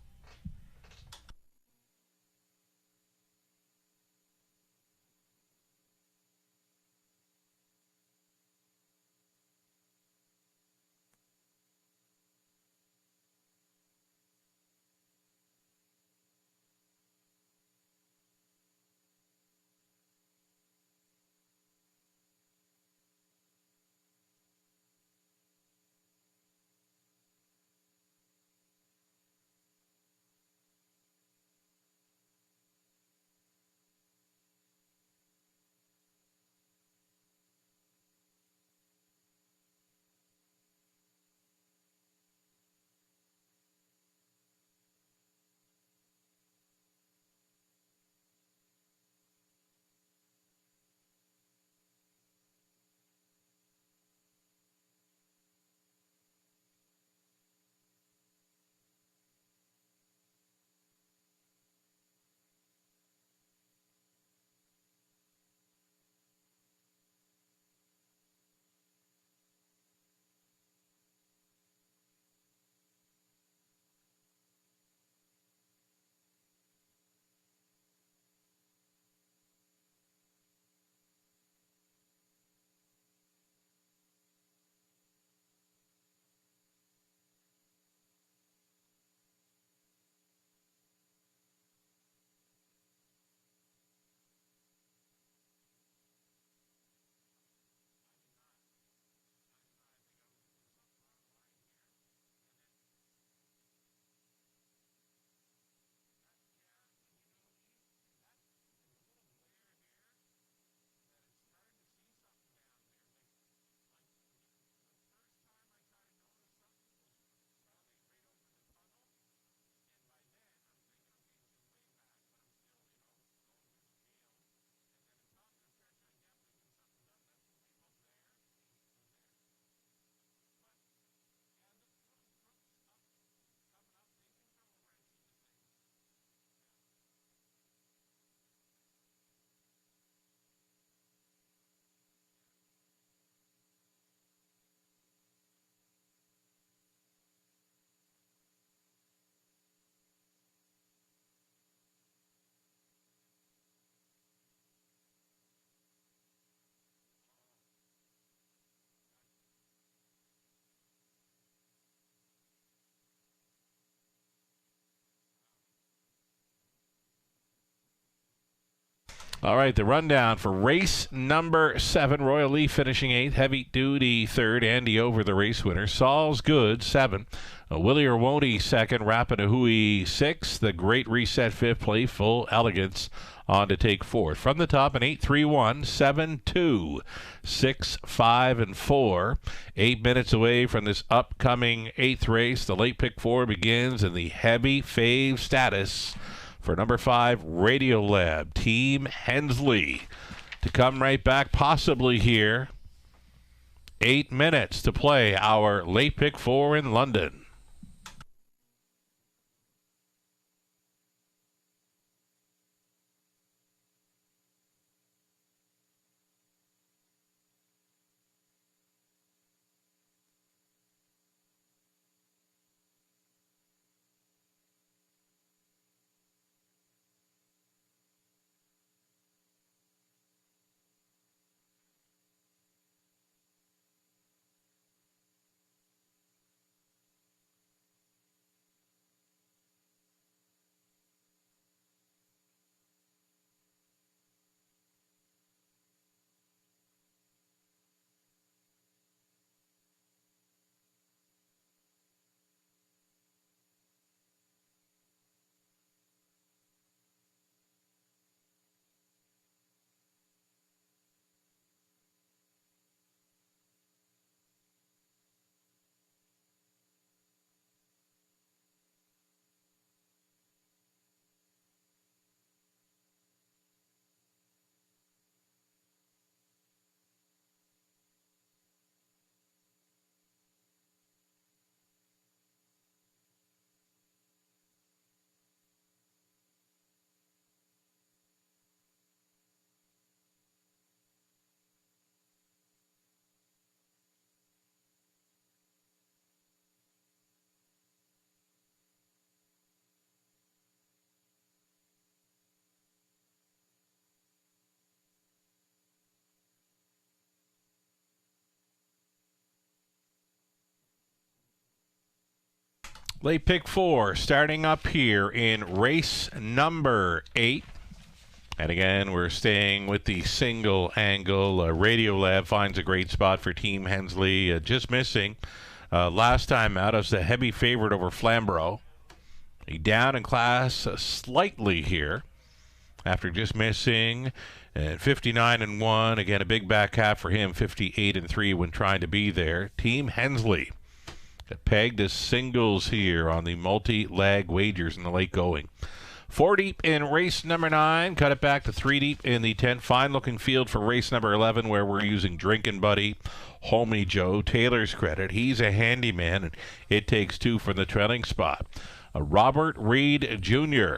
All right, the rundown for race number 7. Royal Leaf finishing 8th. Heavy Duty 3rd. Andy Over, the race winner. Saul's Good 7. Willie or Won't He 2nd. Rapanahui 6th. The Great Reset 5th. Playful Elegance on to take 4th. From the top, an 8-3-1, 7-2, 6-5, and 4. 8 minutes away from this upcoming 8th race. The late pick 4 begins in the heavy fave status for number 5, Radiolab, Team Hensley, to come right back possibly here. 8 minutes to play our late pick 4 in London. Late pick 4 starting up here in race number 8. And again, we're staying with the single angle. Radiolab finds a great spot for Team Hensley. Just missing last time out as the heavy favorite over Flamborough. He down in class slightly here after just missing 59-1. Again, a big back half for him, 58-3 when trying to be there. Team Hensley pegged as singles here on the multi-leg wagers in the late going. 4 deep in race number 9. Cut it back to 3 deep in the 10th. Fine-looking field for race number 11, where we're using Drinkin' Buddy, Homie Joe, Taylor's credit. He's a handyman, and it takes 2 from the trailing spot. Robert Reed Jr.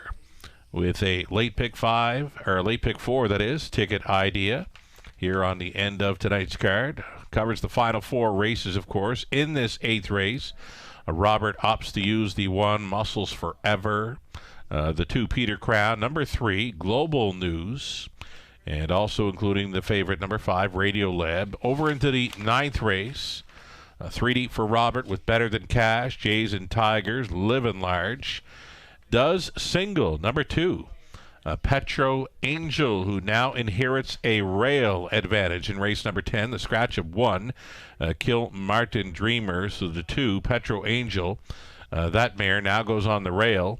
with a late pick 5, or late pick 4, that is, ticket idea here on the end of tonight's card. Covers the final 4 races, of course, in this 8th race. Robert opts to use the 1, Muscles Forever, the 2, Peter Crown, number 3, Global News, and also including the favorite, number 5, Radiolab. Over into the 9th race, 3 deep for Robert with Better Than Cash, Jays and Tigers, Livin' Large. Does single, number 2, Petro Angel, who now inherits a rail advantage in race number 10. The scratch of 1, Kill Martin Dreamer. So the 2, Petro Angel, that mare now goes on the rail.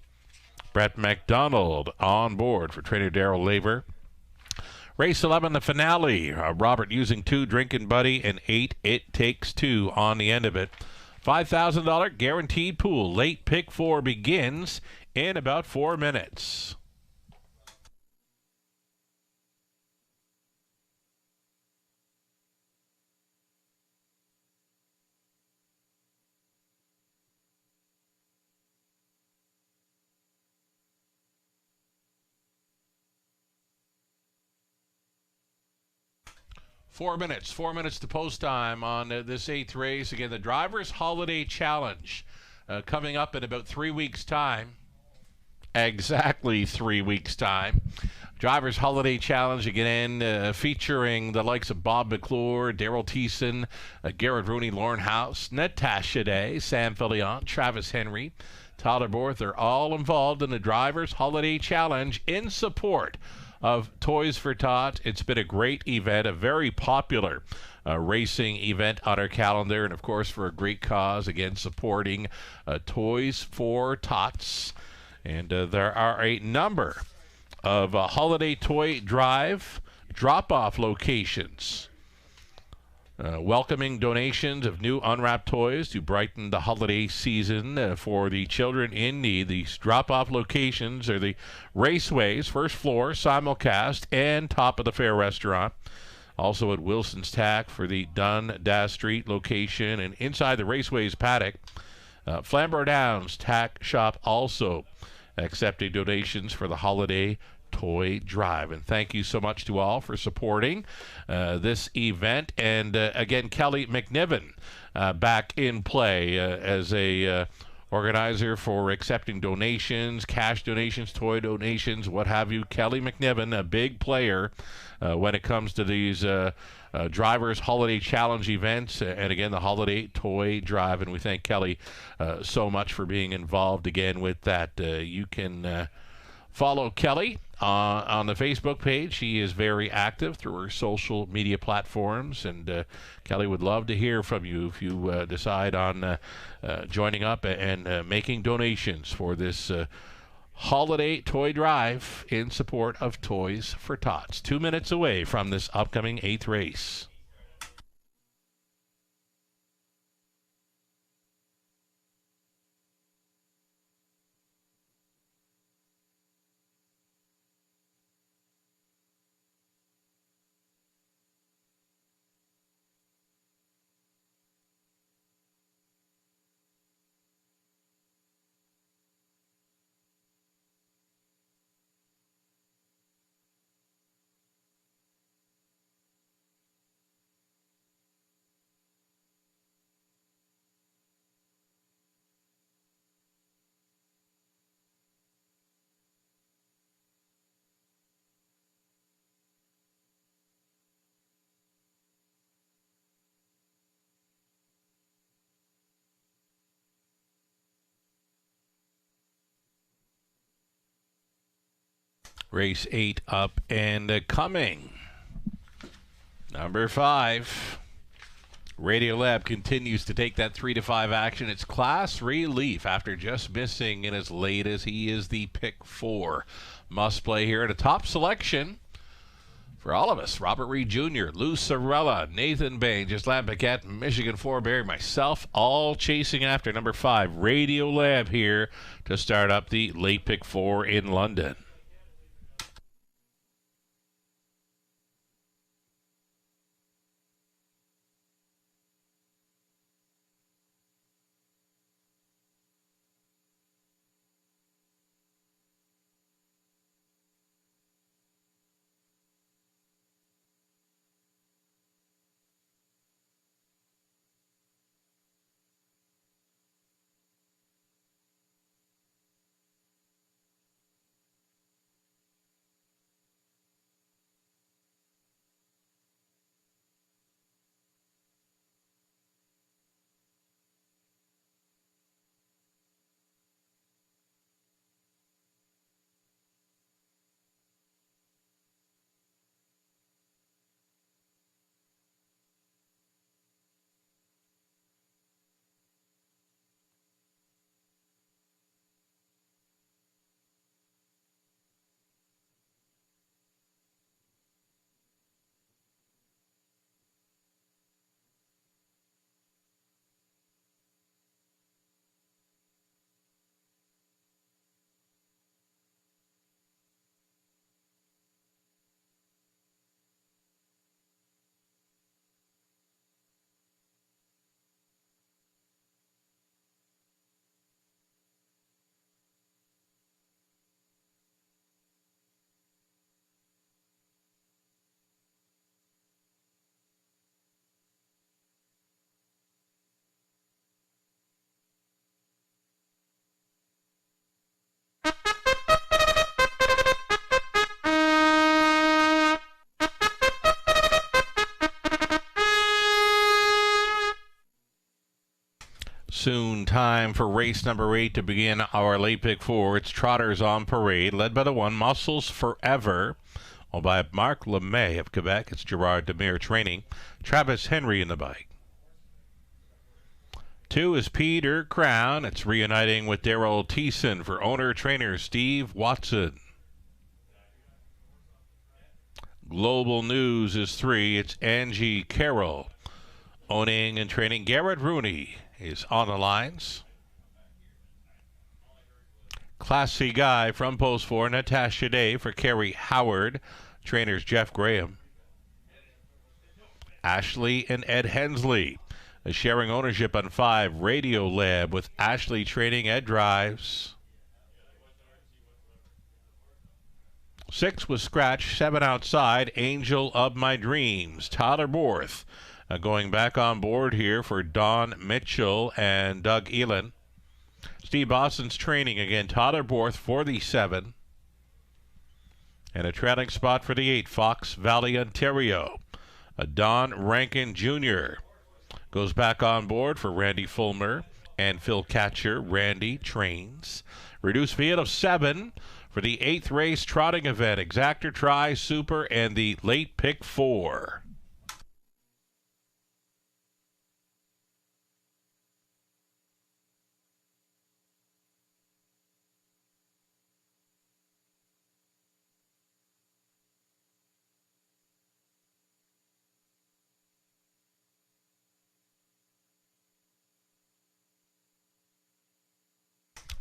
Brett McDonald on board for trainer Daryl Laver. Race 11, the finale. Robert using 2, Drinkin' Buddy, and 8, It Takes 2 on the end of it. $5,000 guaranteed pool. Late pick 4 begins in about 4 minutes. Four minutes to post time on this 8th race. Again, the Drivers' Holiday Challenge coming up in about 3 weeks' time. Exactly 3 weeks' time. Drivers' Holiday Challenge again, featuring the likes of Bob McClure, Daryl Thiessen, Garrett Rooney, Lauren House, Natasha Day, Sam Fillion, Travis Henry, Tyler Borth. They're all involved in the Drivers' Holiday Challenge in support of Toys for Tots. It's been a great event, a very popular racing event on our calendar, and of course for a great cause, again supporting Toys for Tots. And there are a number of holiday toy drive drop-off locations welcoming donations of new unwrapped toys to brighten the holiday season for the children in need. These drop-off locations are the Raceways, first floor, simulcast, and top of the fair restaurant. Also at Wilson's Tack for the Dundas Street location, and inside the Raceways paddock, Flamborough Downs Tack Shop also accepting donations for the holiday toy drive. And thank you so much to all for supporting this event. And again, Kelly McNiven back in play as a organizer for accepting donations, cash donations, toy donations, what have you. Kelly McNiven, a big player when it comes to these Drivers Holiday Challenge events, and again, the Holiday Toy Drive. And we thank Kelly so much for being involved again with that. You can follow Kelly on the Facebook page. She is very active through her social media platforms, and Kelly would love to hear from you if you decide on joining up and making donations for this holiday toy drive in support of Toys for Tots. 2 minutes away from this upcoming 8th race. Race 8 up and coming. Number 5. Radiolab continues to take that 3 to 5 action. It's Class Relief after just missing in as late as he is the pick 4. Must play here at a top selection for all of us. Robert Reed Jr., Lou Sorella, Nathan Bain, Gislan Paquette, Michigan Forbear, myself, all chasing after number 5. Radiolab here to start up the late pick 4 in London. Soon time for race number 8 to begin our late pick 4. It's Trotters on Parade, led by the 1 Muscles Forever. Owned by Marc Lemay of Quebec. It's Gerard Demir training. Travis Henry in the bike. 2 is Peter Crown. It's reuniting with Daryl Thiessen for owner-trainer Steve Watson. Global News is 3. It's Angie Carroll. Owning and training Garrett Rooney is on the lines. Classy Guy from Post 4, Natasha Day for Kerry Howard. Trainers Jeff Graham. Ashley and Ed Hensley sharing ownership on 5, Radio Lab with Ashley training Ed Drives. 6 was Scratch, 7 outside, Angel of My Dreams. Tyler Borth going back on board here for Don Mitchell and Doug Elin. Steve Boston's training again, Tyler Borth for the 7. And a trailing spot for the 8, Fox Valley, Ontario. Don Rankin Jr. goes back on board for Randy Fulmer and Phil Catcher. Randy trains. Reduced field of 7 for the 8th race trotting event. Exactor Tri Super and the late pick 4.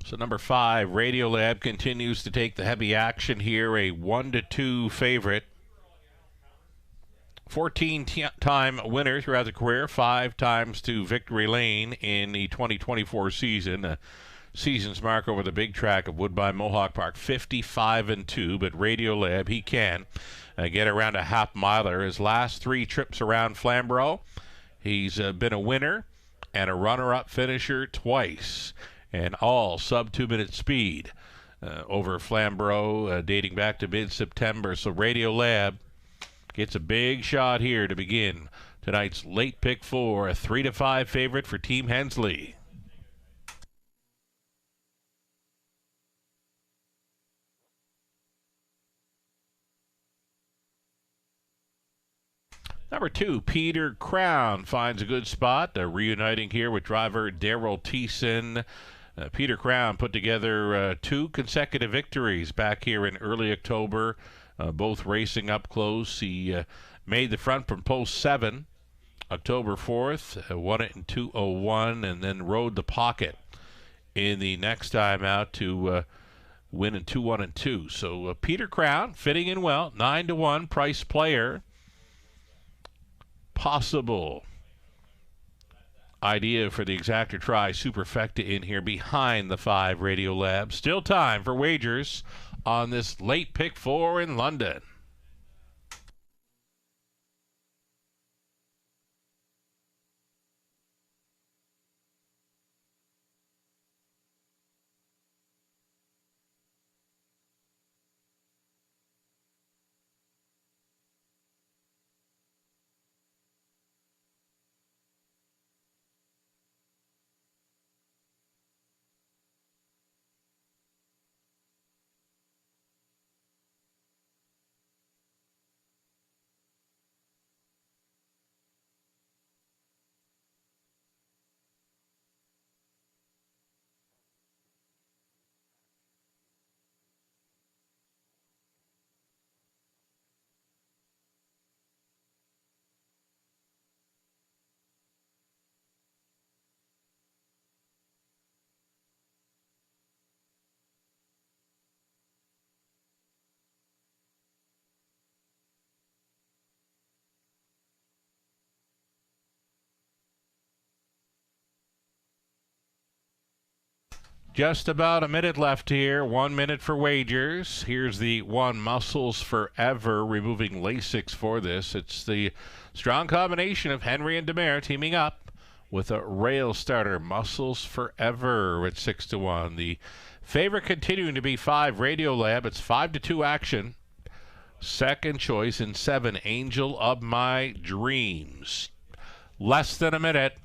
So number 5, Radio Lab, continues to take the heavy action here. A 1-2 favorite. 14-time winner throughout the career, 5 times to victory lane in the 2024 season. Season's mark over the big track of Woodbine Mohawk Park, 55-2. But Radio Lab, he can get around a half miler. His last 3 trips around Flamborough, he's been a winner and a runner-up finisher twice. And all sub 2-minute speed over Flamborough dating back to mid-September. So Radio Lab gets a big shot here to begin tonight's late pick 4, a 3-5 favorite for Team Hensley. Number 2, Peter Crown finds a good spot, reuniting here with driver Daryl Thiessen. Peter Crown put together 2 consecutive victories back here in early October, both racing up close. He made the front from post 7, October 4th, won it in 2:01, and then rode the pocket in the next time out to win in 2-1 and 2. So Peter Crown fitting in well, 9-1 price player. Possible idea for the Exactor Tri Superfecta in here behind the 5 Radio Lab. Still time for wagers on this late pick 4 in London. Just about a minute left here. 1 minute for wagers. Here's the one, Muscles Forever, removing Lasix for this. It's the strong combination of Henry and Demare teaming up with a rail starter, Muscles Forever at 6-1. The favorite continuing to be 5, Radio Lab. It's 5-2 action. Second choice in 7, Angel of My Dreams. Less than a minute.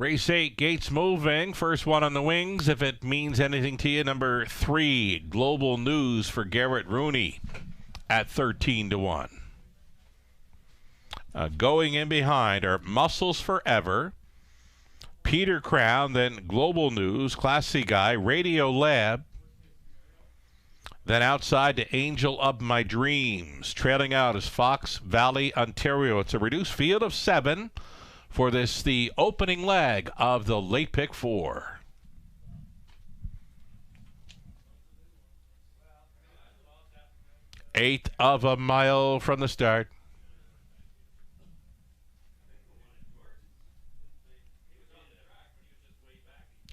Race 8, Gates moving. First one on the wings, if it means anything to you. Number 3, Global News for Garrett Rooney at 13-1. Going in behind are Muscles Forever, Peter Crown, then Global News, Class C Guy, Radio Lab. Then outside to Angel of My Dreams. Trailing out is Fox Valley, Ontario. It's a reduced field of 7 for the opening leg of the late pick 4. Eighth of a mile from the start.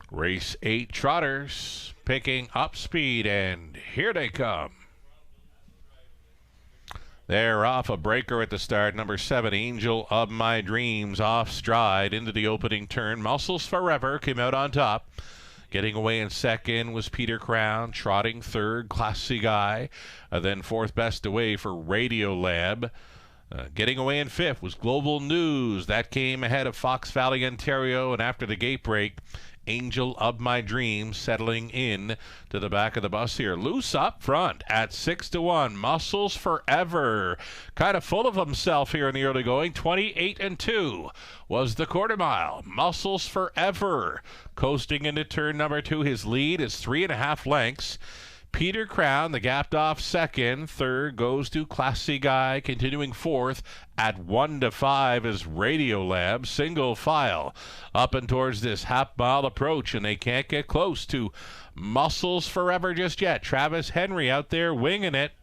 Race 8 trotters picking up speed, and here they come. They're off a breaker at the start. Number 7, Angel of My Dreams, off stride into the opening turn. Muscles Forever came out on top. Getting away in second was Peter Crown. Trotting third, Class C Guy. Then fourth best away for Radio Lab. Getting away in fifth was Global News. That came ahead of Fox Valley, Ontario. And after the gate break, Angel of My Dreams settling in to the back of the bus here. Loose up front at 6-1. Muscles Forever, kind of full of himself here in the early going. 28-2 was the quarter mile. Muscles Forever coasting into turn number 2. His lead is 3.5 lengths. Peter Crown, the gapped off second. Third goes to Class C Guy, continuing fourth at 1-5 is Radio Lab. Single file up and towards this half-mile approach, and they can't get close to Muscles Forever just yet. Travis Henry out there winging it.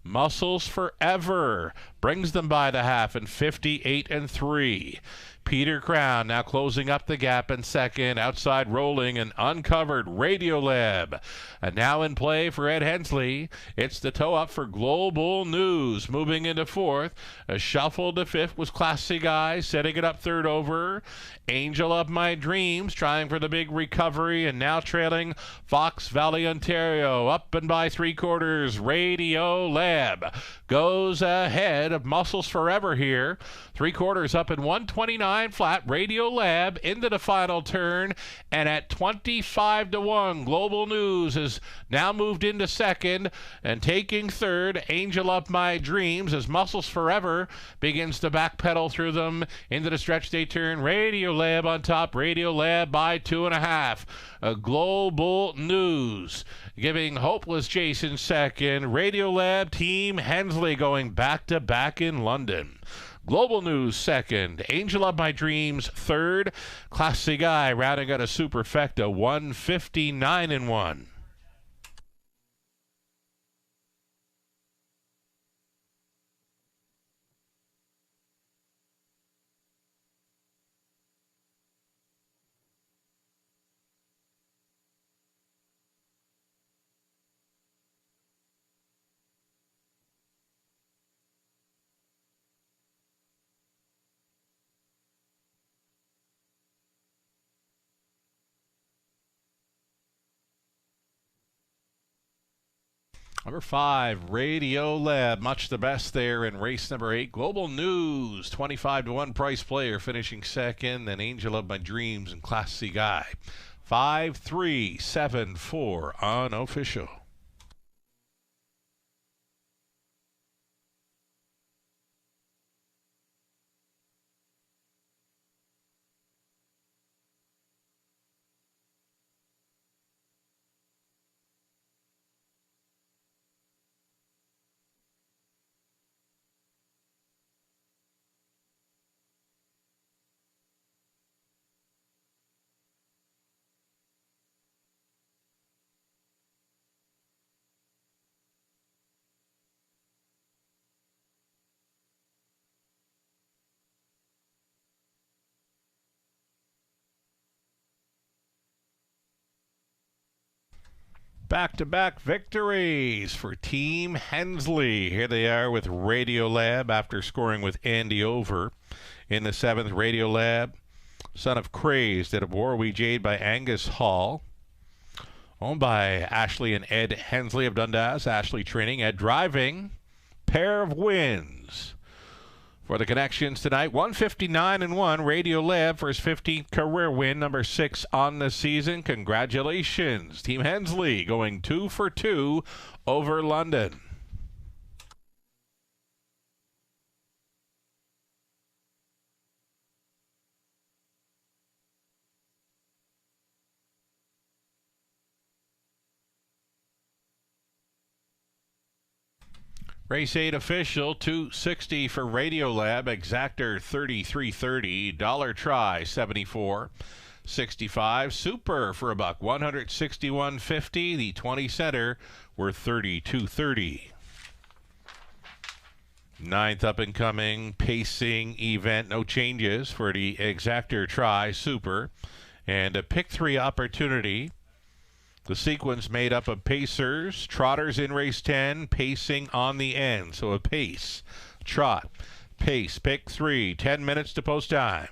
Muscles Forever brings them by the half in 58-3. Peter Crown now closing up the gap in second. Outside rolling and uncovered Radio Lab. And now in play for Ed Hensley. It's the toe up for Global News. Moving into fourth. A shuffle to fifth was Class C Guy. Setting it up third over. Angel of My Dreams trying for the big recovery. And now trailing Fox Valley, Ontario. Up and by 3/4. Radio Lab goes ahead of Muscles Forever here. 3/4 up in 129 flat. Radio Lab into the final turn, and at 25-1, Global News has now moved into second, and taking third, Angel of My Dreams, as Muscles Forever begins to backpedal through them into the stretch day turn. Radio Lab on top. Radio Lab by 2.5. Global News giving hopeless Jason second. Radio Lab, Team Hensley going back-to-back in London. Global News second. Angel of My Dreams third. Class C Guy rounding out a superfecta 159-1. Number 5, Radio Lab, much the best there in race number 8. Global News, 25-1 price player, finishing second. Then Angel of My Dreams and Class C Guy. 5-3-7-4 unofficial. Back-to-back victories for Team Hensley. Here they are with Radio Lab after scoring with Andy Over in the 7th. Radio Lab, son of Crazed out of Warwee Jade by Angus Hall. Owned by Ashley and Ed Hensley of Dundas. Ashley training, Ed driving. Pair of wins For the connections tonight, 159-1, Radio Lev for his 15th career win, number 6 on the season. Congratulations, Team Hensley, going 2 for 2 over London. Race 8 official, 260 for Radiolab, Exactor 3330, Dollar Try 74.65, Super for a buck 161.50, the 20 center were 32.30. Ninth up and coming pacing event, no changes for the Exactor Try Super, and a pick 3 opportunity. The sequence made up of pacers, trotters in race 10, pacing on the end. So a pace, trot, pace, pick 3, 10 minutes to post time.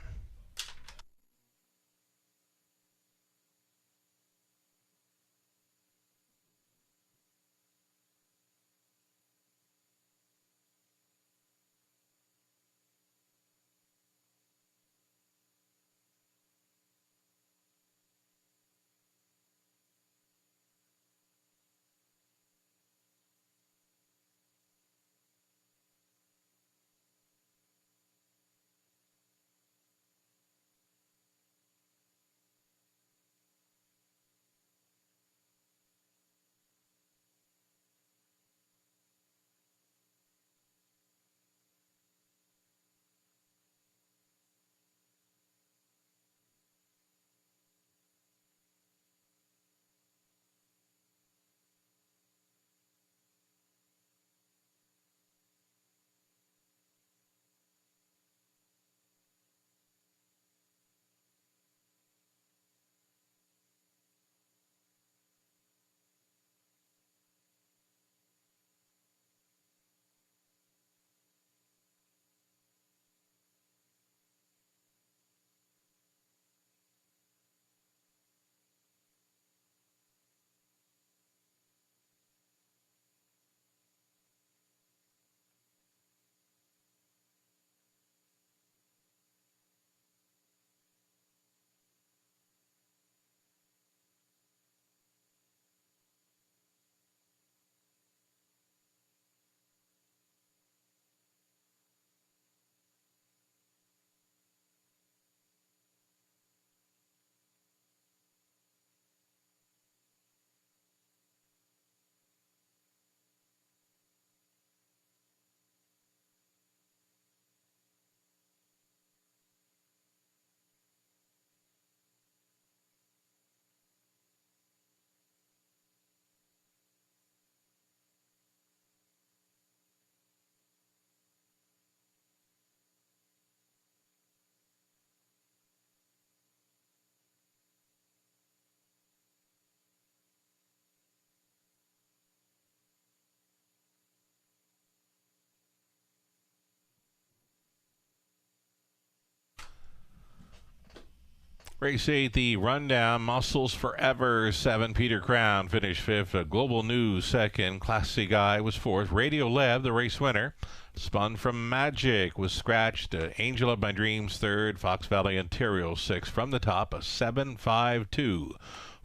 Race 8, the rundown, Muscles Forever, 7, Peter Crown finished 5th, Global News 2nd, Classy Guy was 4th, Radio Lev, the race winner, Spun from Magic was scratched, Angel of My Dreams 3rd, Fox Valley Ontario 6th, from the top, a 7-5-2,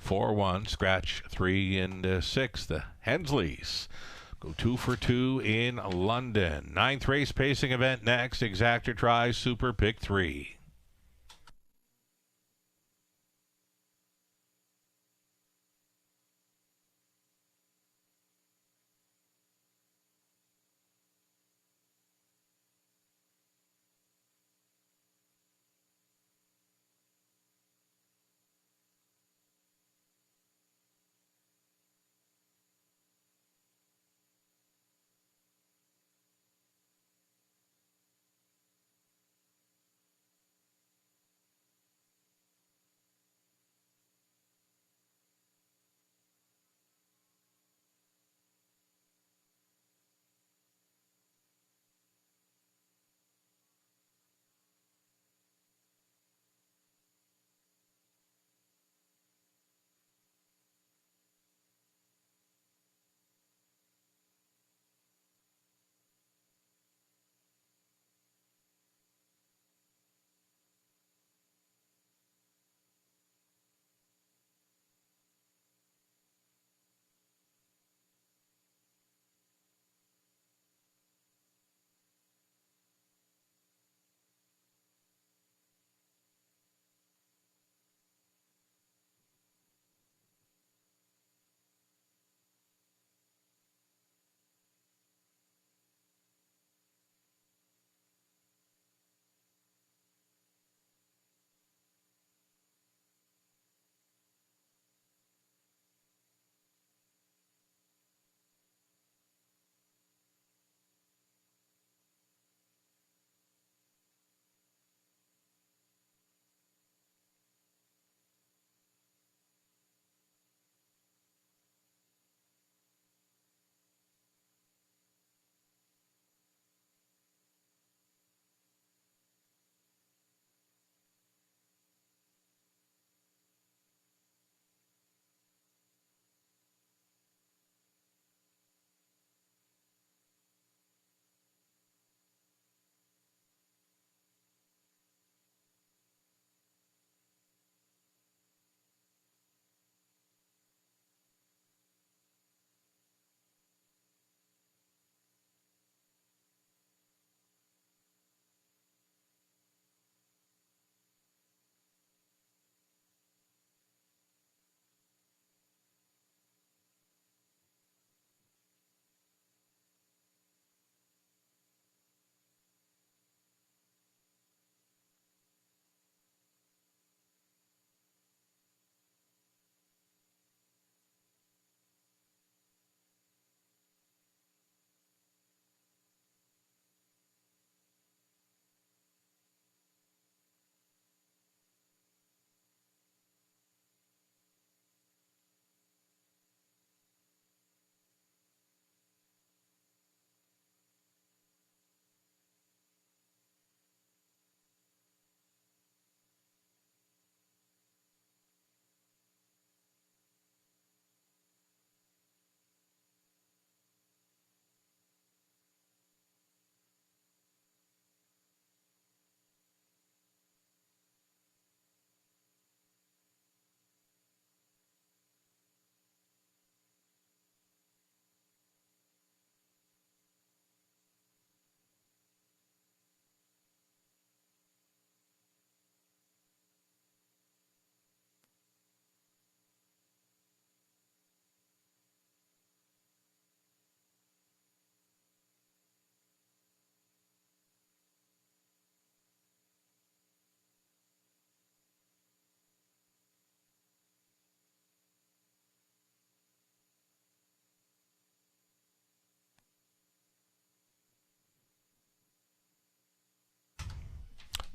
4-1, scratch 3 and 6, the Hensleys go 2 for 2 in London. 9th race pacing event next, Exactor Try Super Pick 3.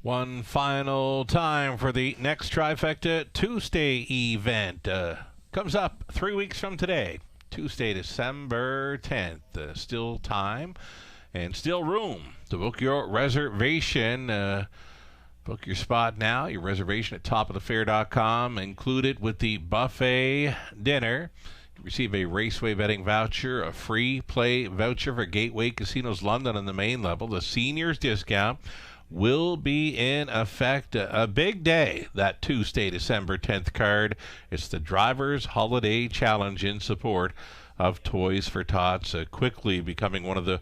One final time for the next Trifecta Tuesday event. Comes up 3 weeks from today, Tuesday, December 10th. Still time and still room to book your reservation. Book your spot now. Your reservation at topofthefair.com. Included with the buffet dinner. You receive a Raceway betting voucher, a free play voucher for Gateway Casinos London on the main level. The seniors discount will be in effect. A big day that Tuesday, December 10th card. It's the Drivers Holiday Challenge in support of Toys for Tots, quickly becoming one of the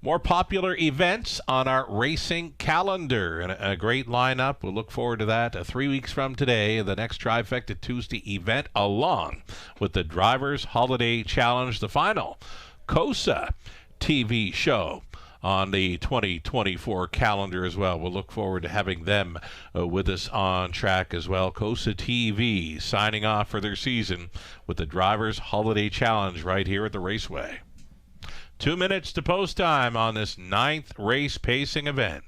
more popular events on our racing calendar. And a great lineup. We'll look forward to that 3 weeks from today, the next Trifecta Tuesday event, along with the Drivers Holiday Challenge, the final COSA TV show on the 2024 calendar as well. We'll look forward to having them with us on track as well. COSA TV signing off for their season with the Drivers Holiday Challenge right here at the Raceway. 2 minutes to post time on this 9th race pacing event.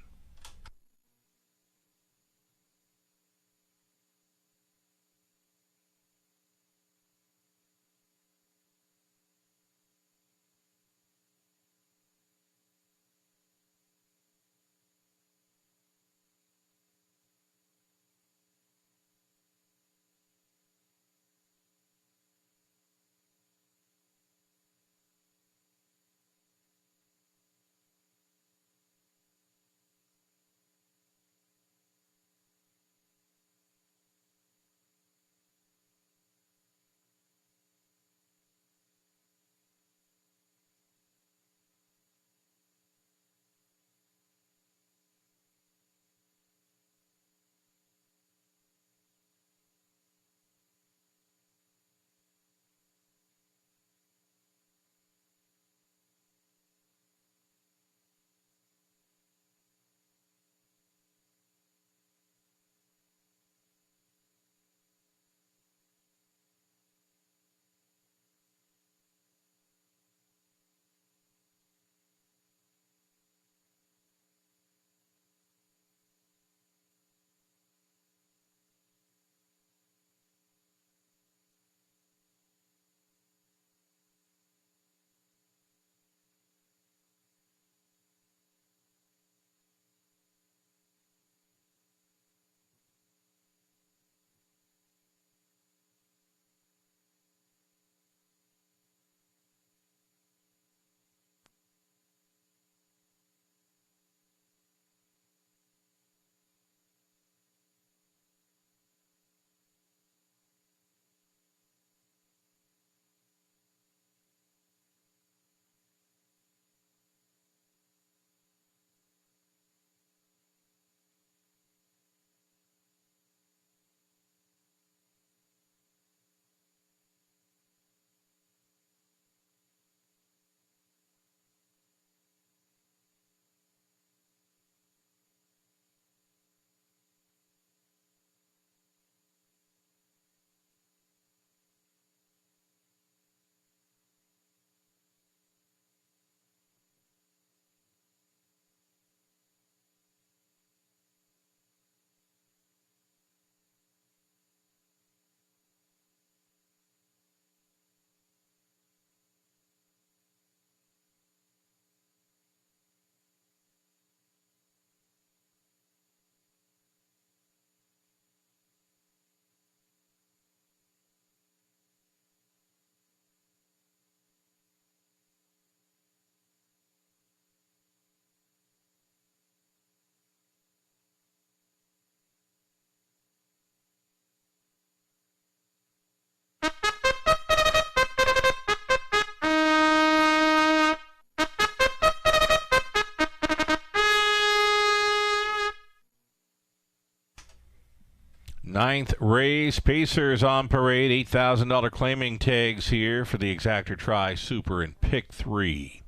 Ninth race, Pacers on parade. $8,000 claiming tags here for the Exactor Tri Super in pick 3.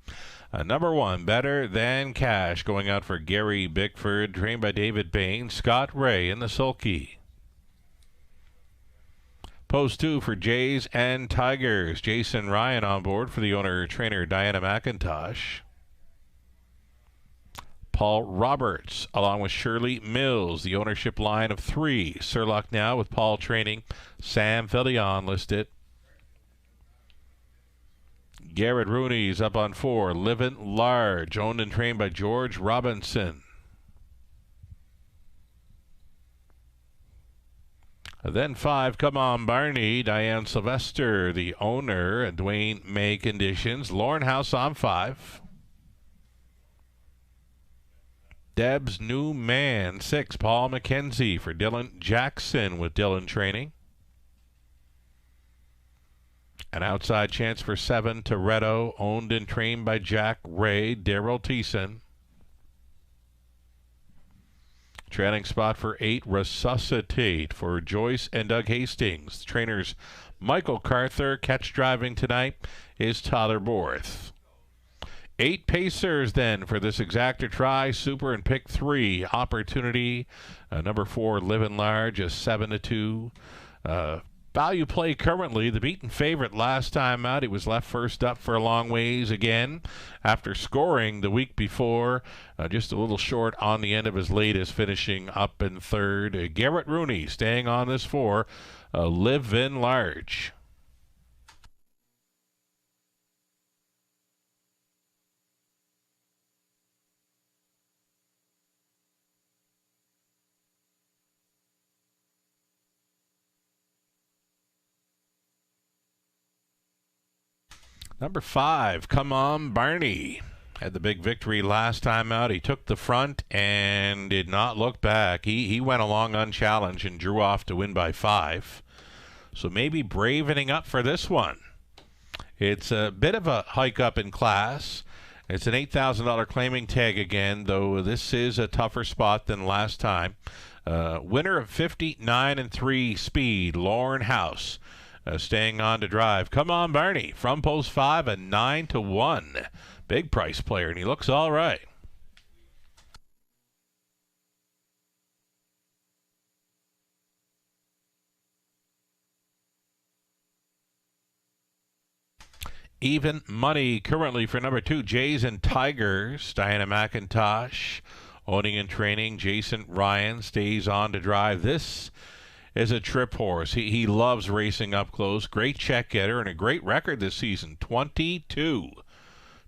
Number 1, Better Than Cash, going out for Gary Bickford, trained by David Bain. Scott Ray in the sulky. Post 2 for Jays and Tigers. Jason Ryan on board for the owner-trainer Diana McIntosh. Paul Roberts, along with Shirley Mills, the ownership line of 3. Sir Luck Now with Paul training Sam Fillion listed. Garrett Rooney's up on 4. Livin' Large, owned and trained by George Robinson. Then 5, Come On Barney, Diane Sylvester, the owner, and Dwayne May Conditions. Lauren House on 5. Deb's New Man, 6, Paul McKenzie for Dylan Jackson with Dylan Training. An outside chance for 7, Toretto, owned and trained by Jack Ray, Daryl Thiessen. Trailing spot for 8, Resuscitate for Joyce and Doug Hastings. Trainers Michael Carther. Catch driving tonight is Tyler Borth. 8 Pacers then for this exacta try. Super and pick 3. Opportunity. Number 4, Livin' Large, a 7-2. Value play currently. The beaten favorite last time out. He was left first up for a long ways again after scoring the week before. Just a little short on the end of his latest, finishing up in 3rd. Garrett Rooney staying on this 4. Livin' Large. Number 5, Come On Barney. Had the big victory last time out. He took the front and did not look back. He went along unchallenged and drew off to win by 5. So maybe bravening up for this one. It's a bit of a hike up in class. It's an $8,000 claiming tag again, though this is a tougher spot than last time. Winner of 59-3 speed, Lauren House. Staying on to drive. Come On Barney from post 5, a 9-1. Big price player, and he looks all right. Even money currently for number 2, Jays and Tigers. Diana McIntosh owning and training. Jason Ryan stays on to drive. This is a trip horse. He loves racing up close. Great check getter and a great record this season. 22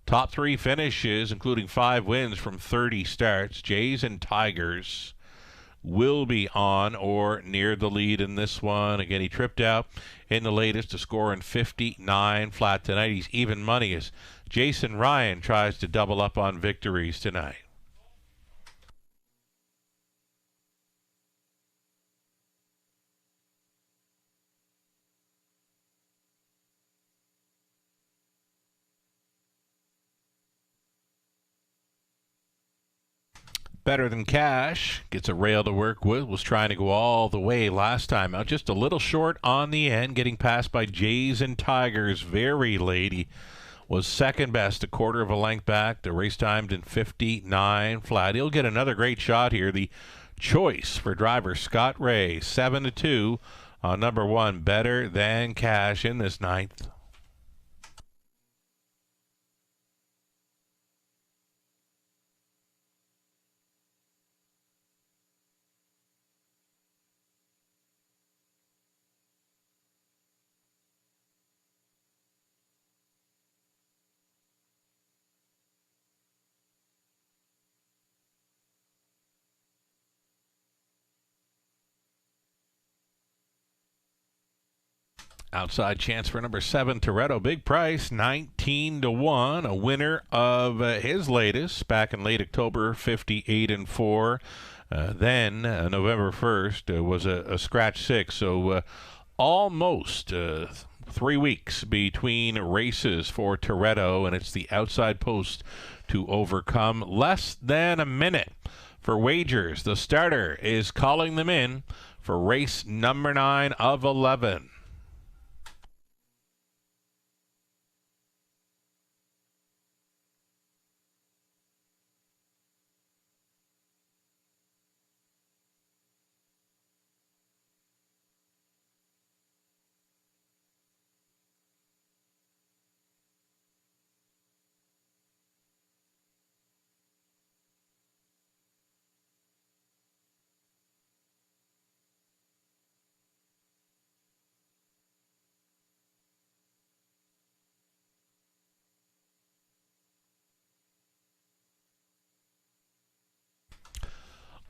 top 3 finishes, including 5 wins from 30 starts. Jays and Tigers will be on or near the lead in this one. Again, he tripped out in the latest to score in 59 flat tonight. He's even money as Jason Ryan tries to double up on victories tonight. Better Than Cash gets a rail to work with. Was trying to go all the way last time out. Just a little short on the end, getting passed by Jays and Tigers very late. He was second best, a quarter of a length back. The race timed in 59 flat. He'll get another great shot here. The choice for driver Scott Ray, 7-2 on number 1, Better Than Cash in this 9th. Outside chance for number 7, Toretto. Big price, 19-1. A winner of his latest back in late October, 58-4. Then November 1st was a scratch 6. So almost 3 weeks between races for Toretto, and it's the outside post to overcome. Less than a minute for wagers. The starter is calling them in for race number 9 of 11.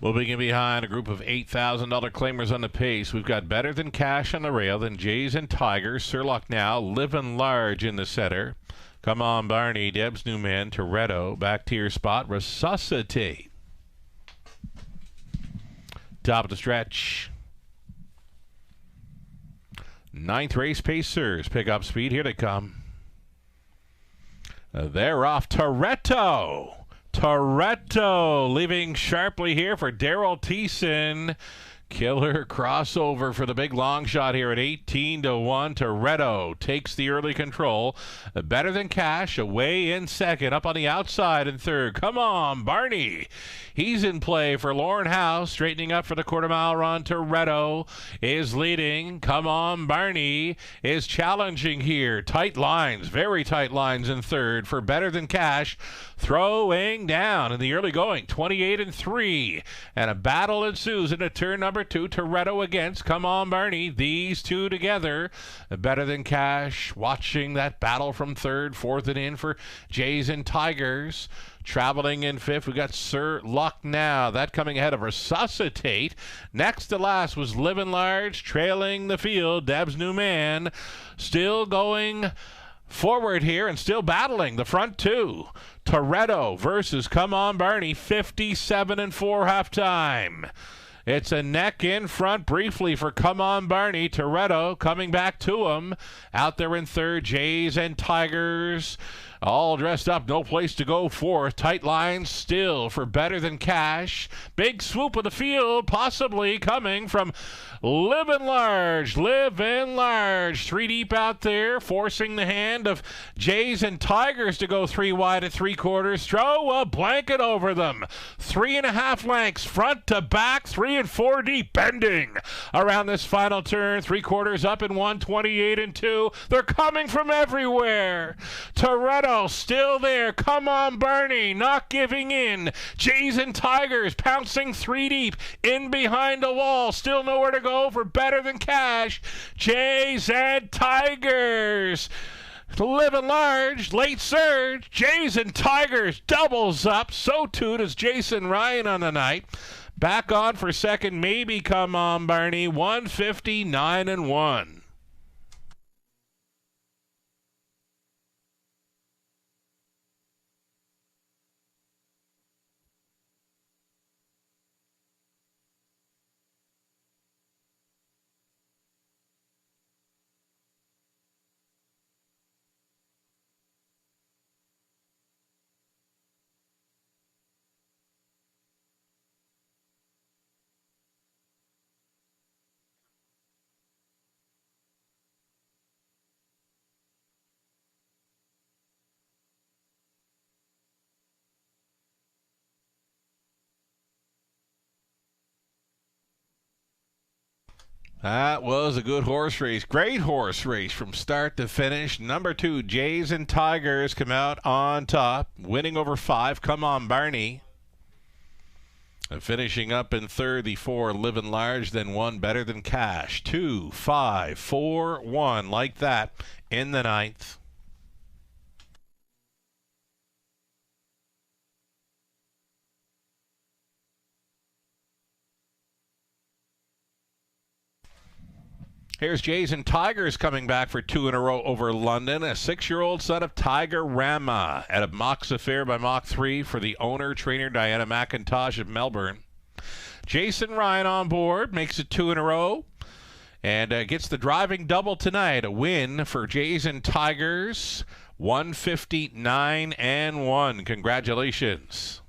Moving in behind a group of $8,000 claimers on the pace. We've got Better Than Cash on the rail, then Jays and Tigers. Surlock Now, Living Large in the center. Come On Barney, Deb's New Man, Toretto. Back to your spot, Resuscitate. Top of the stretch. Ninth race, Pacers. Pick up speed. Here they come. They're off. Toretto. Toretto leaving sharply here for Daryl Thiessen. Killer crossover for the big long shot here at 18-1. Toretto takes the early control. Better Than Cash away in second. Up on the outside in third. Come On Barney. He's in play for Lauren House. Straightening up for the quarter-mile run. Toretto is leading. Come On Barney is challenging here. Tight lines, very tight lines in third for Better Than Cash. Throwing down in the early going. 28-3. And a battle ensues into turn number 2. Toretto against Come On Barney. These two together. Better Than Cash watching that battle from third. Fourth and in for Jays and Tigers. Traveling in fifth, we got Surlock Now. That coming ahead of Resuscitate. Next to last was Living Large, trailing the field. Deb's New Man still going forward here and still battling the front two. Toretto versus Come On Barney, 57-4 halftime. It's a neck in front briefly for Come On Barney. Toretto coming back to him. Out there in third, Jays and Tigers. All dressed up, no place to go fourth. Tight lines still for Better Than Cash. Big swoop of the field, possibly coming from Living Large. Living Large. Three deep out there, forcing the hand of Jays and Tigers to go three wide at three quarters. Throw a blanket over them. 3.5 lengths, front to back, 3 and 4 deep, bending around this final turn. Three quarters up in 128-2. They're coming from everywhere. Toretto still there. Come On Barney not giving in. Jays and Tigers pouncing 3 deep in behind the wall. Still nowhere to go for Better Than Cash. Jays and Tigers. Living Large, late surge. Jays and Tigers doubles up. So too does Jason Ryan on the night. Back on for second, maybe Come On Barney. 159-1. That was a good horse race. Great horse race from start to finish. Number 2, Jays and Tigers come out on top, winning over 5. Come On Barney. Finishing up in third, the 4, Living Large, then 1, Better Than Cash. 2, 5, 4, 1, like that in the ninth. Here's Jays and Tigers coming back for 2 in a row over London. A 6-year-old son of Tiger Rama at a Mox Affair by Mach 3 for the owner, trainer Diana McIntosh of Melbourne. Jason Ryan on board, makes it 2 in a row, and gets the driving double tonight. A win for Jays and Tigers, 159-1. Congratulations.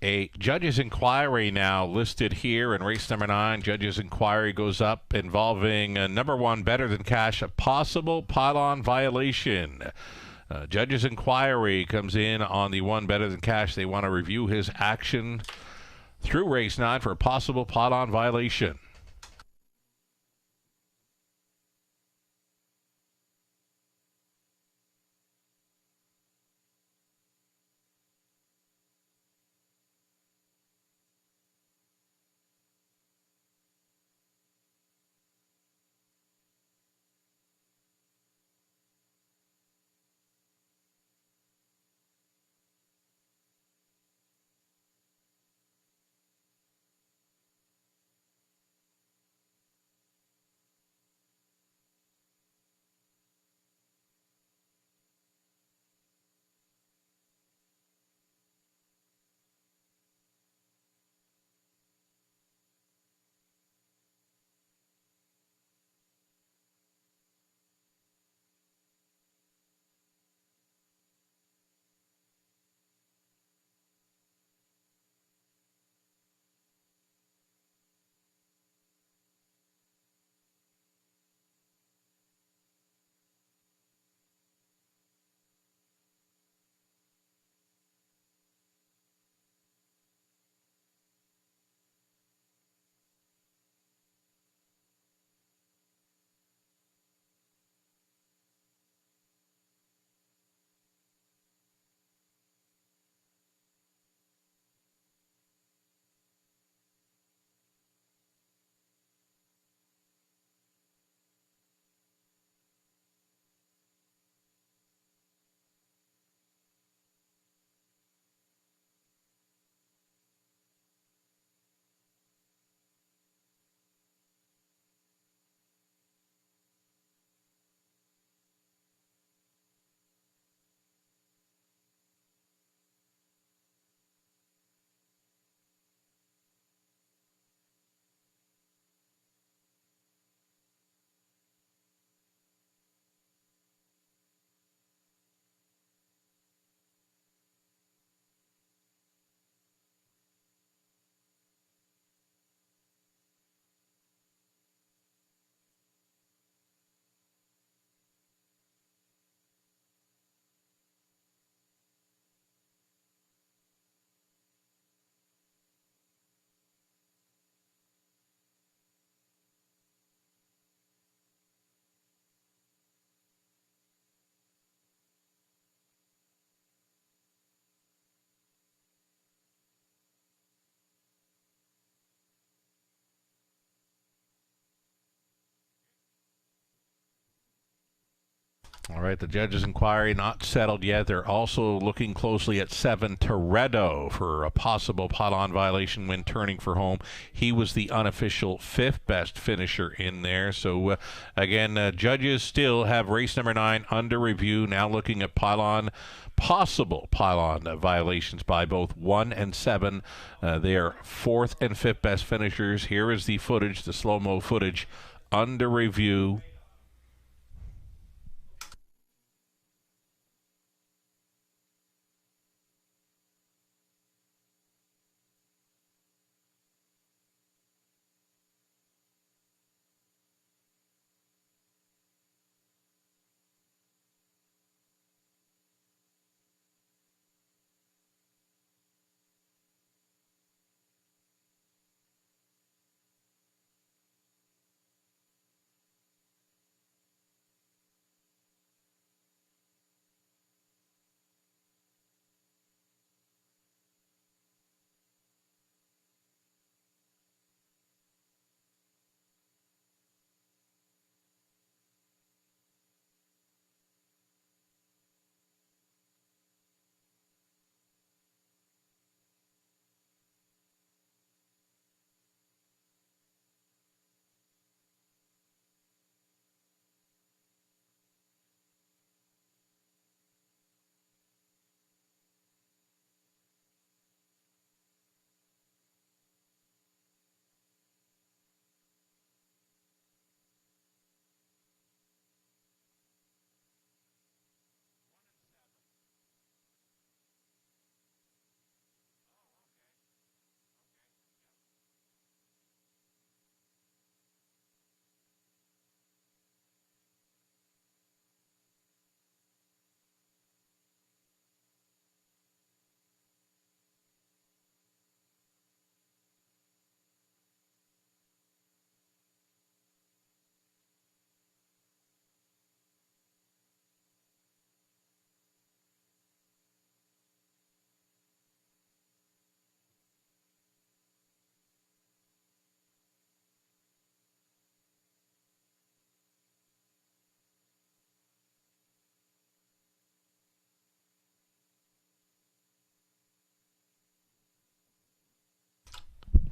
A judge's inquiry now listed here in race number 9. Judge's inquiry goes up involving number 1, Better Than Cash, a possible pylon violation. Judge's inquiry comes in on the 1, Better Than Cash. They want to review his action through race 9 for a possible pylon violation. All right, the judge's inquiry not settled yet. They're also looking closely at 7, Toretto, for a possible pylon violation when turning for home. He was the unofficial 5th best finisher in there. So, again, judges still have race number 9 under review, now looking at possible pylon violations by both 1 and 7. They are 4th and 5th best finishers. Here is the footage, the slow-mo footage, under review.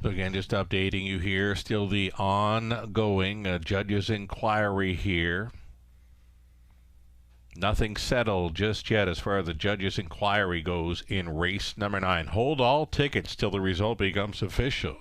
So again, just updating you here. Still the ongoing judges' inquiry here. Nothing settled just yet as far as the judges' inquiry goes in race number 9. Hold all tickets till the result becomes official.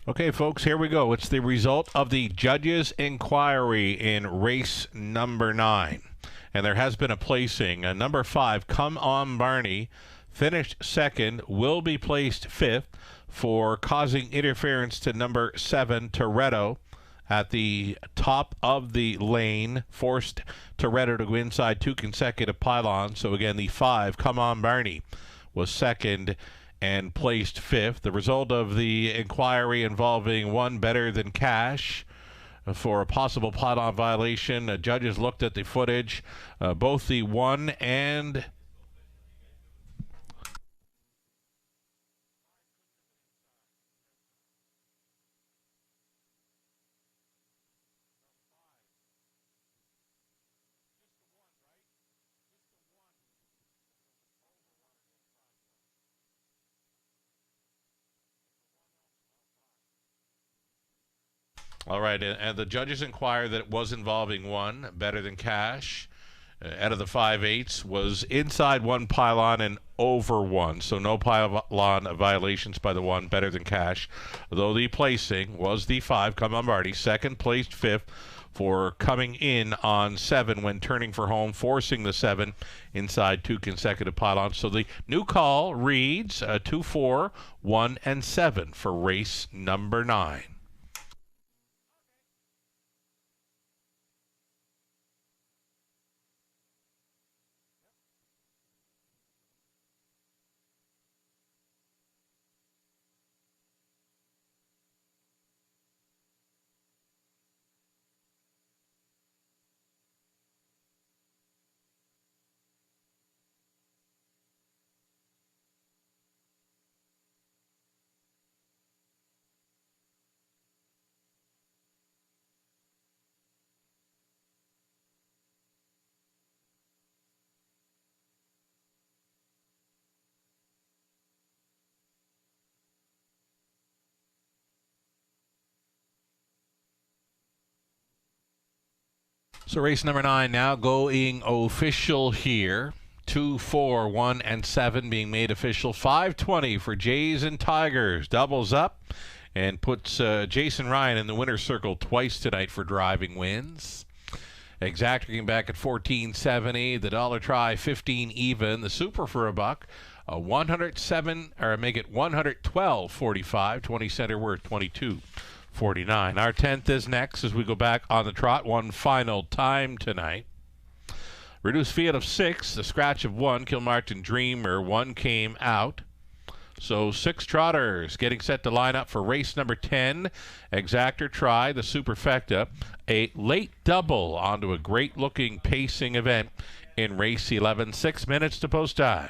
Okay, folks, here we go. It's the result of the judges' inquiry in race number 9. And there has been a placing. Number 5, Come On Barney, finished second, will be placed 5th for causing interference to number 7, Toretto, at the top of the lane, forced Toretto to go inside 2 consecutive pylons. So again, the 5, Come On Barney, was second and placed 5th. The result of the inquiry involving one Better Than Cash for a possible pylon violation. Judges looked at the footage. Both the 1 and all right, and the judges inquired that it was involving one Better Than Cash. Out of the 5/8 was inside 1 pylon and over 1, so no pylon violations by the 1 Better Than Cash, though the placing was the 5, Come On Barney, second placed 5th for coming in on 7 when turning for home, forcing the 7 inside 2 consecutive pylons. So the new call reads 2, 4, 1, and 7 for race number 9. So race number 9 now going official here. 2, 4, 1, and 7 being made official. 5:20 for Jays and Tigers. Doubles up and puts Jason Ryan in the winner's circle twice tonight for driving wins. Exactor came back at $14.70. The dollar try 15 even. The super for a buck. 107 or make it 112.45. 20 center worth 22.49. Our 10th is next as we go back on the trot one final time tonight. Reduced field of 6, the scratch of 1, Kilmartin Dreamer. 1 came out. So 6 trotters getting set to line up for race number 10. Exactor try, the superfecta. A late double onto a great-looking pacing event in race 11. 6 minutes to post time.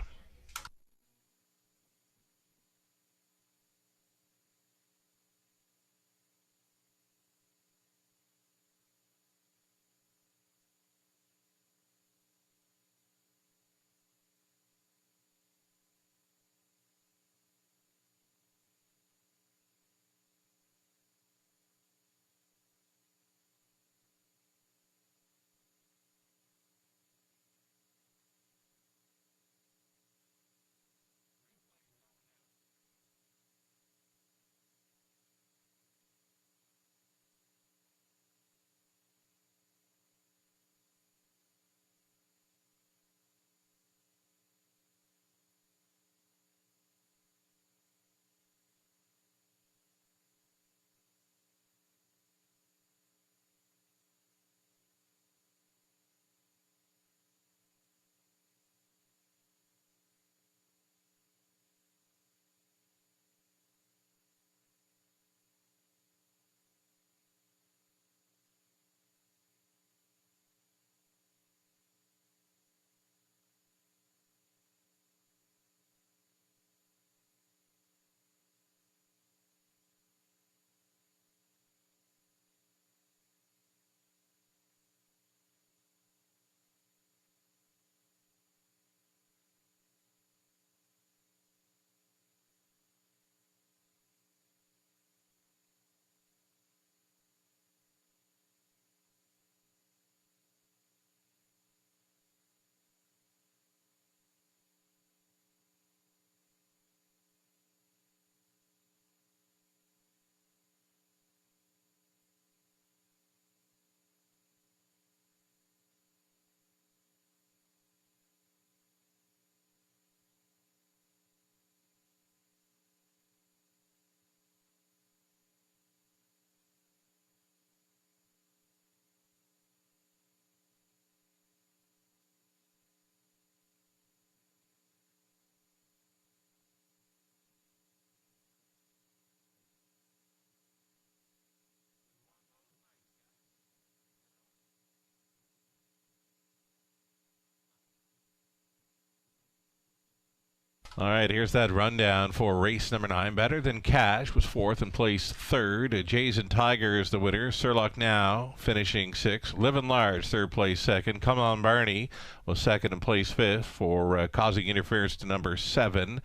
All right, here's that rundown for race number 9. Better Than Cash was 4th and placed 3rd. Jays and Tigers the winner. Surlock Now finishing 6th. Livin' Large 3rd place 2nd. Come On Barney was 2nd and placed 5th for causing interference to number 7,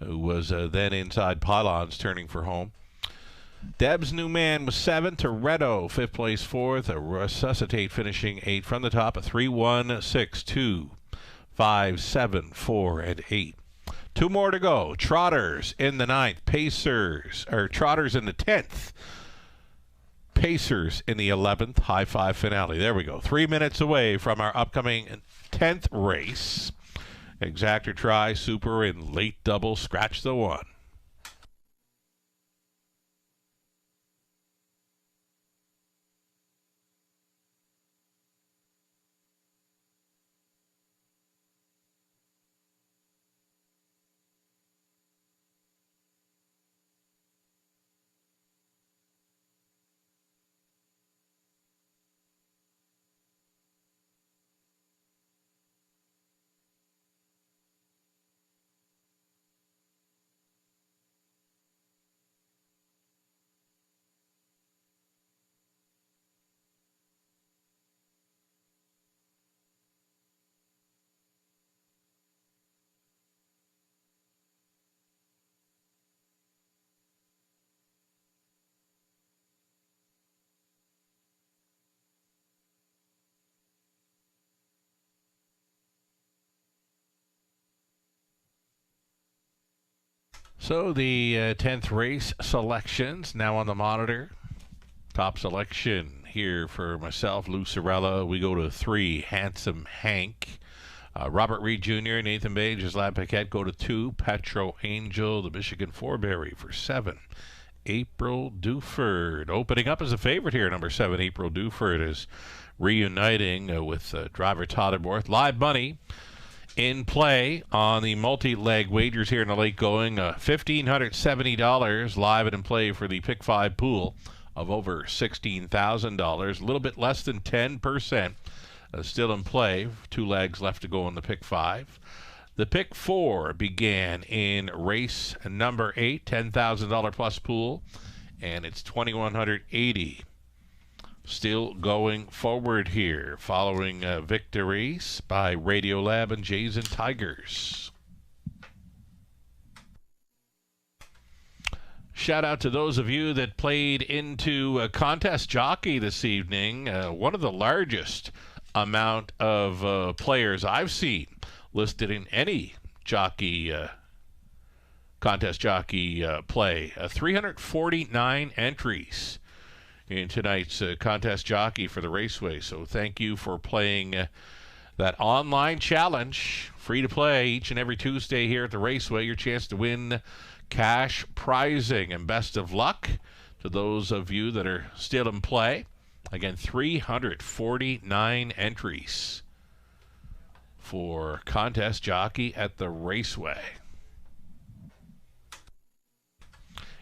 who was then inside pylons turning for home. Deb's New Man was 7th. Toretto 5th place 4th. Resuscitate finishing 8th. From the top, a 3, 1, 6, 2, 5, 7, 4, and 8. 2 more to go. Trotters in the 9th. Trotters in the 10th. Pacers in the 11th. High five finale. There we go. 3 minutes away from our upcoming 10th race. Exactor try, super, and late double. Scratch the 1. So the 10th race selections now on the monitor. Top selection, here for myself, Lou Sorella. We go to 3, Handsome Hank. Robert Reed Jr., Nathan Page, Islam Paquette go to 2, Petro Angel, the Michigan Foreberry for 7. April Duford opening up as a favorite here. Number 7, April Duford is reuniting with driver Todderworth. Live money in play on the multi-leg wagers here in the late going. $1,570 live and in play for the Pick 5 pool of over $16,000. A little bit less than 10% still in play. 2 legs left to go in the Pick 5. The Pick 4 began in race number 8, $10,000 plus pool, and it's $2,180. Still going forward here, following victories by Radiolab and Jays and Tigers. Shout out to those of you that played into a contest jockey this evening. One of the largest amount of players I've seen listed in any jockey contest jockey play. 349 entries in tonight's contest jockey for the Raceway. So thank you for playing that online challenge. Free to play each and every Tuesday here at the Raceway. Your chance to win cash prizing. And best of luck to those of you that are still in play. Again, 349 entries for contest jockey at the Raceway.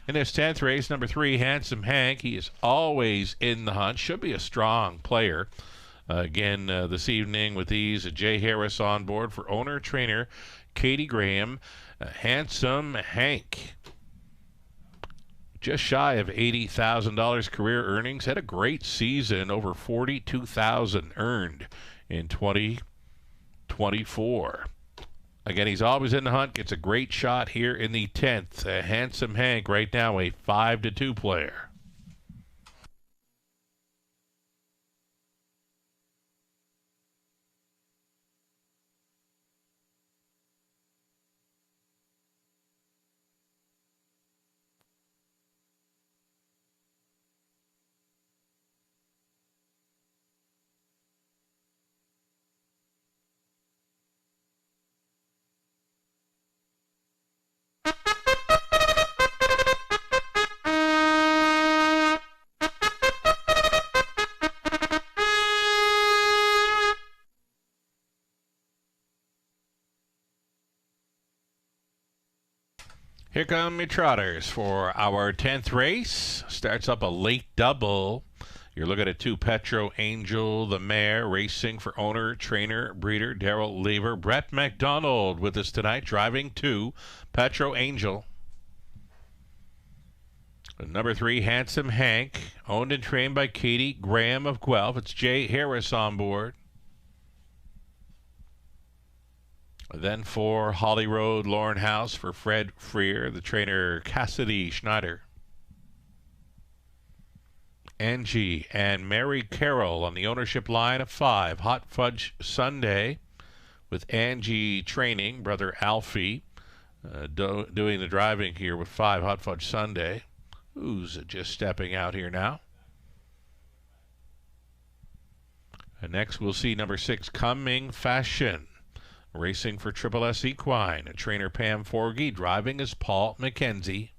In this 10th race, number 3, Handsome Hank. He is always in the hunt. Should be a strong player. Again, this evening with these, Jay Harris on board for owner, trainer, Katie Graham. Handsome Hank. Just shy of $80,000 career earnings. Had a great season, over $42,000 earned in 2024. Again, he's always in the hunt. Gets a great shot here in the 10th. Handsome Hank right now a 5-2 player. Here come your trotters for our 10th race. Starts up a late double. You're looking at 2, Petro Angel, the mare, racing for owner, trainer, breeder, Daryl Lever. Brett McDonald with us tonight, driving 2, Petro Angel. Number 3, Handsome Hank, owned and trained by Katie Graham of Guelph. It's Jay Harris on board. Then 4, Holly Road, Lauren House for Fred Freer, the trainer Cassidy Schneider. Angie and Mary Carroll on the ownership line of 5, Hot Fudge Sunday with Angie training, brother Alfie doing the driving here with 5, Hot Fudge Sunday. Who's just stepping out here now? And next we'll see number 6, Coming Fashion. Racing for Triple S Equine, trainer Pam Forgy, driving is Paul McKenzie.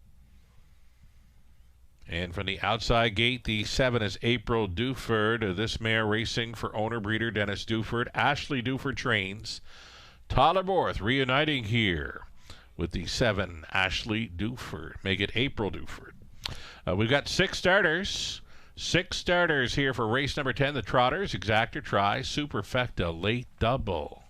And from the outside gate, the 7 is April Duford. This mare racing for owner breeder Dennis Duford. Ashley Duford trains. Tyler Borth reuniting here with the 7, Ashley Duford. Make it April Duford. We've got 6 starters. 6 starters here for race number 10, the Trotters. Exactor Try, Superfecta, late double.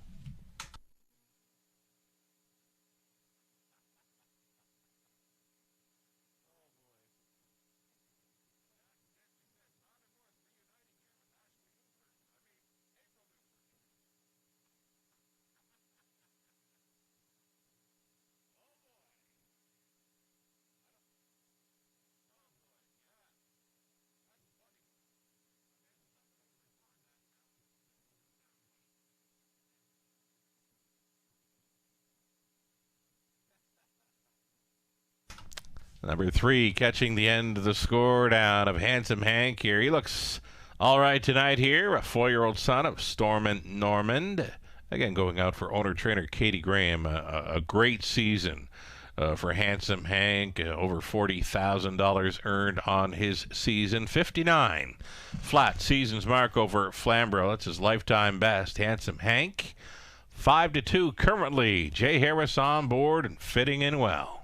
Number 3 catching the end of the score down of Handsome Hank here. He looks All right, tonight here, a 4-year-old son of Stormin Normand. Again, going out for owner-trainer Katie Graham. A great season for Handsome Hank. Over $40,000 earned on his season. 59 flat seasons mark over Flamborough. That's his lifetime best. Handsome Hank, 5-2 currently. Jay Harris on board and fitting in well.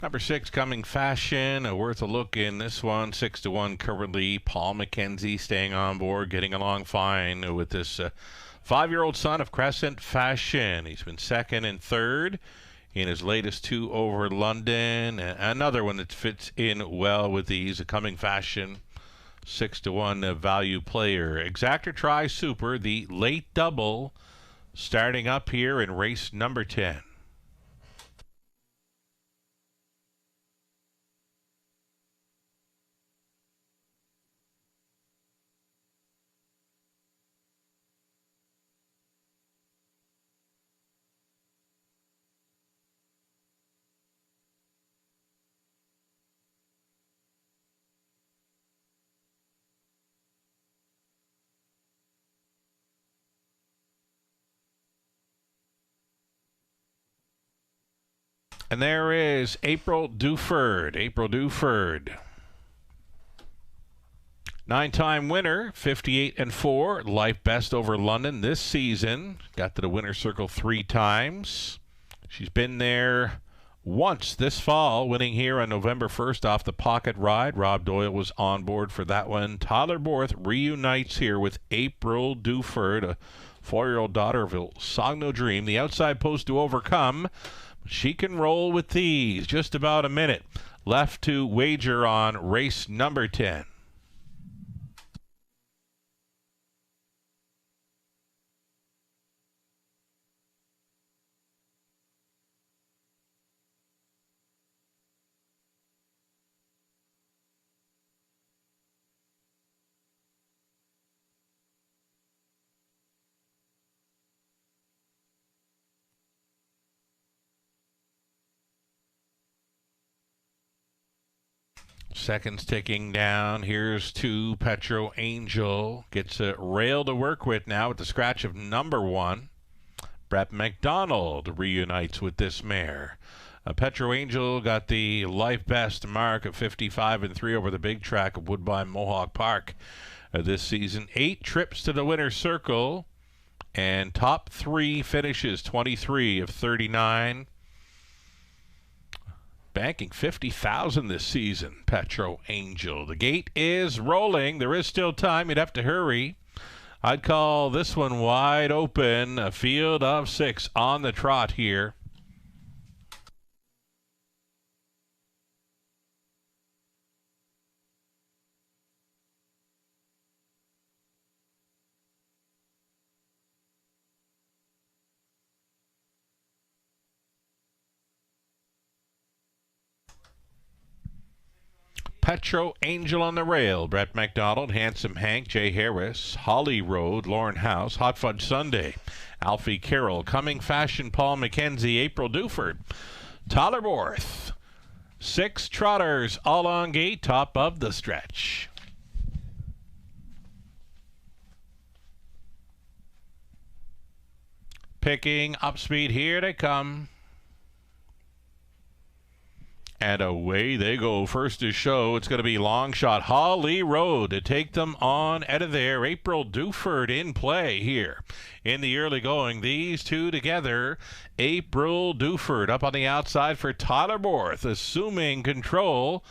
Number 6, Coming Fashion, worth a look in this one. 6-1 currently. Paul McKenzie staying on board, getting along fine with this 5-year-old son of Crescent Fashion. He's been second and third in his latest 2 over London. Another one that fits in well with these, a Coming Fashion 6-1 value player. Exactor Tri Super, the late double, starting up here in race number 10. And there is April Duford. April Duford. 9-time winner, 58-4, life best over London this season. Got to the winner's circle 3 times. She's been there once this fall, winning here on November 1st off the Pocket Ride. Rob Doyle was on board for that one. Tyler Borth reunites here with April Duford, a 4-year-old daughter of Sogno Dream. The outside post to overcome. She can roll with these. Just about a minute left to wager on race number 10. Seconds ticking down. Here's 2, Petro Angel. Gets a rail to work with now with the scratch of number 1. Brett McDonald reunites with this mare. Petro Angel got the life best mark of 55-3 over the big track of Woodbine Mohawk Park this season. 8 trips to the winner's circle and top 3 finishes, 23 of 39. Banking $50,000 this season, Petro Angel. The gate is rolling. There is still time. You'd have to hurry. I'd call this one wide open. A field of 6 on the trot here. Petro Angel on the rail. Brett McDonald, Handsome Hank, Jay Harris, Holly Road, Lauren House, Hot Fudge Sunday, Alfie Carroll, Coming Fashion, Paul McKenzie, April Duford, Tyler Borth. 6 trotters all on gate, top of the stretch. Picking up speed, here they come. And away they go. First to show, it's going to be long shot Holly Road to take them on out of there. April Duford in play here in the early going. These two together. April Duford up on the outside for Tyler Borth, assuming control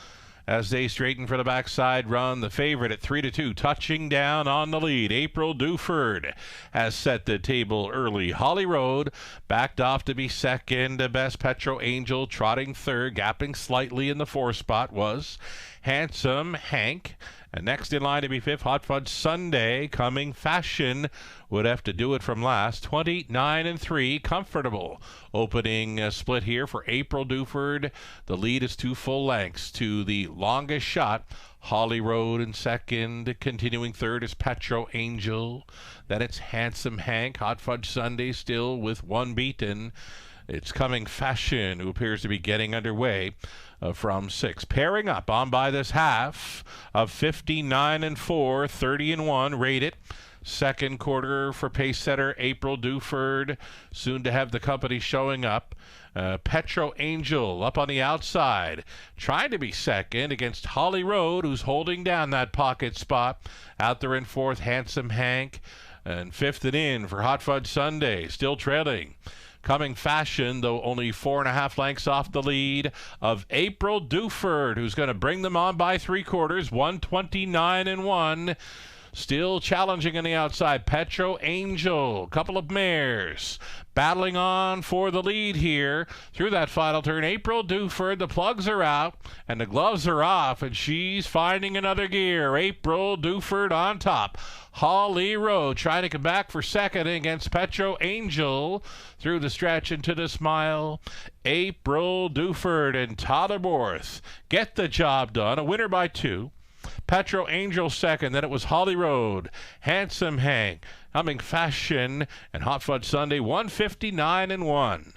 as they straighten for the backside run. The favorite at 3-2, touching down on the lead. April Duford has set the table early. Holly Road backed off to be second best. Petro Angel trotting third, gapping slightly in the 4 spot was Handsome Hank. And next in line to be fifth, Hot Fudge Sunday. Coming Fashion would have to do it from last. 29-3, comfortable opening split here for April Duford. The lead is 2 full lengths to the longest shot. Holly Road in second. Continuing third is Petro Angel. Then it's Handsome Hank. Hot Fudge Sunday still with 1 beaten. It's Coming Fashion, who appears to be getting underway from 6. Pairing up on by this half of 59-4, 30-1, rated. Second quarter for pace setter April Duford, soon to have the company showing up. Petro Angel up on the outside, trying to be second against Holly Road, who's holding down that pocket spot. Out there in fourth, Handsome Hank. And fifth and in for Hot Fudge Sunday, still trailing. Coming Fashion, though only 4.5 lengths off the lead of April Duford, who's going to bring them on by 3/4, 129-1. Still challenging on the outside, Petro Angel. Couple of mares battling on for the lead here through that final turn. April Duford, the plugs are out and the gloves are off, and she's finding another gear. April Duford on top. Holly Road trying to come back for second against Petro Angel through the stretch into the smile. April Duford and Todderborth get the job done. A winner by 2. Petro Angel second, then it was Holly Road, Handsome Hank, Coming Fashion, and Hot Fudge Sunday, 159-1.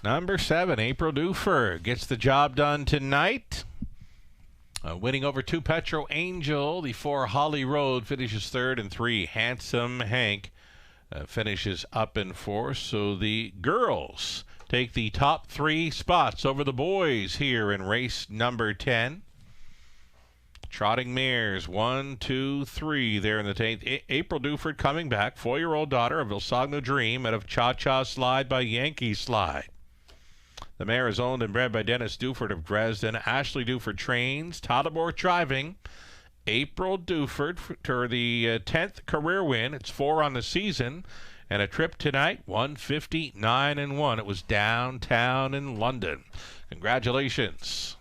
Number 7, April Duford gets the job done tonight. Winning over 2, Petro Angel. The 4, Holly Road, finishes third, and 3, Handsome Hank finishes up in 4th. So the girls take the top 3 spots over the boys here in race number 10. Trotting mares, 1, 2, 3 there in the 10th. April Duford coming back, 4-year-old daughter of Vilsogno Dream out of Cha Cha Slide by Yankee Slide. The mare is owned and bred by Dennis Duford of Dresden. Ashley Duford trains. Todderborth driving. April Duford for the 10th career win. It's 4 on the season. And a trip tonight, 159-1. It was downtown in London. Congratulations.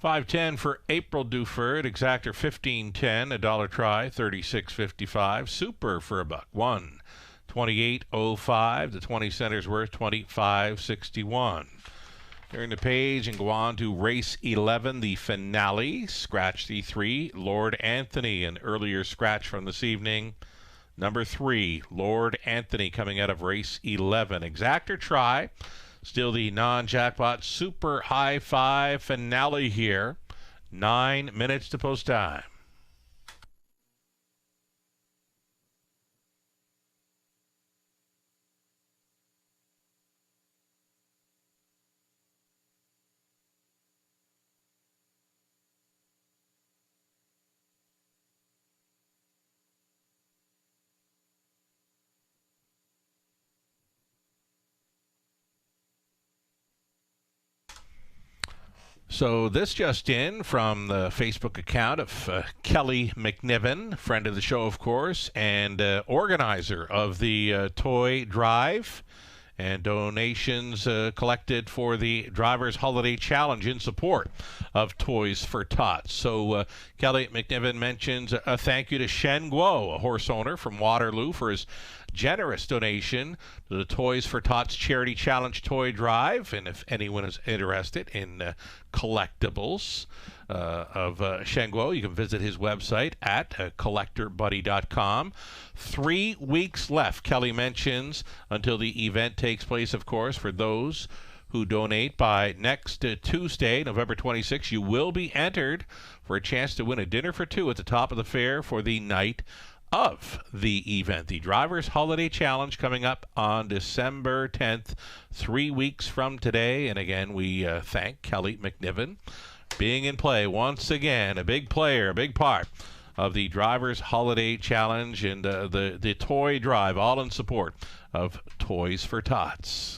$5.10 for April Duford. Exactor $15.10. $1 try $36.55. Super for $1. $28.05. The 20 centers worth $25.61. Turn the page and go on to race 11, the finale. Scratch the 3, Lord Anthony, an earlier scratch from this evening. Number 3, Lord Anthony, coming out of race 11. Exactor try. Still the non-jackpot super high 5 finale here. 9 minutes to post time. So this just in from the Facebook account of Kelly McNiven, friend of the show, of course, and organizer of the toy drive. and donations collected for the Drivers Holiday Challenge in support of Toys for Tots. So Kelly McNiven mentions a thank you to Shen Guo, a horse owner from Waterloo, for his generous donation to the Toys for Tots Charity Challenge Toy Drive. And if anyone is interested in collectibles of Shen Guo, you can visit his website at collectorbuddy.com. 3 weeks left, Kelly mentions, until the event takes place, of course. For those who donate by next Tuesday, November 26th, you will be entered for a chance to win a dinner for two at the top of the fair for the night of the event. The Drivers Holiday Challenge coming up on December 10th, 3 weeks from today. And again, we thank Kelly McNiven being in play once again, a big player, a big part of the Drivers Holiday Challenge and the toy drive, all in support of Toys for Tots.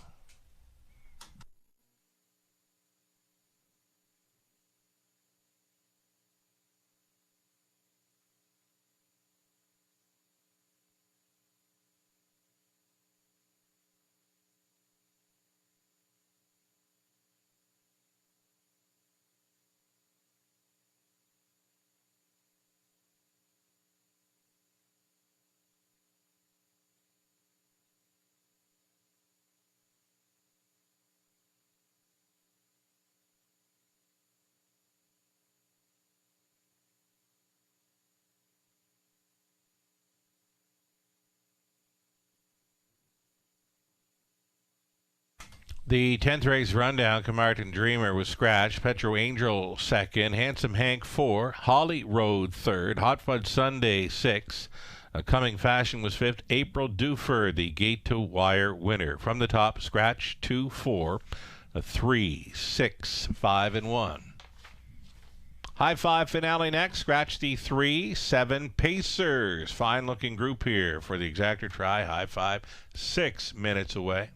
The 10th race rundown, Carmarthen Dreamer was scratched, Petro Angel second, Handsome Hank 4, Holly Road third, Hot Fudge Sunday 6, Coming Fashion was 5th, April Duford, the Gate to Wire winner. From the top, scratch 2, 4, 3, 6, 5, and 1. High Five finale next. Scratch the 3, 7 Pacers. Fine looking group here for the exactor try. High Five 6 minutes away.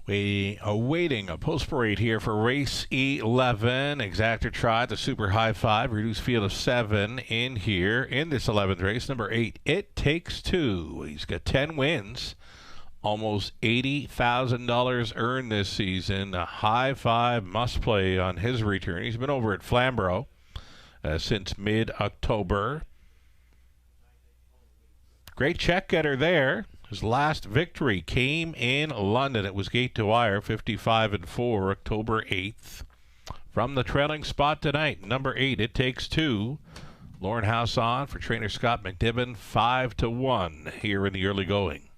We are awaiting a post parade here for race 11. Exactor Tri, the Super High 5, reduced field of 7 in here in this 11th race. Number 8, It Takes Two. He's got 10 wins, almost $80,000 earned this season. A High 5 must play on his return. He's been over at Flamborough since mid-October. Great check getter there. His last victory came in London. It was gate to wire, 55-4, October 8th. From the trailing spot tonight, number 8, It Takes Two. Lauren House on for trainer Scott McNiven, 5-1 here in the early going.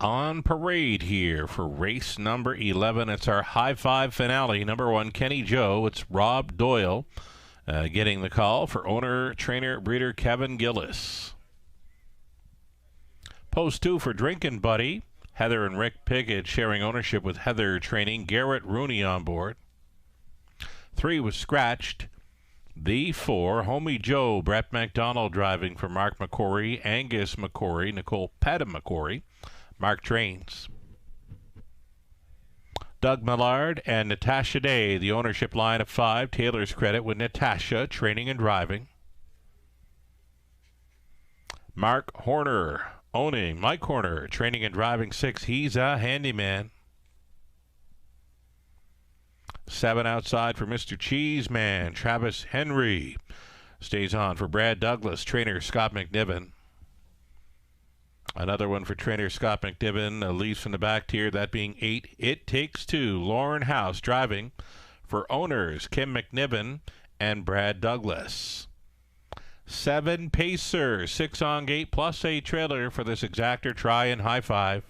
On parade here for race number 11. It's our High 5 finale. Number 1, Kenny Joe. It's Rob Doyle getting the call for owner, trainer, breeder Kevin Gillis. Post 2 for Drinkin' Buddy. Heather and Rick Piggott sharing ownership with Heather training. Garrett Rooney on board. 3 was scratched. The 4, Homie Joe, Brett McDonald driving for Mark McCory, Angus McCory, Nicole Padham McCory, Mark Trains. Doug Millard and Natasha Day, the ownership line of 5. Taylor's credit with Natasha, training and driving. Mark Horner, owning. Mike Horner, training and driving 6. He's a handyman. 7 outside for Mr. Cheeseman. Travis Henry stays on for Brad Douglas, trainer Scott McNiven. Another one for trainer Scott McNiven, leaves from the back tier, that being 8, It Takes Two. Lauren House driving for owners Kim McNiven and Brad Douglas. 7 Pacer, 6 on gate plus a trailer for this Exactor Tri and High 5.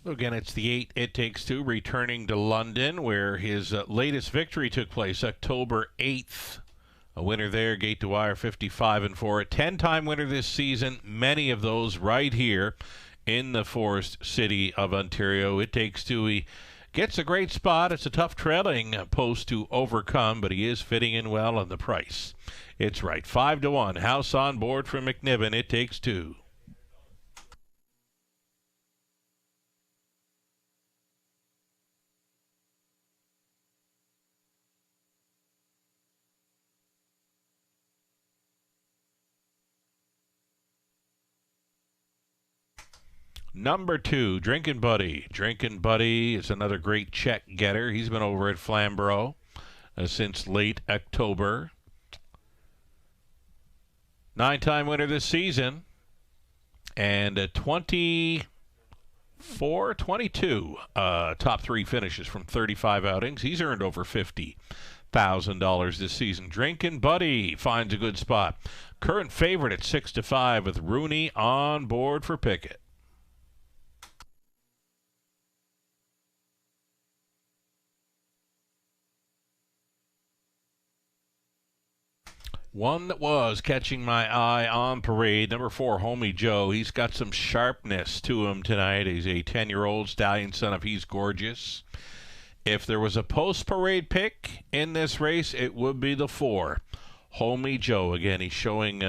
Again, it's the 8 It Takes Two, returning to London, where his latest victory took place October 8th. A winner there, Gate to Wire 55-4. A 10-time winner this season, many of those right here in the Forest City of Ontario. It Takes Two. He gets a great spot. It's a tough trailing post to overcome, but he is fitting in well on the price. It's right. 5-1. House on board for McNiven. It Takes Two. Number 2, Drinkin' Buddy. Drinkin' Buddy is another great check getter. He's been over at Flamborough since late October. 9-time winner this season. And 22 top 3 finishes from 35 outings. He's earned over $50,000 this season. Drinkin' Buddy finds a good spot. Current favorite at 6-5 with Rooney on board for Pickett. One that was catching my eye on parade, number 4, Homie Joe. He's got some sharpness to him tonight. He's a 10-year-old stallion son of He's Gorgeous. If there was a post-parade pick in this race, it would be the 4, Homie Joe. Again, he's showing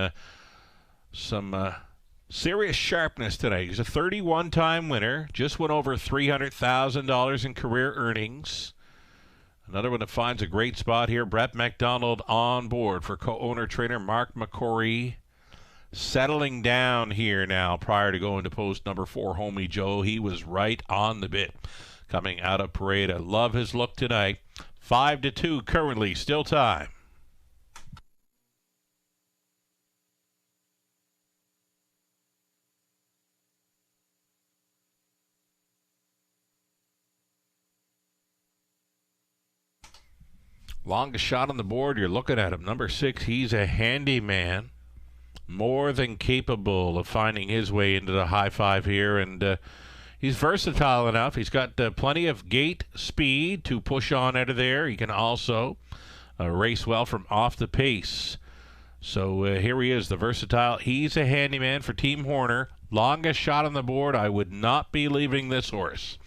some serious sharpness tonight. He's a 31-time winner, just went over $300,000 in career earnings. Another one that finds a great spot here, Brett McDonald on board for co-owner trainer Mark McCrory. Settling down here now prior to going to post number 4, Homie Joe. He was right on the bit coming out of parade. I love his look tonight. 5-2 currently, still time. Longest shot on the board, you're looking at him. Number 6, he's a handyman. More than capable of finding his way into the high 5 here. And he's versatile enough. He's got plenty of gate speed to push on out of there. He can also race well from off the pace. So here he is, the versatile. He's a handyman for Team Horner. Longest shot on the board. I would not be leaving this horse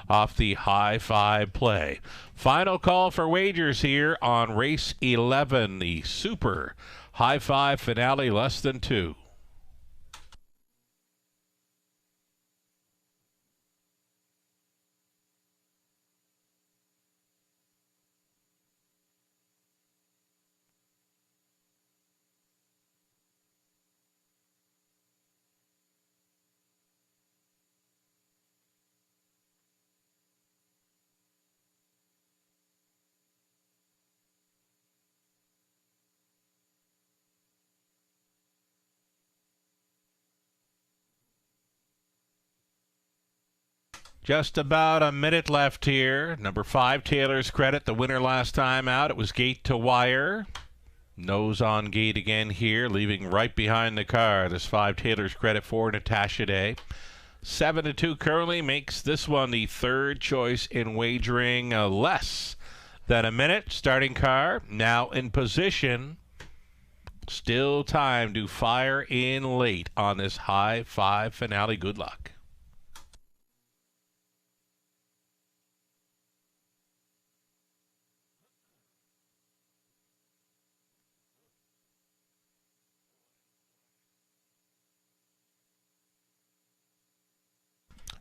off the high 5 play. Final call for wagers here on race 11, the Super High 5 finale, less than 2. Just about a minute left here. Number 5, Taylor's Credit, the winner last time out. It was Gate to Wire. Nose on gate again here, leaving right behind the car. This 5, Taylor's Credit for Natasha Day. 7-2 currently makes this one the 3rd choice in wagering. Less than a minute. Starting car now in position. Still time to fire in late on this high 5 finale. Good luck.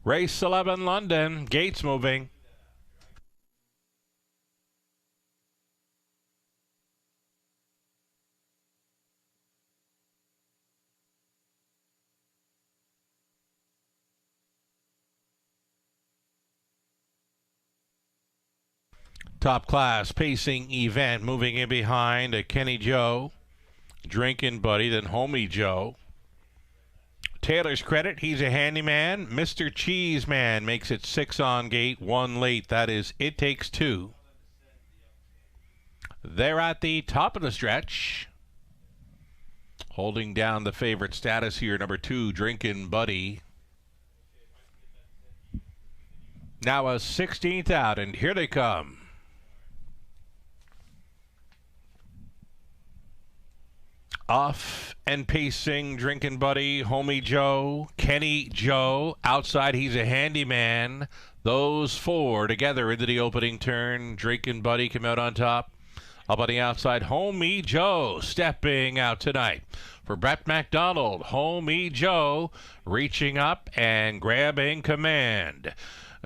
Race 11, London. Gates moving. Top class pacing event moving in behind Kenny Joe, Drinkin' Buddy, then Homie Joe. Taylor's Credit, he's a handyman. Mr. Cheeseman makes it 6 on gate, 1 late. That is It Takes Two. They're at the top of the stretch. Holding down the favorite status here, number 2, Drinkin' Buddy. Now a 16th out, and here they come. Off and pacing, Drinking Buddy, Homie Joe, Kenny Joe. Outside, he's a handyman. Those four together into the opening turn. Drinking Buddy come out on top. Up on the outside, Homie Joe stepping out tonight. For Brett McDonald, Homie Joe reaching up and grabbing command.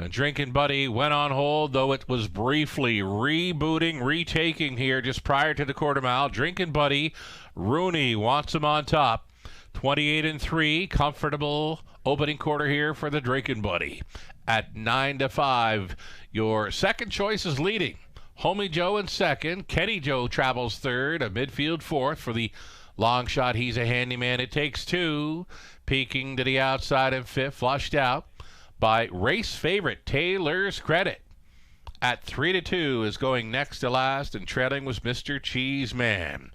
Drinking Buddy went on hold, though it was briefly retaking here just prior to the quarter mile. Drinking Buddy, Rooney wants him on top. 28-3, comfortable opening quarter here for the Drinking Buddy. At 9-5, your second choice is leading. Homie Joe in second. Kenny Joe travels third. A midfield fourth for the long shot. He's a handyman. It takes two. Peeking to the outside in fifth. Flushed out by race favorite Taylor's Credit. At 3-2 is going next to last, and trailing was Mr. Cheeseman.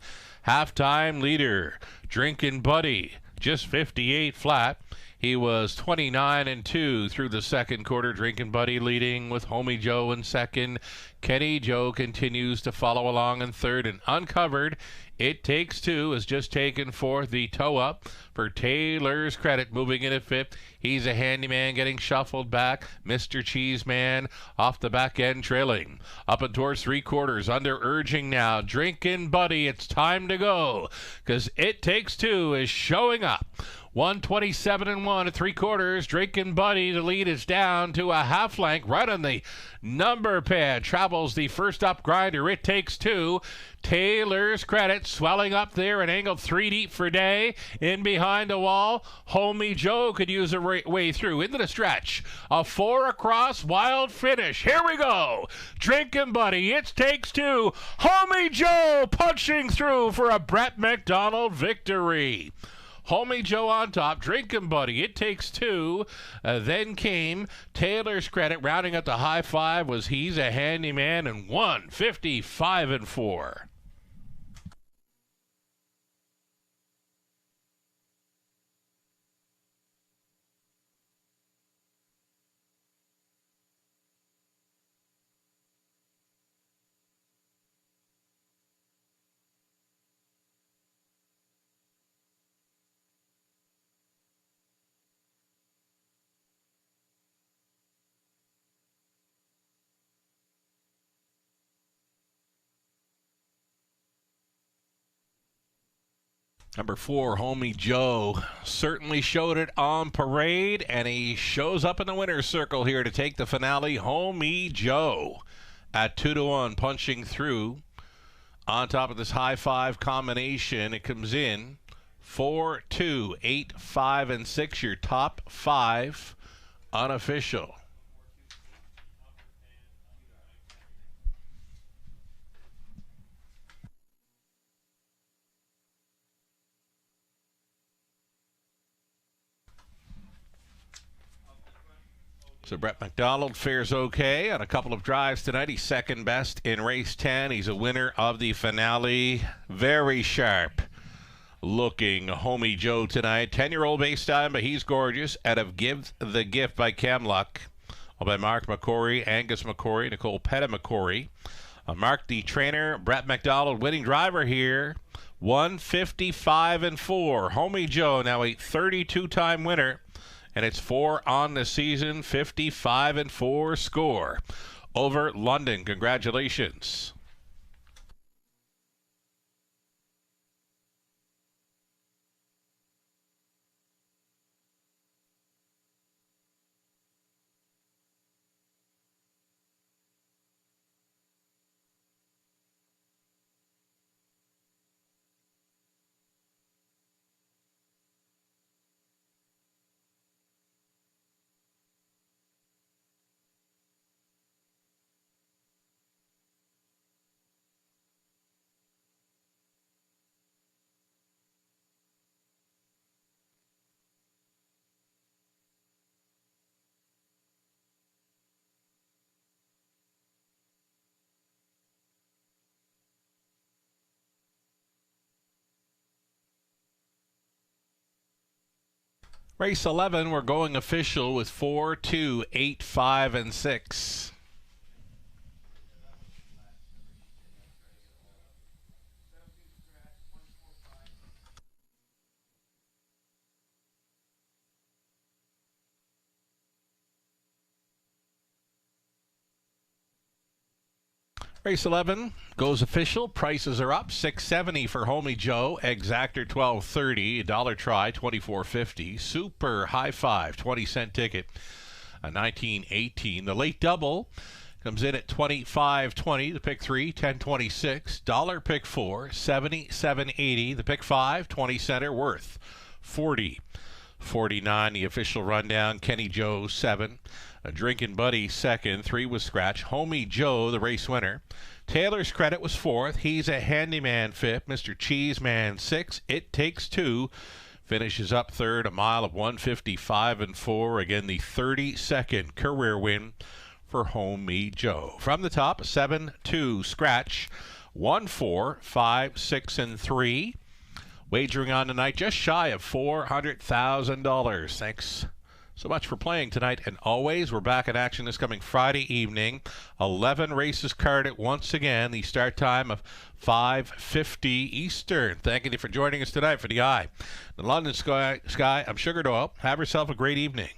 Halftime leader, Drinking Buddy, just 58 flat. He was 29-2 through the second quarter. Drinking Buddy leading with Homie Joe in second. Kenny Joe continues to follow along in third, and uncovered. It Takes Two is just taken fourth. The toe up for Taylor's Credit moving in at fifth. He's a handyman getting shuffled back. Mr. Cheeseman off the back end trailing. Up and towards three quarters. Under urging now. Drinking Buddy, it's time to go, because It Takes Two is showing up. 127-1 at three quarters. Drinking Buddy, the lead is down to a half length right on the number pad. Travels the first up grinder. It Takes Two. Taylor's Credit swelling up there and angled three deep for Day. In behind the wall, Homie Joe could use a way through into the stretch. A four across, wild finish. Here we go. Drinking Buddy, It Takes Two. Homie Joe punching through for a Brett McDonald victory. Homie Joe on top, Drinking Buddy, It Takes Two. Then came Taylor's Credit. Rounding up the high five was He's a Handyman, and 155-4. Number 4, Homie Joe, certainly showed it on parade, and he shows up in the winner's circle here to take the finale. Homie Joe at 2-1, punching through. On top of this high five combination, it comes in 4, 2, 8, 5, and 6, your top five unofficial. So Brett McDonald fares okay on a couple of drives tonight. He's second best in race 10. He's a winner of the finale. Very sharp looking Homie Joe tonight. 10-year-old base time, but he's gorgeous. Out of Give the Gift by Camluck, by Mark McCory, Angus McCory, Nicole Pettit-McCory. Mark the trainer, Brett McDonald winning driver here. 155-4. Homie Joe now a 32-time winner. And it's 4 on the season, 55-4 score over London. Congratulations. Race 11, we're going official with 4, 2, 8, 5, and 6. Race 11 goes official. Prices are up. $6.70 for Homie Joe. Exactor $12.30. $1 try $24.50. Super High Five 20-cent ticket. A $19.18. The late double comes in at $25.20. The pick 3 $10.26. Dollar pick 4 $77.80. The pick 5 20-center worth $40.49. The official rundown. Kenny Joe 7. A Drinking Buddy second, 3 was scratch. Homie Joe, the race winner. Taylor's Credit was 4th. He's a Handyman 5th. Mr. Cheeseman 6th. It Takes 2 finishes up 3rd. A mile of 1:55 and 4. Again, the 32nd career win for Homie Joe. From the top, 7, 2 scratch, 1, 4, 5, 6, and 3. Wagering on tonight just shy of $400,000. Thanks so much for playing tonight, and always, we're back in action this coming Friday evening. 11 races carded once again. The start time of 5:50 Eastern. Thank you for joining us tonight for the Eye. The London Sky, I'm Sugar Doyle. Have yourself a great evening.